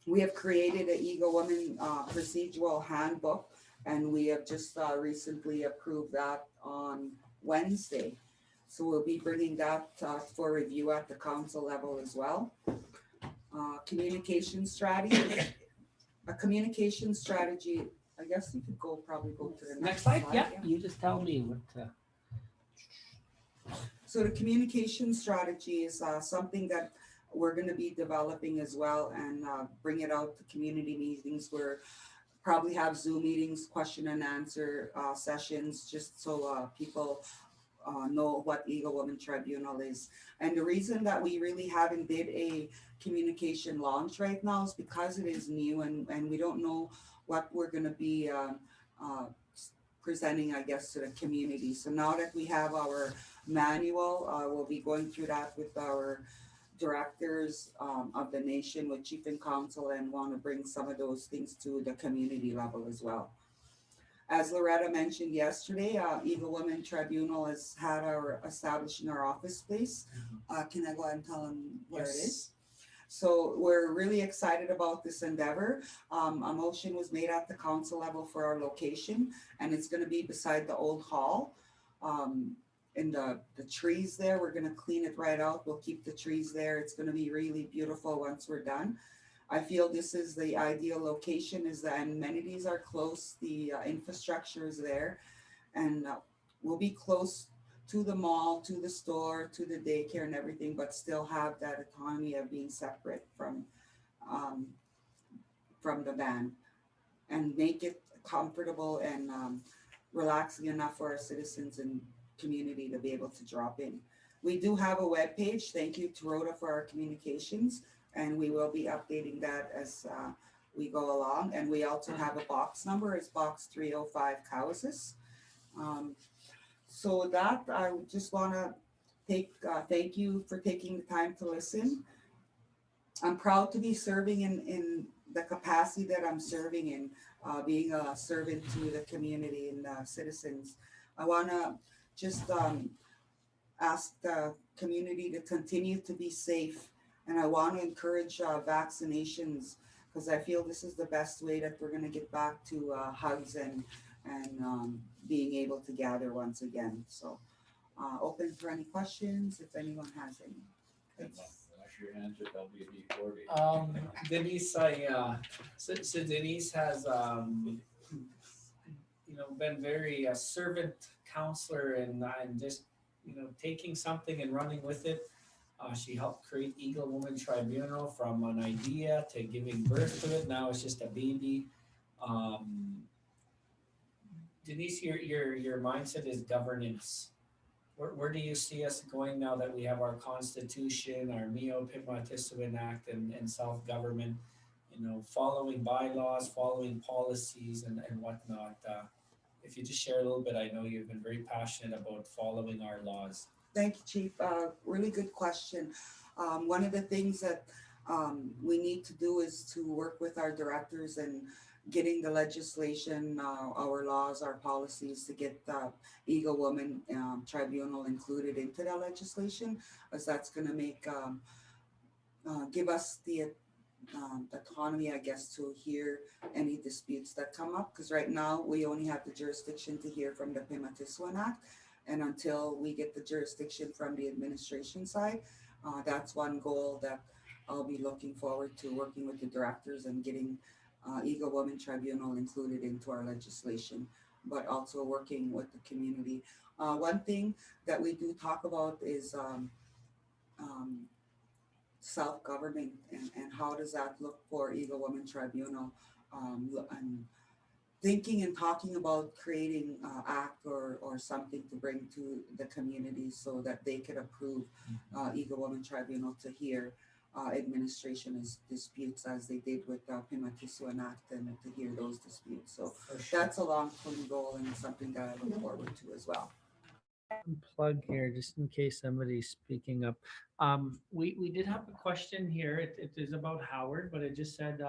We have created an Eagle Woman procedural handbook, and we have just recently approved that on Wednesday. So we'll be bringing that for review at the council level as well. Communication strategy. A communication strategy, I guess you could probably go to the Next slide. Yeah, yeah. you just tell me what. So the communication strategy is something that we're going to be developing as well, and bring it out to community meetings where probably have Zoom meetings, question and answer sessions, just so people know what Eagle Women Tribunal is. And the reason that we really haven't did a communication launch right now is because it is new, and we don't know what we're going to be presenting, I guess, to the community. So now that we have our manual, we'll be going through that with our directors of the nation, with chief and council, and want to bring some of those things to the community level as well. As Loretta mentioned yesterday, Eagle Women Tribunal has had establishing our office space. Can I go ahead and tell them where it is? So we're really excited about this endeavor. A motion was made at the council level for our location, and it's going to be beside the old hall. In the trees there, we're going to clean it right out. We'll keep the trees there. It's going to be really beautiful once we're done. I feel this is the ideal location, as the amenities are close, the infrastructure is there, and we'll be close to the mall, to the store, to the daycare and everything, but still have that autonomy of being separate from the van, and make it comfortable and relaxing enough for our citizens and community to be able to drop in. We do have a web page. Thank you to Rhoda for our communications, and we will be updating that as we go along. And we also have a box number. It's box 305 Cowessess. So with that, I just want to thank you for taking the time to listen. I'm proud to be serving in the capacity that I'm serving in, being a servant to the community and citizens. I want to just ask the community to continue to be safe, and I want to encourage vaccinations, because I feel this is the best way that we're going to get back to hugs and being able to gather once again. So open for any questions if anyone has any. Wash your hands with WD-40. Denise, so Denise has been very servant counselor and just taking something and running with it. She helped create Eagle Woman Tribunal from an idea to giving birth to it. Now it's just a baby. Denise, your mindset is governance. Where do you see us going now that we have our constitution, our Mio Pimatistuin Act, and self-government, following bylaws, following policies and whatnot? If you just share a little bit, I know you've been very passionate about following our laws. Thank you, Chief. Really good question. One of the things that we need to do is to work with our directors and getting the legislation, our laws, our policies to get the Eagle Woman Tribunal included into the legislation, as that's going to make give us the autonomy, I guess, to hear any disputes that come up. Because right now we only have the jurisdiction to hear from the Pimatistuin Act, and until we get the jurisdiction from the administration side, that's one goal that I'll be looking forward to, working with the directors and getting Eagle Woman Tribunal included into our legislation, but also working with the community. One thing that we do talk about is self-government and how does that look for Eagle Woman Tribunal. And thinking and talking about creating an act or something to bring to the community so that they could approve Eagle Woman Tribunal to hear administration disputes, as they did with the Pimatistuin Act, and to hear those disputes. So that's a long-term goal and something that I look forward to as well. Plug here just in case somebody's speaking up. We did have a question here. It is about Howard, but it just said,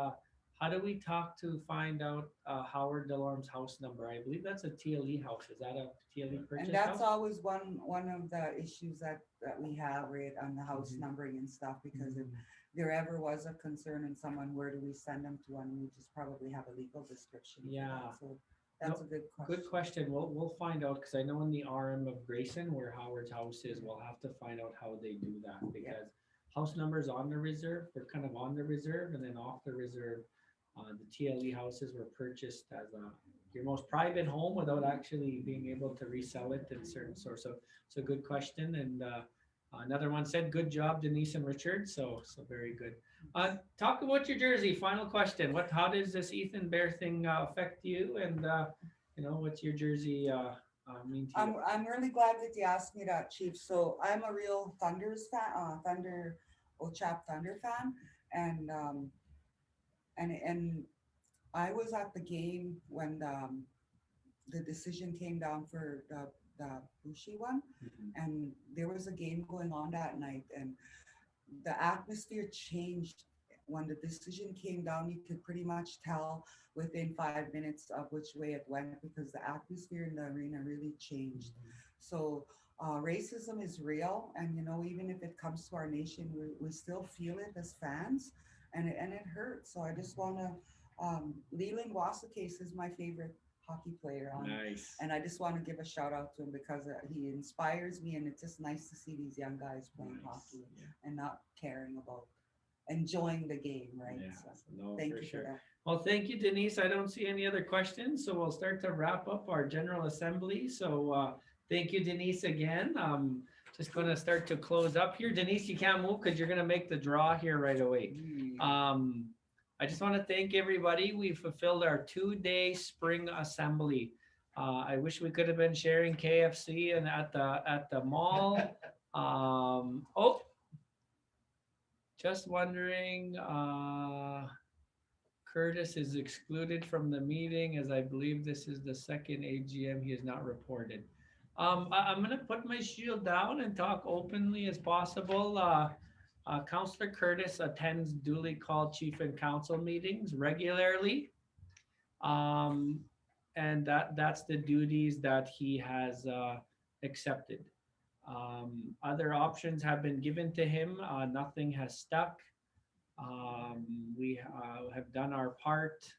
how do we talk to find out Howard Delorme's house number? I believe that's a TLE house. Is that a TLE purchase And that's house? always one of the issues that we have, right, on the house numbering and stuff, because if there ever was a concern and someone, where do we send them to? And we just probably have a legal description. Yeah. So that's a good question. Good question. We'll find out, because I know in the RM of Grayson, where Howard's house is, we'll have to find out how they do that, because house numbers on the reserve, they're kind of on the reserve, and then off the reserve. The TLE houses were purchased as your most private home without actually being able to resell it in certain sorts. So good question. And another one said, good job, Denise and Richard. So very good. Talk about your jersey. Final question. How does this Ethan Bear thing affect you? And what's your jersey mean to you? I'm really glad that you asked me that, Chief. So I'm a real Thunder's fan, Ochap Thunder fan, and I was at the game when the decision came down for the Bushi one, and there was a game going on that night, and the atmosphere changed when the decision came down, you could pretty much tell within 5 minutes of which way it went because the atmosphere in the arena really changed. So racism is real, and even if it comes to our nation, we still feel it as fans, and it hurts. So I just want to, Leland Wasakase is my favorite hockey player, Nice. and I just want to give a shout out to him because he inspires me, and it's just nice to see these young guys playing hockey and not caring about enjoying the game, right? Yeah, So, no, thank for you sure. for that. Well, thank you, Denise. I don't see any other questions, so we'll start to wrap up our General Assembly. So thank you, Denise, again. Just going to start to close up here. Denise, you can't move because you're going to make the draw here right away. I just want to thank everybody. We fulfilled our 2-day spring assembly. I wish we could have been sharing KFC and at the mall. Just wondering, Curtis is excluded from the meeting as I believe this is the second AGM he has not reported. I'm going to put my shield down and talk openly as possible. Councillor Curtis attends duly called chief and council meetings regularly. And that's the duties that he has accepted. Other options have been given to him. Nothing has stuck. We have done our part.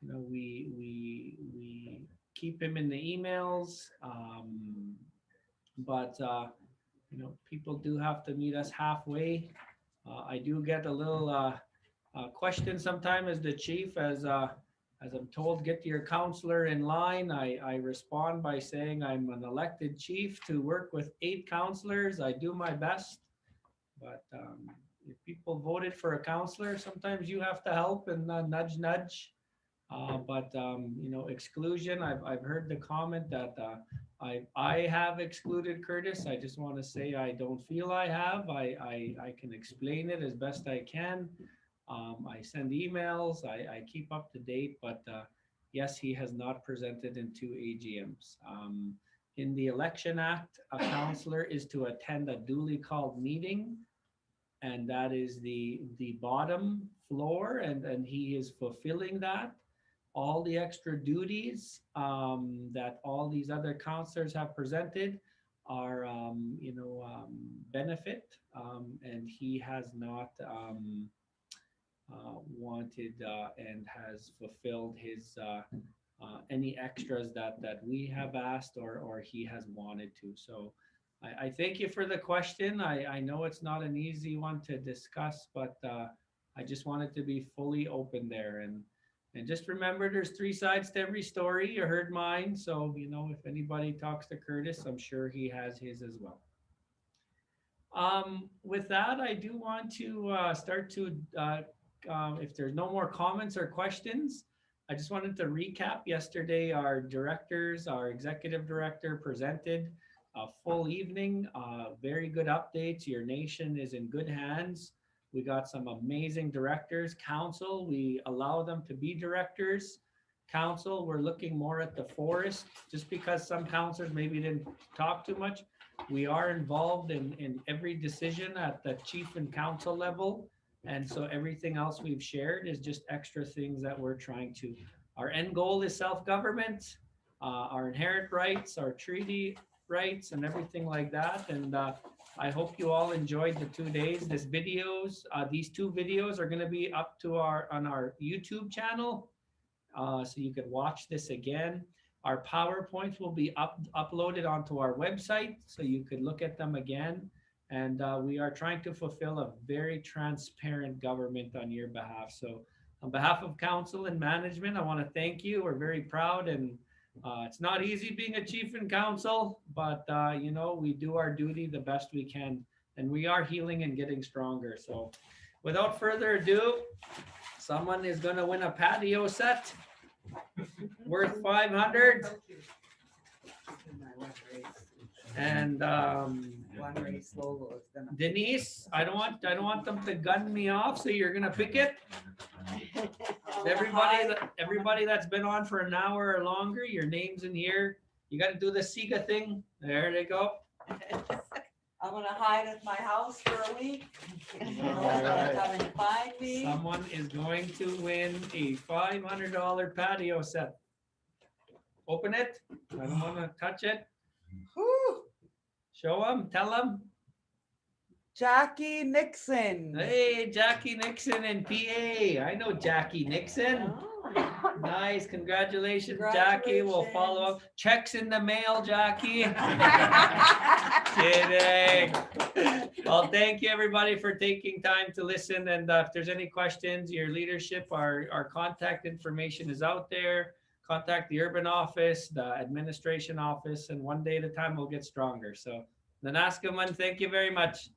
We keep him in the emails, but people do have to meet us halfway. I do get a little question sometimes as the chief, as I'm told, get your counselor in line. I respond by saying I'm an elected chief to work with 8 counselors. I do my best, but if people voted for a counselor, sometimes you have to help and nudge, nudge. Exclusion, I've heard the comment that I have excluded Curtis. I just want to say I don't feel I have. I can explain it as best I can. I send emails, I keep up to date, but yes, he has not presented in 2 AGMs. In the Election Act, a counselor is to attend a duly called meeting, and that is the bottom floor, and he is fulfilling that. All the extra duties that all these other counselors have presented are, benefit, and he has not wanted and has fulfilled his any extras that we have asked or he has wanted to. So I thank you for the question. I know it's not an easy one to discuss, but I just wanted to be fully open there. And just remember, there's 3 sides to every story. You heard mine. So, if anybody talks to Curtis, I'm sure he has his as well. With that, I do want to start to, if there's no more comments or questions, I just wanted to recap yesterday. Our directors, our executive director presented a full evening, very good updates. Your nation is in good hands. We got some amazing directors. Council, we allow them to be directors. Council, we're looking more at the forest. Just because some councilors maybe didn't talk too much, we are involved in every decision at the chief and council level. And so everything else we've shared is just extra things that we're trying to. Our end goal is self-government, our inherent rights, our treaty rights, and everything like that. And I hope you all enjoyed the 2 days. These 2 videos are going to be up to on our YouTube channel, so you can watch this again. Our PowerPoints will be uploaded onto our website, so you could look at them again. And we are trying to fulfill a very transparent government on your behalf. So on behalf of council and management, I want to thank you. We're very proud, and it's not easy being a chief and council, but we do our duty the best we can, and we are healing and getting stronger. So without further ado, someone is going to win a patio set worth 500. And One race logo is gonna. Denise, I don't want them to gun me off, so you're gonna pick it. Everybody that's been on for an hour or longer, your name's in here. You got to do the Sega thing. There they go. I'm gonna hide at my house for a week. No All one's gonna right. come and find me. Someone is going to win a $500 patio set. Open it. I don't want to touch it. Whew. Show them. Tell them. Jackie Nixon. Hey, Jackie Nixon in PA. I know Jackie Nixon. Nice. Congratulations, Jackie. We'll follow up. Checks in the mail, Jackie. Kidding. Well, thank you everybody for taking time to listen. And if there's any questions, your leadership, our contact information is out there. Contact the urban office, the administration office, and one day at a time we'll get stronger. So Nanaskaman, thank you very much.